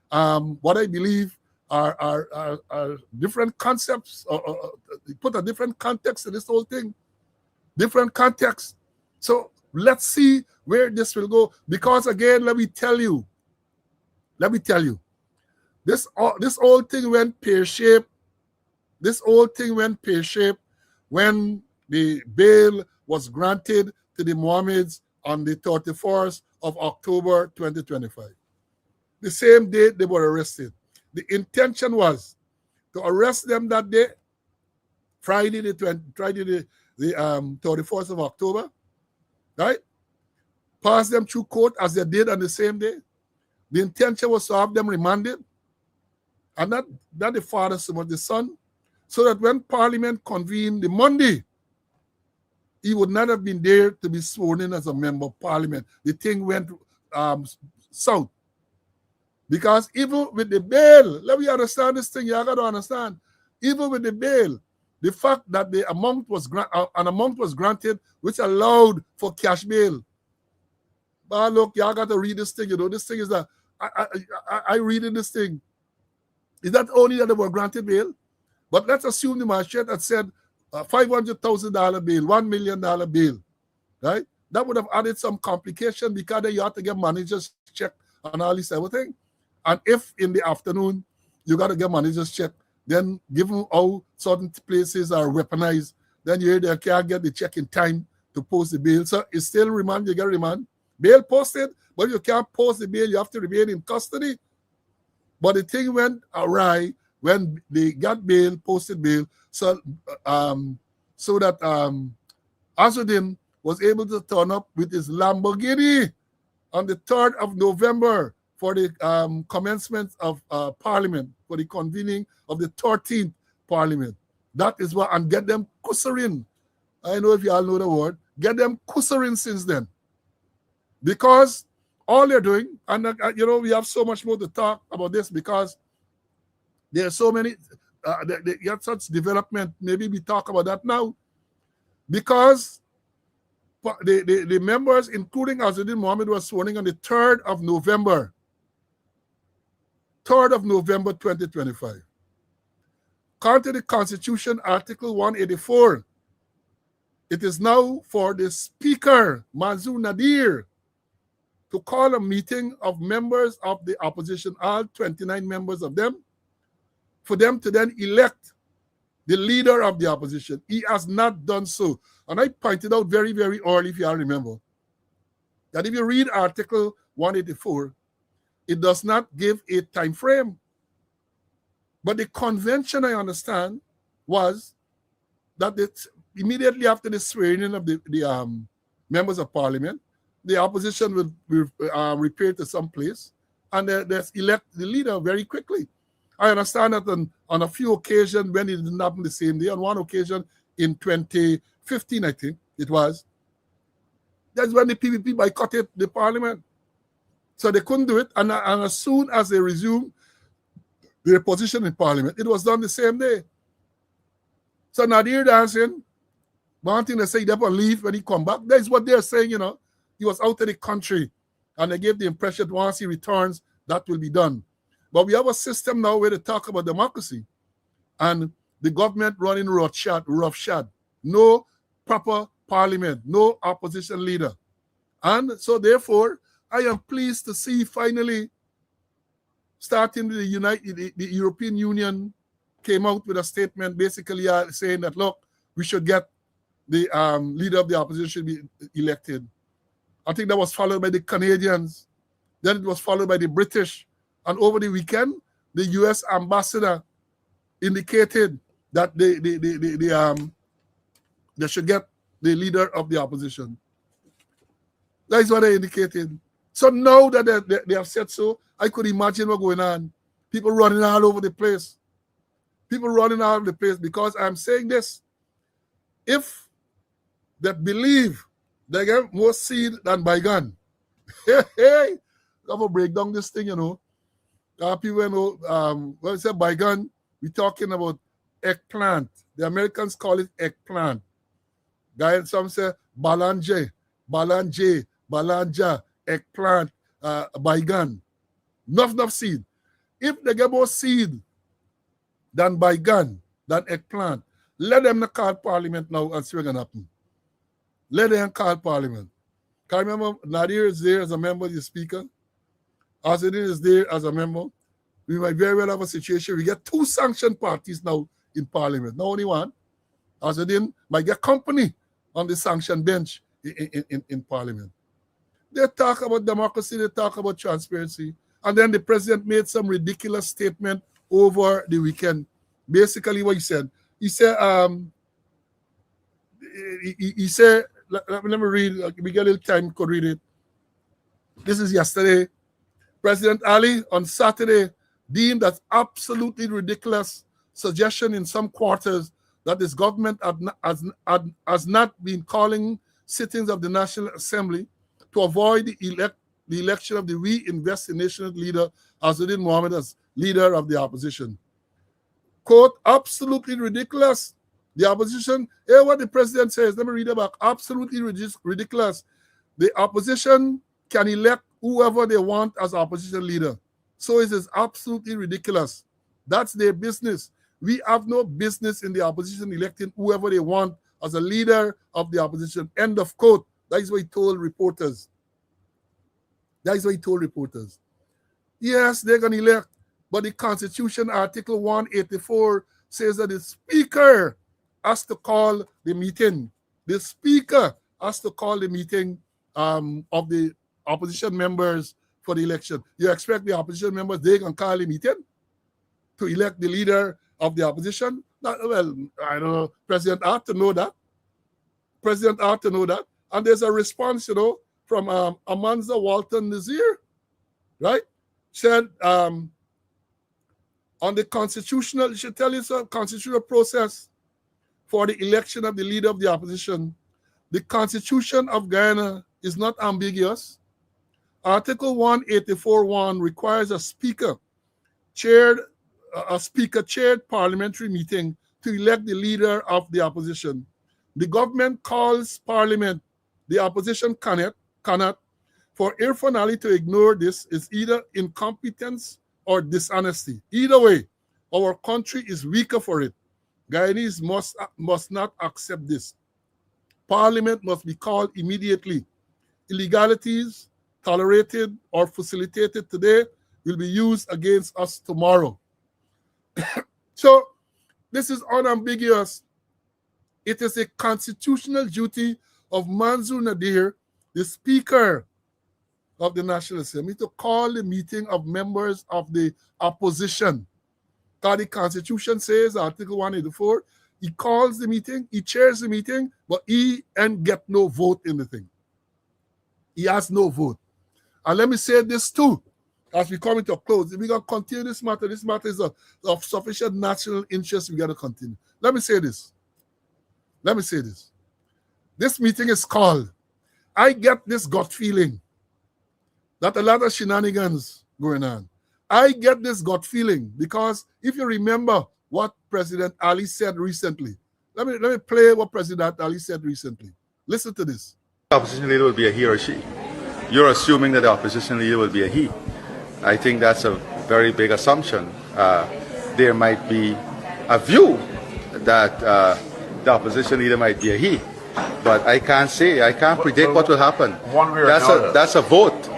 what I believe are different concepts, put a different context to this whole thing. Different context. So let's see where this will go. Because again, let me tell you, This whole thing went pear-shaped. This whole thing went pear-shaped when the bail was granted to the Mohammeds on the 31st of October 2025. The same day they were arrested. The intention was to arrest them that day, Friday the 31st of October, right? Pass them through court as they did on the same day. The intention was to have them remanded, and not the father, but the son, so that when Parliament convened the Monday, he would not have been there to be sworn in as a member of Parliament. The thing went south. Because even with the bail, let me understand this thing, you got to understand. Even with the bail, the fact that the amount was an amount was granted which allowed for cash bail. But look, y'all got to read this thing, This thing is that I read in this thing. Is that only that they were granted bail? But let's assume the magistrate had said $500,000 bail, $1 million bail, right? That would have added some complication because then you have to get managers check and all this everything. And if in the afternoon you got to get managers check, then given how certain places are weaponized, then you can't get the check in time to post the bail. So it's still remand, you get remand. Bail posted, but you can't post the bail, you have to remain in custody. But the thing went awry when they got bail, posted bail, so that Asudin was able to turn up with his Lamborghini on the 3rd of November for the commencement of Parliament, for the convening of the 13th Parliament. That is what, and get them kusserin. I know if you all know the word, get them kusserin since then. Because all they're doing, and we have so much more to talk about this because there are so many, you have such development, maybe we talk about that now. Because the members, including Azuddin Mohammed, was sworn in on the 3rd of November. 3rd of November 2025. According to the Constitution, Article 184, it is now for the Speaker, Manzoor Nadir, to call a meeting of members of the opposition, all 29 members of them, for them to then elect the leader of the opposition. He has not done so. And I pointed out very, very early, if you all remember, that if you read Article 184, it does not give a time frame. But the convention, I understand, was that immediately after the swearing in of the members of Parliament, the opposition will repair to some place and they elect the leader very quickly. I understand that on a few occasions when it didn't happen the same day, on one occasion in 2015, I think it was, that's when the PPP boycotted the Parliament. So they couldn't do it, and as soon as they resumed their position in Parliament, it was done the same day. So Nadir dancing, wanting to say he never leave when he come back. That's what they're saying, He was out of the country, and they gave the impression that once he returns, that will be done. But we have a system now where they talk about democracy, and the government running roughshod. No proper parliament, no opposition leader. And so therefore, I am pleased to see finally, starting the European Union came out with a statement basically saying that, look, we should get the leader of the opposition be elected. I think that was followed by the Canadians. Then it was followed by the British. And over the weekend, the U.S. ambassador indicated that they should get the leader of the opposition. That's what they indicated. So now that they have said so, I could imagine what's going on. People running all over the place. People running all over the place because I'm saying this. If they believe they get more seed than by gun, hey, I'm going to break down this thing, People know, when I say by gun, we're talking about eggplant. The Americans call it eggplant. Guys, some say balanje, balanja, eggplant, baigan. Enough seed. If they get more seed than baigan, than eggplant, let them call Parliament now and see what's going to happen. Let them call Parliament. Can you remember Nadir is there as a member of the Speaker? Azuddin is there as a member. we might very well have a situation. We get 2 sanctioned parties now in Parliament, not only one. Azadin might get company on the sanctioned bench in Parliament. They talk about democracy, they talk about transparency, and then the president made some ridiculous statement over the weekend. Basically, what he said, he said, let me read, we get a little time, could read it. This is yesterday. President Ali on Saturday deemed that absolutely ridiculous suggestion in some quarters that this government has not been calling sittings of the National Assembly to avoid the election of the We-Invest in Nations leader, Azadin Mohammed, as leader of the opposition. Quote, absolutely ridiculous. The opposition, hear what the president says. Let me read it back. Absolutely ridiculous. The opposition can elect whoever they want as opposition leader. So it is absolutely ridiculous. That's their business. We have no business in the opposition electing whoever they want as a leader of the opposition. End of quote. That is what he told reporters. That is what he told reporters. Yes, they're going to elect, but the Constitution, Article 184, says that the Speaker has to call the meeting. The Speaker has to call the meeting of the opposition members for the election. You expect the opposition members, they can call a meeting to elect the leader of the opposition? Well, I don't know. President ought to know that. President ought to know that. And there's a response, from Amanza Walton Nazir, right? Said on the constitutional, it should tell you some constitutional process for the election of the leader of the opposition. The Constitution of Guyana is not ambiguous. Article 184.1 requires a speaker chaired parliamentary meeting to elect the leader of the opposition. The government calls parliament. The opposition cannot. For Irfan Ali to ignore this is either incompetence or dishonesty. Either way, our country is weaker for it. Guyanese must not accept this. Parliament must be called immediately. Illegalities tolerated or facilitated today will be used against us tomorrow. So this is unambiguous. It is a constitutional duty of Mansour Nadir, the Speaker of the National Assembly, to call the meeting of members of the opposition. Because the Constitution says, Article 184, he calls the meeting, he chairs the meeting, but he ain't get no vote in the thing. He has no vote. And let me say this too, as we come into a close. If we're going to continue this matter is of sufficient national interest, we got to continue. Let me say this. This meeting is called. I get this gut feeling that a lot of shenanigans going on. I get this gut feeling because if you remember what President Ali said recently, let me play what President Ali said recently. Listen to this. The opposition leader will be a he or she. You're assuming that the opposition leader will be a he. I think that's a very big assumption. There might be a view that the opposition leader might be a he, but I can't predict what will happen. One way or another. That's a vote.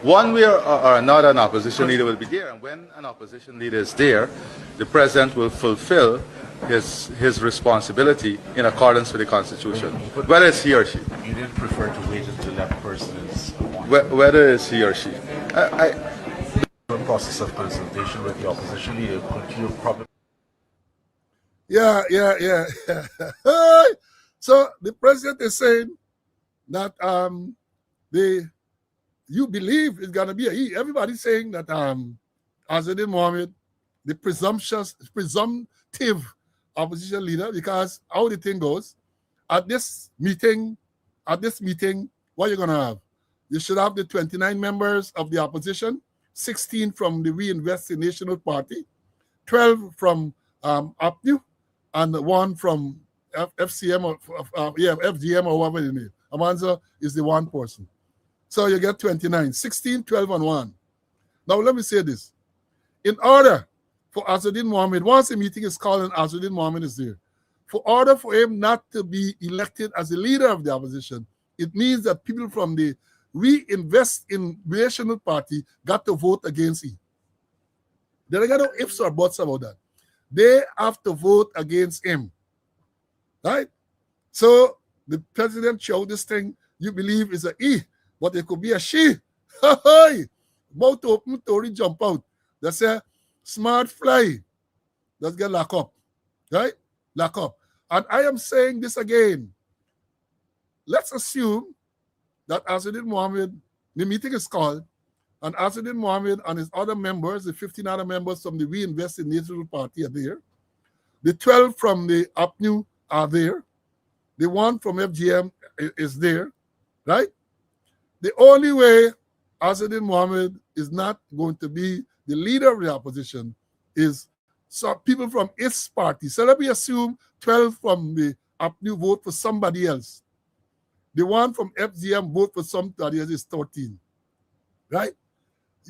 One way or another, an opposition leader will be there, and when an opposition leader is there, the president will fulfill his responsibility in accordance with the Constitution, whether it's he or she. You didn't prefer to wait until that person is appointed. Whether it's he or she. The process of consultation with the opposition leader continue probably. Yeah. So the president is saying that you believe it's gonna be a he. Everybody's saying that Azadin Mohammed, the presumptive opposition leader, because how the thing goes, at this meeting, what you're gonna have? You should have the 29 members of the opposition, 16 from the We-Invest in National Party, 12 from APNU, and 1 from FCM or FGM or whatever you need. Amanza is the one person. So you get 29, 16, 12, and 1. Now let me say this. In order for Azadin Mohammed, once a meeting is called and Azadin Mohammed is there, for order for him not to be elected as the leader of the opposition, it means that people from the We-Invest in National Party got to vote against him. There are no ifs or buts about that. They have to vote against him. Right? So the president showed this thing you believe is a E, but it could be a she. About to open Tory jump out. They say, smart fly. Let's get locked up. Right? Lock up. And I am saying this again. Let's assume that Asadin Mohammed, the meeting is called, and Asadin Mohammed and his other members, the 15 other members from the We Invest in National Party are there. The 12 from the APNU are there. The one from FGM is there, right? The only way Asadin Mohammed is not going to be the leader of the opposition is some people from his party. So let me assume 12 from the APNU vote for somebody else. The one from FGM vote for somebody else is 13, right?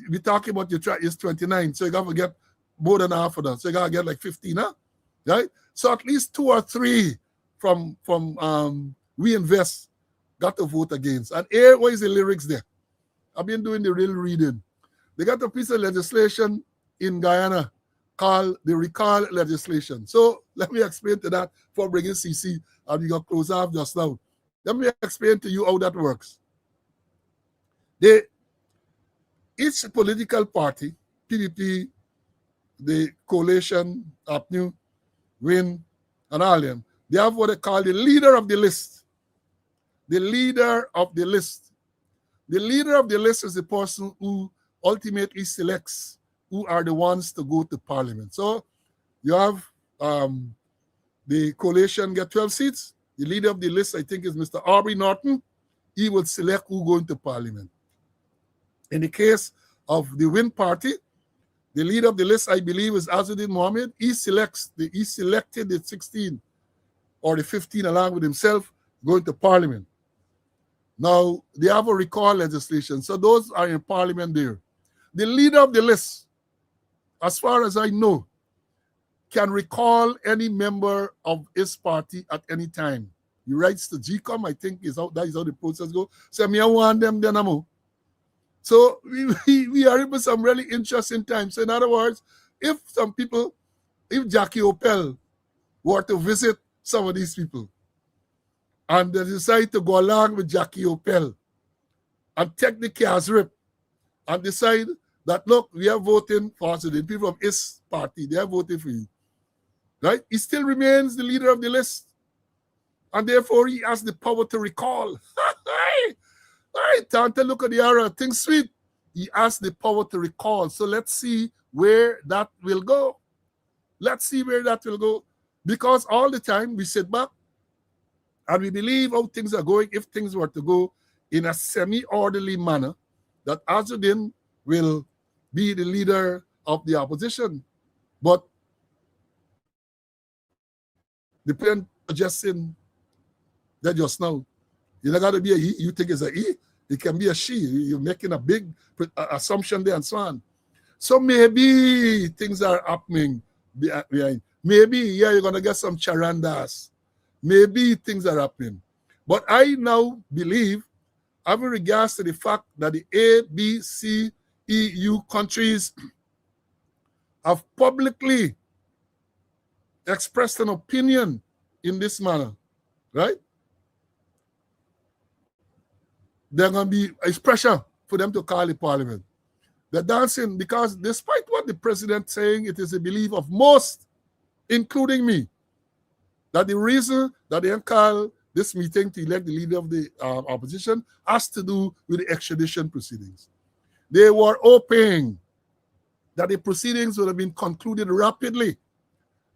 We're talking about your track is 29, so you got to get more than half of that. So you got to get like 15, huh? Right? So at least 2 or 3 from We Invest got to vote against. And here, what is the lyrics there? I've been doing the real reading. They got a piece of legislation in Guyana called the recall legislation. So let me explain to that for bringing CC, and we got close off just now. Let me explain to you how that works. Each political party, PDP, the coalition, APNU, WIN, and all them, they have what they call the leader of the list. The leader of the list. The leader of the list is the person who ultimately selects who are the ones to go to parliament. So you have the coalition get 12 seats. The leader of the list, I think, is Mr. Aubrey Norton. He will select who go into parliament. In the case of the WIN party, the leader of the list, I believe, is Asadin Mohammed. He selected the 16 or the 15 along with himself going to parliament. Now, they have a recall legislation, so those are in parliament there. The leader of the list, as far as I know, can recall any member of his party at any time. He writes to GCOM, I think that is how the process goes. So me, I want them, then I'm out. So we are in some really interesting times. So in other words, if Jackie Opel were to visit some of these people, and they decide to go along with Jackie Opel and take the cars rip and decide that, look, we are voting for the people from his party, they are voting for you. Right? He still remains the leader of the list. And therefore, he has the power to recall. Time to look at the arrow. Things sweet. He has the power to recall. So let's see where that will go. Let's see where that will go. Because all the time we sit back and we believe how things are going. If things were to go in a semi-orderly manner, that Azuddin will be the leader of the opposition. But the plan suggesting that just now, you don't got to be a he, you think it's a he, it can be a she. You're making a big assumption there and so on. So maybe things are happening behind. Maybe, yeah, you're going to get some charandas. Maybe things are happening. But I now believe, having regards to the fact that the A, B, C, EU countries have publicly expressed an opinion in this manner, right? There's going to be a pressure for them to call the parliament. They're dancing because despite what the president saying, it is a belief of most, including me, that the reason that they call this meeting to elect the leader of the opposition has to do with the extradition proceedings. They were hoping that the proceedings would have been concluded rapidly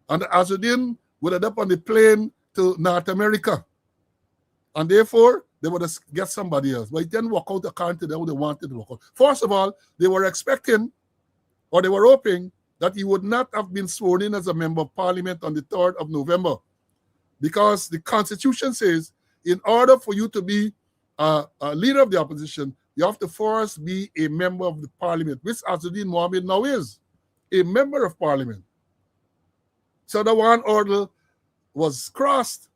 and Azuddin would end up on the plane to North America. And therefore, they would get somebody else. But it didn't work out according to them what they wanted to work out. First of all, they were expecting, or they were hoping, that he would not have been sworn in as a member of parliament on the 3rd of November. Because the Constitution says, in order for you to be a leader of the opposition, you have to first be a member of the parliament, which Azuddin Mohammed now is, a member of parliament. So the one order was crossed.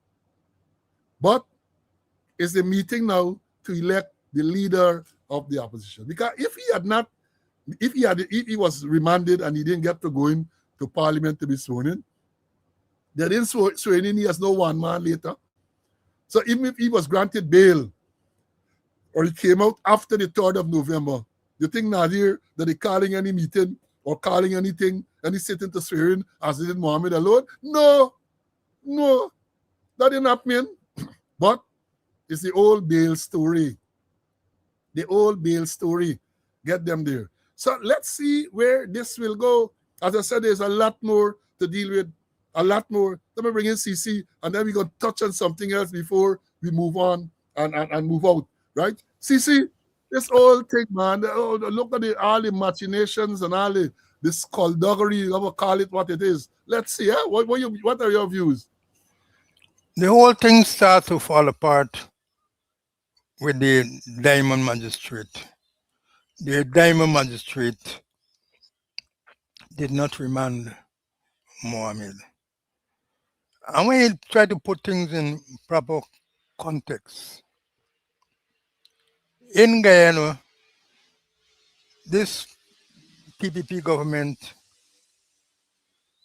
But it's the meeting now to elect the leader of the opposition. Because if he had not If he was remanded and he didn't get to go in to Parliament to be sworn in, they didn't swear in. He has no 1 month later. So even if he was granted bail, or he came out after the 3rd of November, you think Nadir that he calling any meeting or calling anything, any sitting to swear in as he did Mohammed alone? No, that didn't happen. But it's the old bail story. The old bail story. Get them there. So let's see where this will go. As I said, there's a lot more to deal with. A lot more. Let me bring in CC, and then we're going to touch on something else before we move on and move out. Right? CC, this whole thing, man. Look at all the machinations and all the skullduggery, I will call it what it is. Let's see. What are your views? The whole thing starts to fall apart with the Diamond Magistrate. The Diamond Magistrate did not remand Mohammed. And when you try to put things in proper context, in Guyana, this PPP government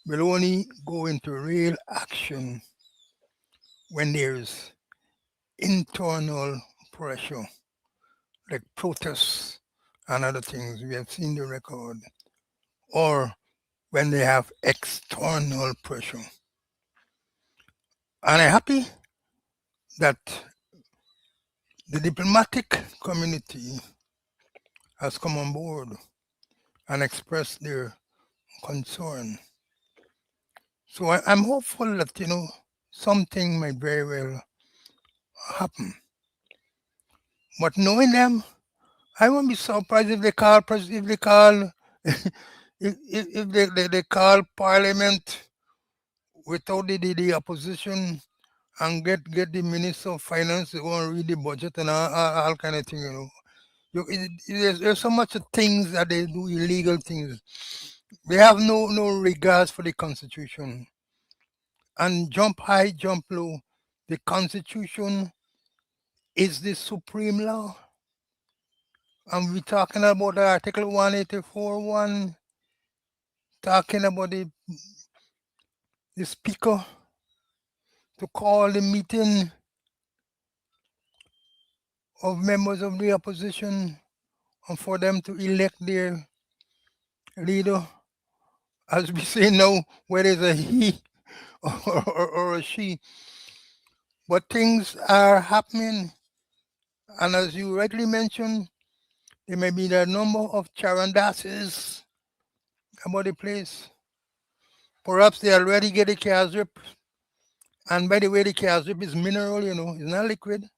will only go into real action when there's internal pressure, like protests and other things. We have seen the record. Or when they have external pressure. And I'm happy that the diplomatic community has come on board and expressed their concern. So I'm hopeful that, something might very well happen. But knowing them, I won't be surprised if they call if they call Parliament without the opposition and get the Minister of Finance to go and read the budget and all kind of thing, there's so much of things that they do, illegal things. They have no regards for the Constitution. And jump high, jump low. The Constitution is the supreme law. And we're talking about Article 184.1, talking about the Speaker to call the meeting of members of the opposition and for them to elect their leader. As we say now, whether it's a he or a she. But things are happening. And as you rightly mentioned, there may be a number of charandasses about the place. Perhaps they already get a Kazrip. And by the way, the Kazrip is mineral, it's not liquid.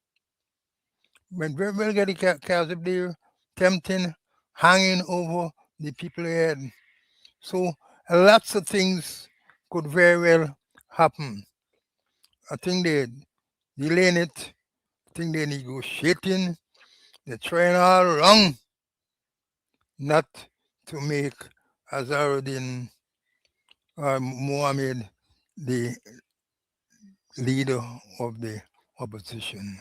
But very well get a Kazrip there, tempting, hanging over the people head. So lots of things could very well happen. I think they're delaying it. I think they're negotiating. They're trying all wrong not to make Azharuddin Mohammed the leader of the opposition.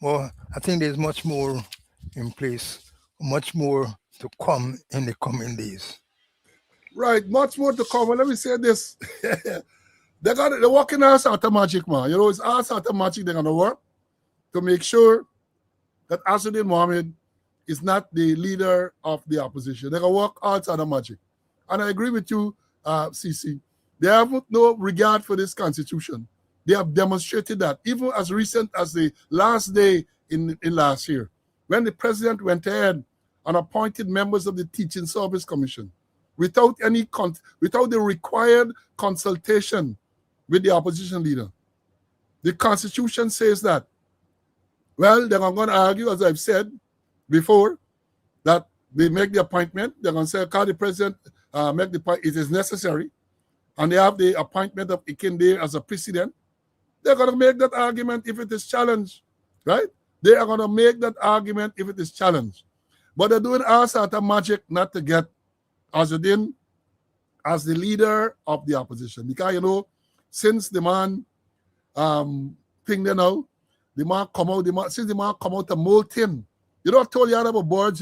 Well, I think there's much more in place, much more to come in the coming days. Right, much more to come. And let me say this. They're working us out of magic, man. It's us out of magic they're going to work to make sure that Azharuddin Mohammed is not the leader of the opposition. They're going to work outside of magic. And I agree with you, CC. They have no regard for this constitution. They have demonstrated that even as recent as the last day in last year, when the president went ahead and appointed members of the Teaching Service Commission without the required consultation with the opposition leader. The Constitution says that, well, they're going to argue, as I've said before, that they make the appointment. They're going to say, the president make the point, it is necessary. And they have the appointment of Ikinde as a president. They're going to make that argument if it is challenged, right? They are going to make that argument if it is challenged. But they're doing all sort of magic not to get Azharuddin as the leader of the opposition. Because, since the man thing there now, since the man come out to mold him, I told you about boards,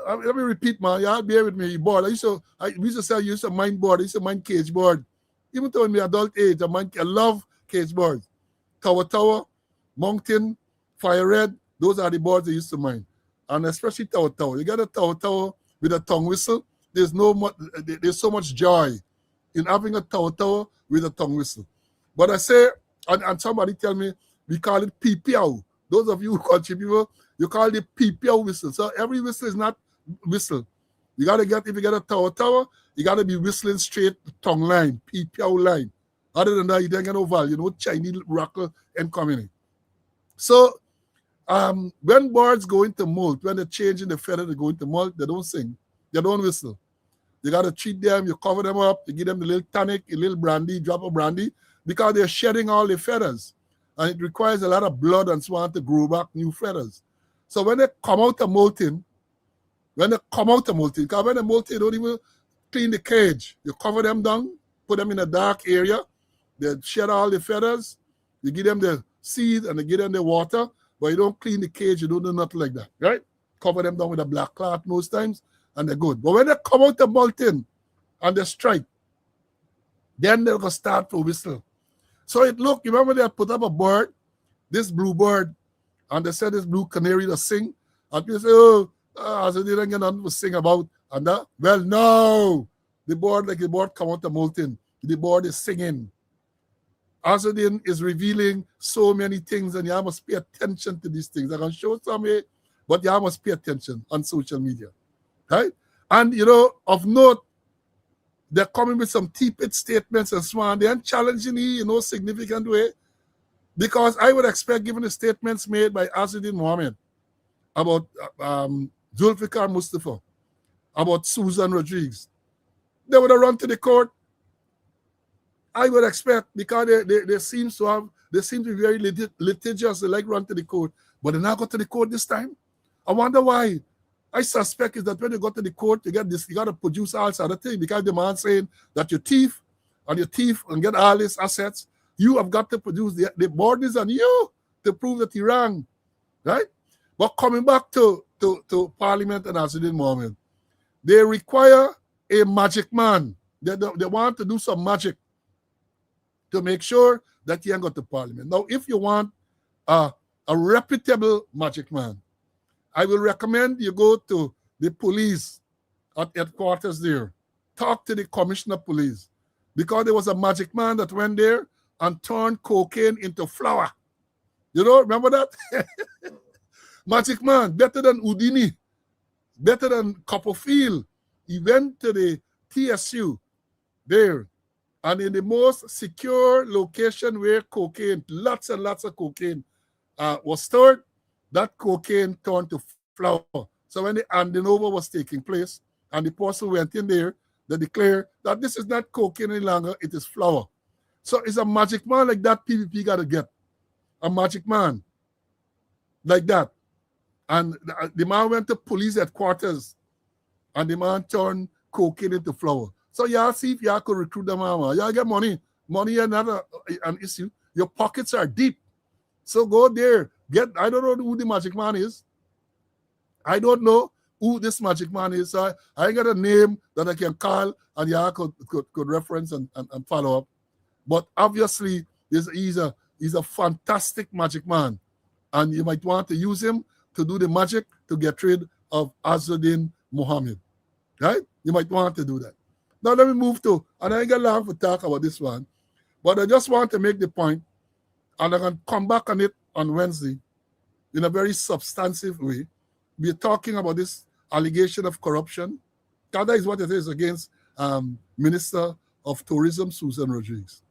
let me repeat, man. Y'all bear with me. You board. We used to say I used to mind board. I used to mind cage board. Even though in my adult age, I love cage boards. Tower, mountain, fire red. Those are the boards I used to mind. And especially tower. You got a tower with a tongue whistle. There's so much joy in having a tower with a tongue whistle. But I say, and somebody tell me, we call it PPO. Those of you who country people, you call it PPO whistle. So every whistle is not whistle. You got to get, if you get a tower, you got to be whistling straight tongue line, PPO line. Other than that, you don't get no value, no Chinese rocker and coming. So when birds go into molt, when they're changing the feather to go into molt, they don't sing. They don't whistle. You got to treat them, you cover them up, you give them the little tonic, a little brandy, drop of brandy, because they're shedding all their feathers. And it requires a lot of blood and so on to grow back new feathers. So when they come out of molting, because when they're molting, you don't even clean the cage. You cover them down, put them in a dark area, they shed all the feathers, you give them the seed and you give them the water, but you don't clean the cage, you don't do nothing like that, right? Cover them down with a black cloth most times, and they're good. But when they come out of molting and they strike, then they're going to start to whistle. So you remember they put up a bird, this blue bird, and they said this blue canary to sing, and people say, so they didn't get nothing to sing about. And that, well, no, the bird come out of molting, the bird is singing. Azadin is revealing so many things, and you must pay attention to these things. I can show some way, but you must pay attention on social media, right? And, of note, they're coming with some tepid statements and so on. They're challenging me in no significant way, because I would expect, given the statements made by Azadin Mohammed about Zulfikar Mustafa, about Susan Rodriguez, they would have run to the court. I would expect, because they seem to be very litigious. They like run to the court, but they not go to the court this time. I wonder why. I suspect is that when you go to the court, you got to produce all sort of things, because the man saying that your thief and get all these assets, you have got to produce the burden is on you to prove that you're wrong, right? But coming back to Parliament and Azadin Mohammed, they require a magic man. They want to do some magic to make sure that he ain't got to Parliament. Now, if you want a reputable magic man, I will recommend you go to the police at headquarters there. Talk to the commissioner of police, because there was a magic man that went there and turned cocaine into flour. Remember that? Magic man, better than Houdini, better than Copperfield. He went to the TSU there, and in the most secure location where cocaine, lots and lots of cocaine was stored, that cocaine turned to flour. So when the handing over was taking place and the person went in there, they declared that this is not cocaine any longer, it is flour. So it's a magic man like that PPP got to get. A magic man like that. And the man went to police headquarters and the man turned cocaine into flour. So y'all see if y'all could recruit them. Y'all get money. Money is not an issue. Your pockets are deep. So go there. I don't know who the magic man is. I don't know who this magic man is. So I got a name that I can call and y'all could reference and follow up. But obviously, he's a fantastic magic man. And you might want to use him to do the magic to get rid of Azadin Mohammed. Right? You might want to do that. Now let me move to, and I ain't got long to talk about this one, but I just want to make the point, and I'm going to come back on it on Wednesday in a very substantive way. We're talking about this allegation of corruption. That is what it is against Minister of Tourism, Susan Rodriguez.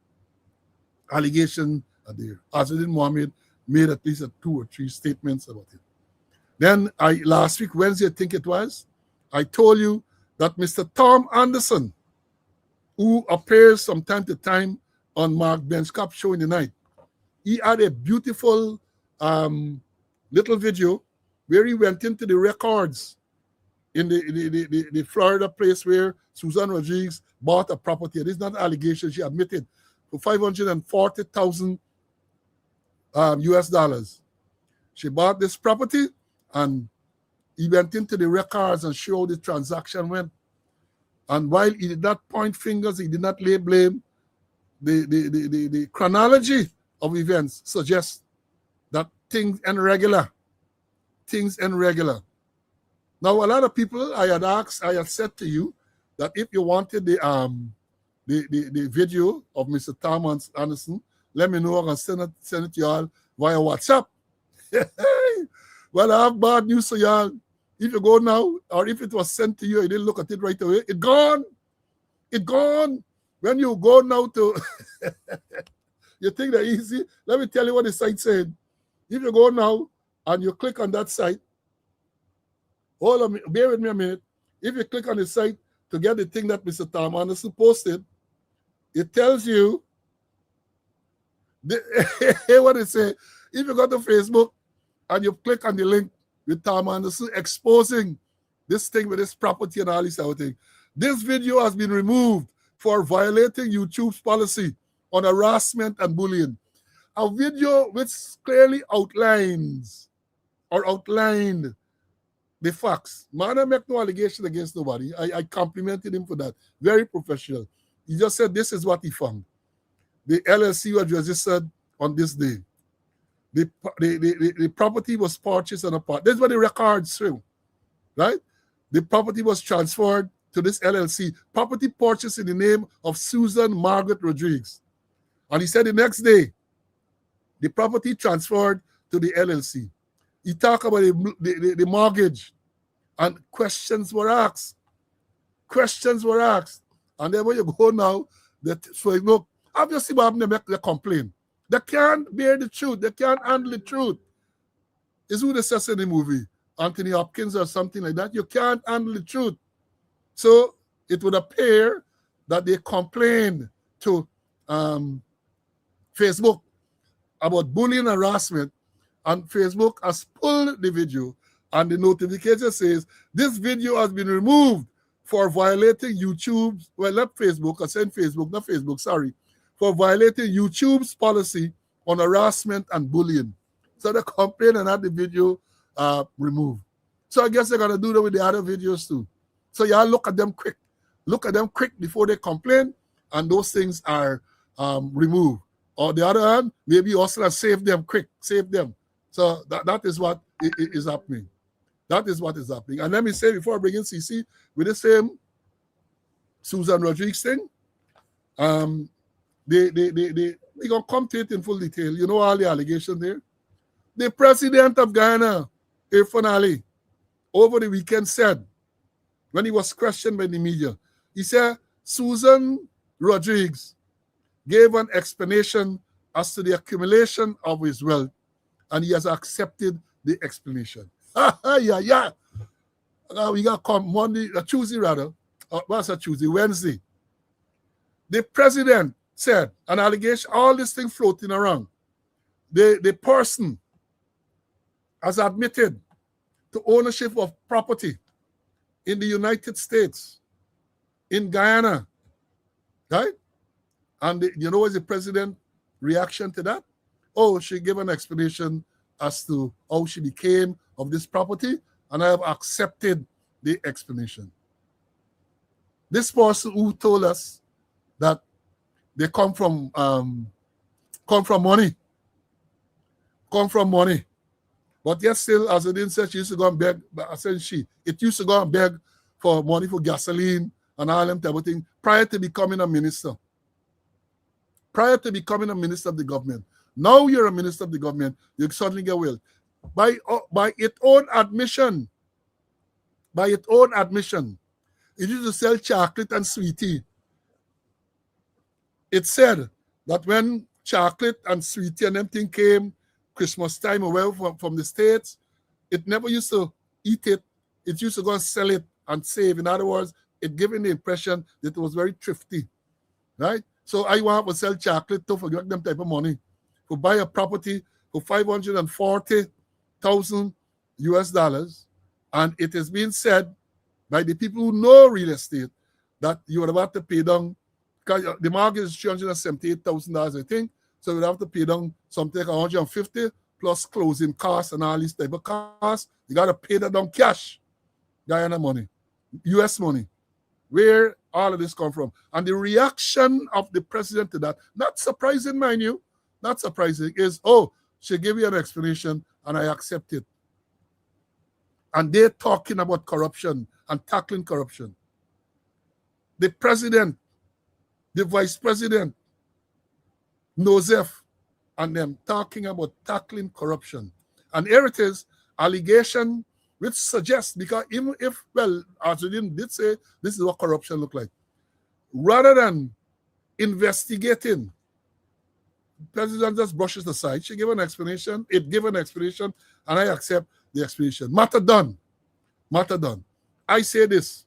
Allegation there. Azadin Mohammed made at least 2 or 3 statements about it. Then last week, Wednesday, I think it was, I told you that Mr. Tom Anderson, who appears from time to time on Mark Benchcap show in the night, he had a beautiful little video where he went into the records in the Florida place where Susan Rodriguez bought a property. This is not an allegation, she admitted, for $540,000 US dollars. She bought this property, and He went into the records and showed the transaction went. And while he did not point fingers, he did not lay blame, the chronology of events suggests that things irregular. Things irregular. Now, a lot of people I had said to you that if you wanted the video of Mr. Tom Anderson, let me know. I can send it to y'all via WhatsApp. Well, I have bad news for y'all. If you go now, or if it was sent to you, you didn't look at it right away, it gone. It gone. When you go now to, you think that easy? Let me tell you what the site said. If you go now and you click on that site, hold on, bear with me a minute. If you click on the site to get the thing that Mr. Tom Anderson posted, it tells you, what it say? If you go to Facebook and you click on the link with Tom Anderson exposing this thing with this property and all this other thing, this video has been removed for violating YouTube's policy on harassment and bullying. A video which clearly outlined the facts. Man, I make no allegation against nobody. I complimented him for that. Very professional. He just said this is what he found. The LLC was registered on this day. The property was purchased on a part. This is what the records show, right? The property was transferred to this LLC. Property purchased in the name of Susan Margaret Rodriguez. And he said the next day, the property transferred to the LLC. He talked about the mortgage, and questions were asked. Questions were asked. And then when you go now, so you know, obviously, what they make the complaint. They can't bear the truth. They can't handle the truth. It's who they says in the movie, Anthony Hopkins or something like that. You can't handle the truth. So it would appear that they complained to Facebook about bullying and harassment, and Facebook has pulled the video, and the notification says this video has been removed for violating YouTube's, well, not Facebook, I said Facebook, not Facebook, sorry, for violating YouTube's policy on harassment and bullying. So they complained and had the video removed. So I guess they're going to do that with the other videos too. So y'all look at them quick. Look at them quick before they complain, and those things are removed. Or the other hand, maybe also save them quick, save them. So that is what is happening. That is what is happening. And let me say before I bring in CC, with the same Susan Rodriguez thing, we're going to come to it in full detail. You know all the allegations there. The president of Guyana, Irfan Ali, over the weekend said, when he was questioned by the media, he said Susan Rodriguez gave an explanation as to the accumulation of his wealth, and he has accepted the explanation. Yeah. We got come Monday, Tuesday rather. What's a Tuesday? Wednesday. The president said an allegation, all this thing floating around. The person has admitted to ownership of property in the United States, in Guyana, right? And you know what's the president's reaction to that? Oh, she gave an explanation as to how she became of this property, and I have accepted the explanation. This person who told us that they come from money, but yet still, as I didn't say, she used to go and beg, but I said it used to go and beg for money for gasoline and all them type of things prior to becoming a minister. Prior to becoming a minister of the government. Now you're a minister of the government, you suddenly get wealth. By its own admission, it used to sell chocolate and sweetie. It said that when chocolate and sweetie and everything came Christmas time away from the States, it never used to eat it. It used to go and sell it and save. In other words, it gave the impression that it was very thrifty, right? So I want to sell chocolate to forget them type of money. To buy a property for $540,000 US, and it is being said by the people who know real estate that you would have to pay down, because the market is $378,000, I think, so you would have to pay down something like $150 plus closing costs and all these type of costs. You got to pay that on cash, Guyana money, U.S. money. Where all of this come from? And the reaction of the president to that, not surprising, mind you, not surprising, is, oh, she gave you an explanation and I accept it. And they're talking about corruption and tackling corruption. The president, the vice president, Nosef, and them talking about tackling corruption. And here it is, allegation which suggests, because even if, well, Arjun did say this is what corruption look like. Rather than investigating, the president just brushes aside. She gave an explanation, it gave an explanation, and I accept the explanation. Matter done. Matter done. I say this.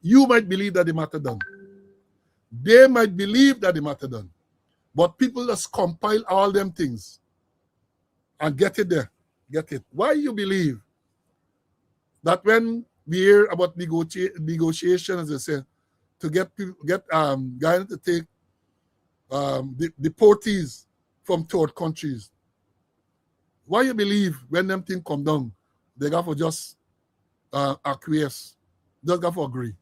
You might believe that the matter done. They might believe that the matter done. But people just compile all them things and get it there. Get it. Why you believe that when we hear about negotiation, as I say, to get Guyana to take the deportees from third countries, why you believe when them things come down, they got for just acquiesce, just got for agree?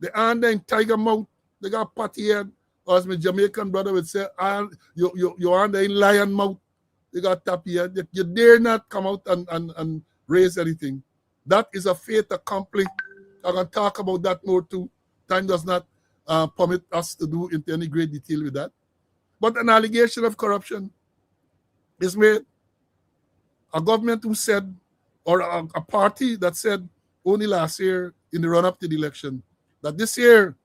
They aren't in tiger mouth, they got patty head, or as my Jamaican brother would say, you aren't in lion mouth, they got tappy head. You dare not come out and raise anything. That is a fait accompli. I can talk about that more too. Time does not permit us to do into any great detail with that. But an allegation of corruption is made. A government who said, or a party that said only last year in the run-up to the election, that this year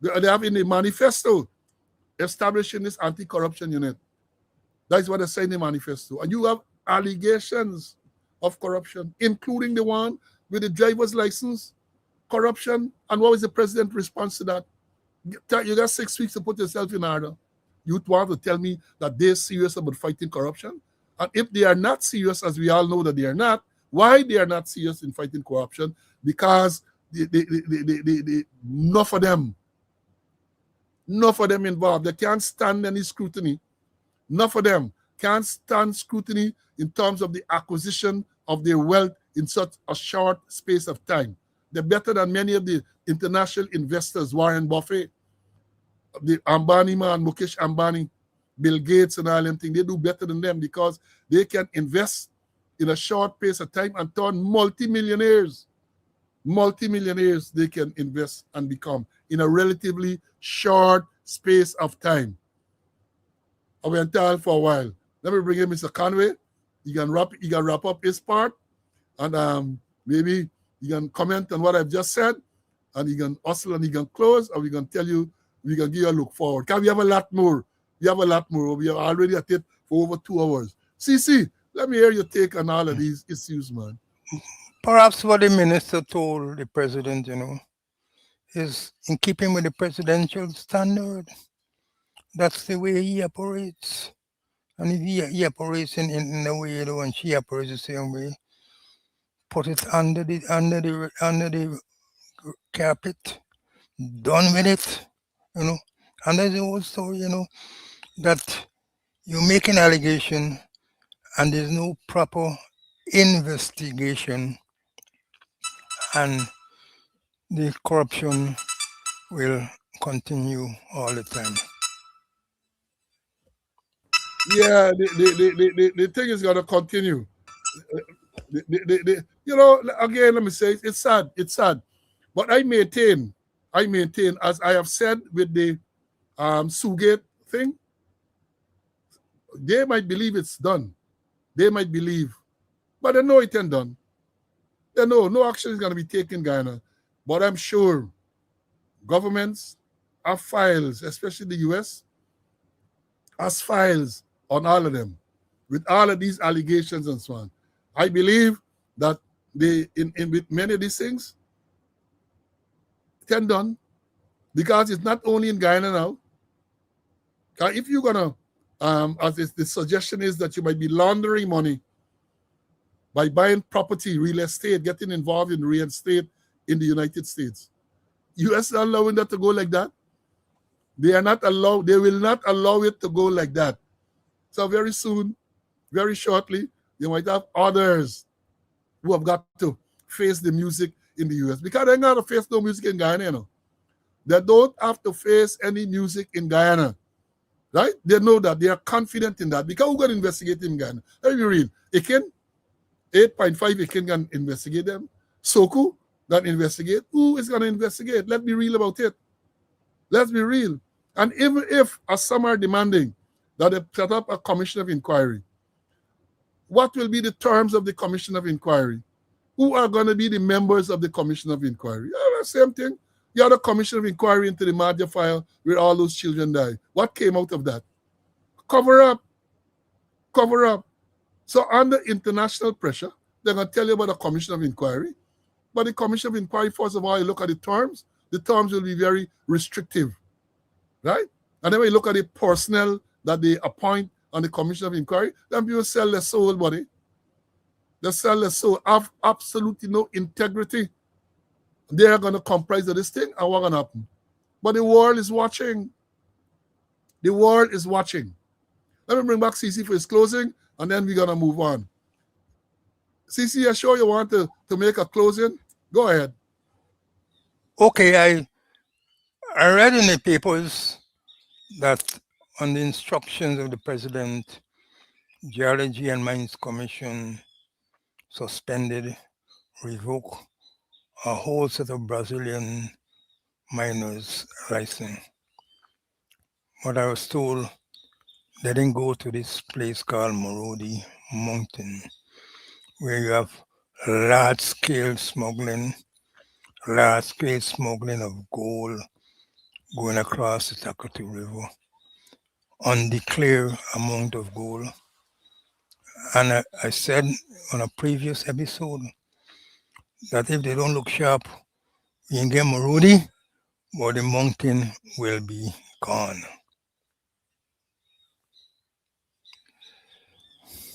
they have in the manifesto establishing this anti-corruption unit. That is what they say in the manifesto. And you have allegations of corruption, including the one with the driver's license, corruption. And what was the president's response to that? You got 6 weeks to put yourself in order. You want to tell me that they're serious about fighting corruption? And if they are not serious, as we all know that they are not, why they are not serious in fighting corruption? Because enough of them involved. They can't stand any scrutiny. Enough of them can't stand scrutiny in terms of the acquisition of their wealth in such a short space of time. They're better than many of the international investors, Warren Buffett, the Ambani man, Mukesh Ambani, Bill Gates and all them things. They do better than them because they can invest in a short space of time and turn multimillionaires. Multimillionaires they can invest and become in a relatively short space of time. I went on for a while. Let me bring in Mr. Conway. He can wrap up his part, and maybe he can comment on what I've just said, and he can hustle and he can close, and we can tell you, we can give you a look forward. Because we have a lot more. We have already at it for over 2 hours. CC, let me hear your take on all of these issues, man. Perhaps what the minister told the president, is in keeping with the presidential standard. That's the way he operates. And if he operates in the way, and she operates the same way, put it under the carpet, done with it, And there's also, that you make an allegation and there's no proper investigation, and the corruption will continue all the time. Yeah, the thing is going to continue. Again, let me say, it's sad. It's sad. But I maintain, as I have said with the Sugate thing, they might believe it's done. They might believe. But they know it ain't done. They know no action is going to be taken, Guyana. But I'm sure governments have files, especially the U.S., has files on all of them with all of these allegations and so on. I believe that with many of these things, it ain't done because it's not only in Guyana now. If you're going to, as the suggestion is that you might be laundering money by buying property, real estate, getting involved in real estate in the United States. U.S. are allowing that to go like that. They will not allow it to go like that. So very soon, very shortly, you might have others who have got to face the music in the US. Because they ain't got to face no music in Guyana, you know. They don't have to face any music in Guyana. Right? They know that. They are confident in that. Because who's going to investigate in Guyana? Let me be real. Akin, 8.5 Akin can investigate them. Soku can investigate. Who is going to investigate? Let's be real about it. Let's be real. And even if, as some are demanding, that they set up a commission of inquiry, what will be the terms of the commission of inquiry? Who are going to be the members of the commission of inquiry? Yeah, same thing. You had a commission of inquiry into the Madja file where all those children died. What came out of that? Cover up. Cover up. So under international pressure, they're going to tell you about a commission of inquiry. But the commission of inquiry, first of all, you look at the terms will be very restrictive, right? And then when you look at the personnel that they appoint on the commission of inquiry, then people sell their soul, buddy. They sell their soul, have absolutely no integrity. They are going to comprise of this thing, and what's going to happen? But the world is watching. The world is watching. Let me bring back CC for his closing, and then we're going to move on. CC, you sure you want to make a closing? Go ahead. Okay, I read in the papers that on the instructions of the President, Geology and Mines Commission suspended, revoked a whole set of Brazilian miners' license. But I was told they didn't go to this place called Morodi Mountain, where you have large-scale smuggling of gold going across the Takatu River, undeclared amount of gold. And I said on a previous episode that if they don't look sharp, we can get Morodi, but the mountain will be gone.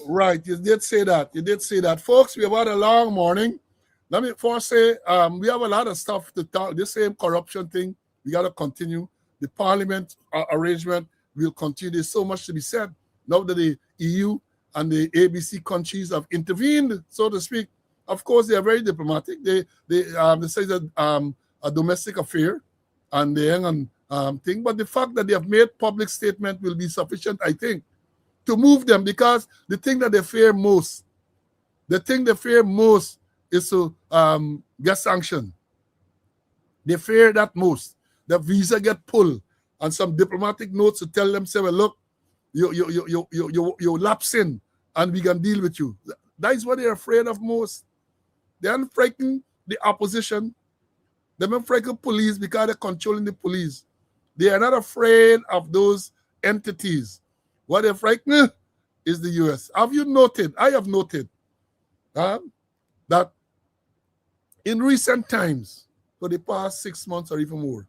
Right, you did say that. You did say that. Folks, we have had a long morning. Let me first say, we have a lot of stuff to talk. This same corruption thing, we got to continue. The parliament arrangement will continue. There's so much to be said. Now that the EU and the ABC countries have intervened, so to speak, of course, they are very diplomatic. They say that a domestic affair and they hang on thing. But the fact that they have made public statement will be sufficient, I think, to move them, because the thing that they fear most is to get sanctioned. They fear that most. The visa get pulled, and some diplomatic notes to tell them, say, well, look, you lapsing, and we can deal with you. That is what they're afraid of most. They aren't frightened the opposition. They're not frightened police because they're controlling the police. They are not afraid of those entities. What they're frightened is the US. Have you noted? I have noted that in recent times, for the past 6 months or even more,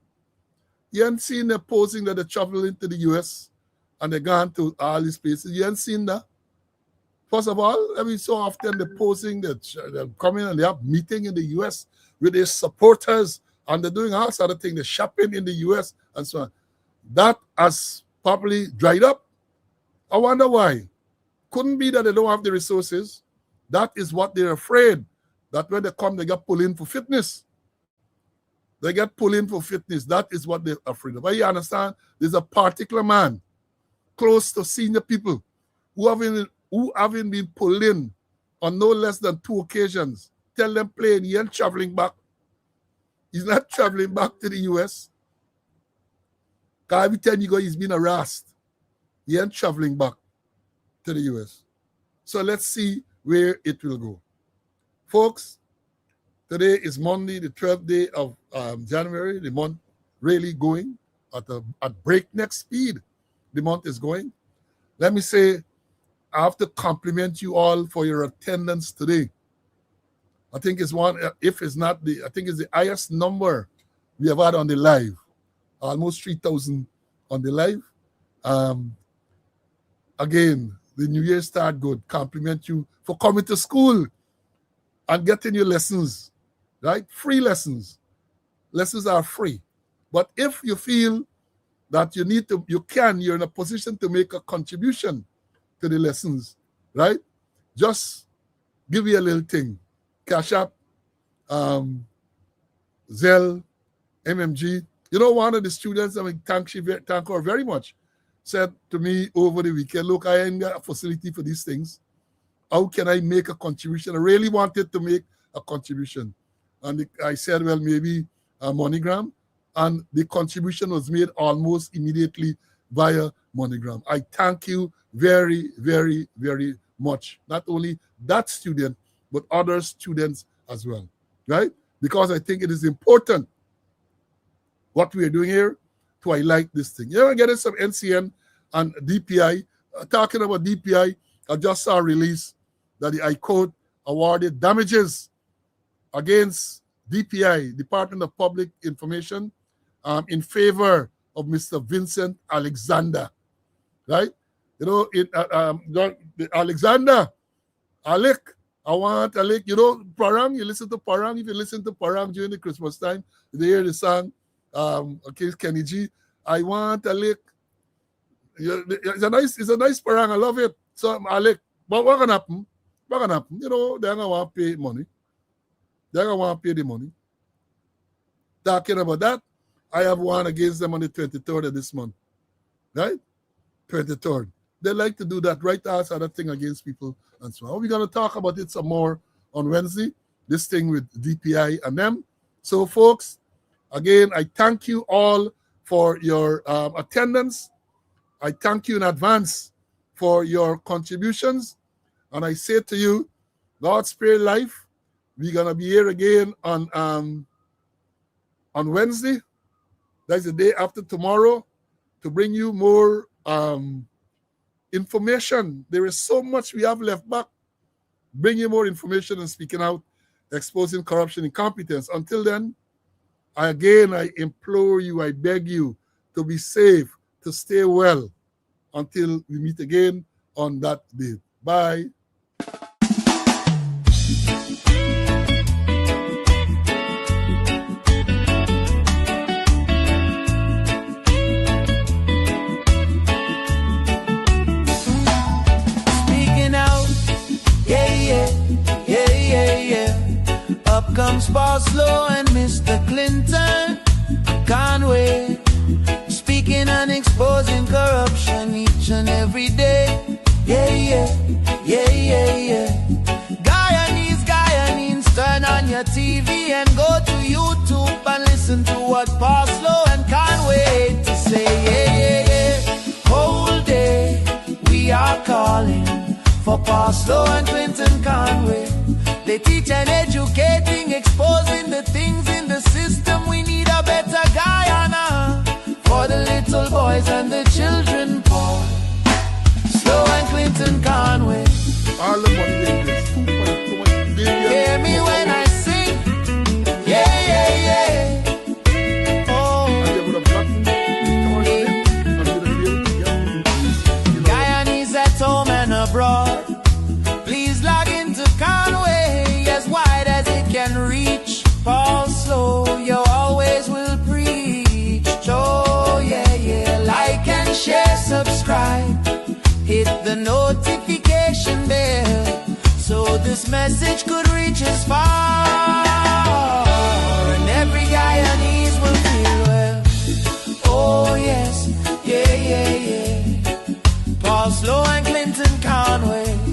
you haven't seen them posing that they travel into the US and they're gone to all these places. You haven't seen that. First of all, every so often they're posing, they're coming and they have meeting in the US with their supporters, and they're doing all sort of things. They're shopping in the US and so on. That has probably dried up. I wonder why. Couldn't be that they don't have the resources. That is what they're afraid. That when they come, they get pulled in for fitness. They get pulled in for fitness. That is what they're afraid of. But you understand? There's a particular man close to senior people who haven't been pulled in on no less than 2 occasions. Tell them plain, he ain't traveling back. He's not traveling back to the US. Because every time you go, he's been harassed. He ain't traveling back to the US. So let's see where it will go. Folks, today is Monday, the 12th day of January. The month really going at breakneck speed. The month is going. Let me say, I have to compliment you all for your attendance today. I think it's I think it's the highest number we have had on the live. Almost 3,000 on the live. Again, the new year start good. Compliment you for coming to school and getting your lessons, right? Free lessons. Lessons are free. But if you feel that you're in a position to make a contribution to the lessons, right? Just give you a little thing. Cash App, Zelle, MMG. You know, one of the students, I mean, thank her very much, said to me over the weekend, look, I ain't got a facility for these things. How can I make a contribution? I really wanted to make a contribution. And I said, well, maybe a MoneyGram. And the contribution was made almost immediately via MoneyGram. I thank you very, very, very much. Not only that student, but other students as well, right? Because I think it is important what we are doing here to highlight this thing. You know, getting some NCN and DPI. Talking about DPI, I just saw a release that the High Court awarded damages against DPI, Department of Public Information, in favor of Mr. Vincent Alexander, right? You know, Alexander, Alec, I want Alec, you know, Parang, you listen to Parang. If you listen to Parang during the Christmas time, you hear the song, okay, Kenny G, I want Alec. It's a nice Parang, I love it. So Alec, but what gonna happen? What gonna happen? You know, they're gonna want to pay money. They're gonna want to pay the money. Talking about that, I have one against them on the 23rd of this month. Right? 23rd. They like to do that, right? That's other thing against people and so on. We're gonna talk about it some more on Wednesday. This thing with DPI and them. So, folks, again, I thank you all for your attendance. I thank you in advance for your contributions. And I say to you, God's spare life. We're gonna be here again on Wednesday. That's the day after tomorrow, to bring you more information. There is so much we have left back. Bring you more information and speaking out, exposing corruption, incompetence. Until then, I implore you, I beg you to be safe, to stay well until we meet again on that day. Bye. Up comes Boslow and Mr. Clinton, Conway, speaking and exposing corruption each and every day. Guyanese, turn on your TV and go to YouTube and listen to what Boslow and Conway to say. Whole day we are calling for Boslow and Clinton Conway. They teach and educating, exposing the things in the system. We need a better Guyana for the little boys and the children poor. Slow and Clinton Conway. All the money they invest, 2.2 billion. Hear me when I sing. Oh. Guyanese at home and abroad. Please log into Conway as wide as it can reach. Paul Slow, you always will preach. Oh, yeah. Like and share, subscribe. Hit the notification bell so this message could reach as far. And every Guyanese will feel well. Oh, yes. Yeah. Paul Slow and Clinton Conway.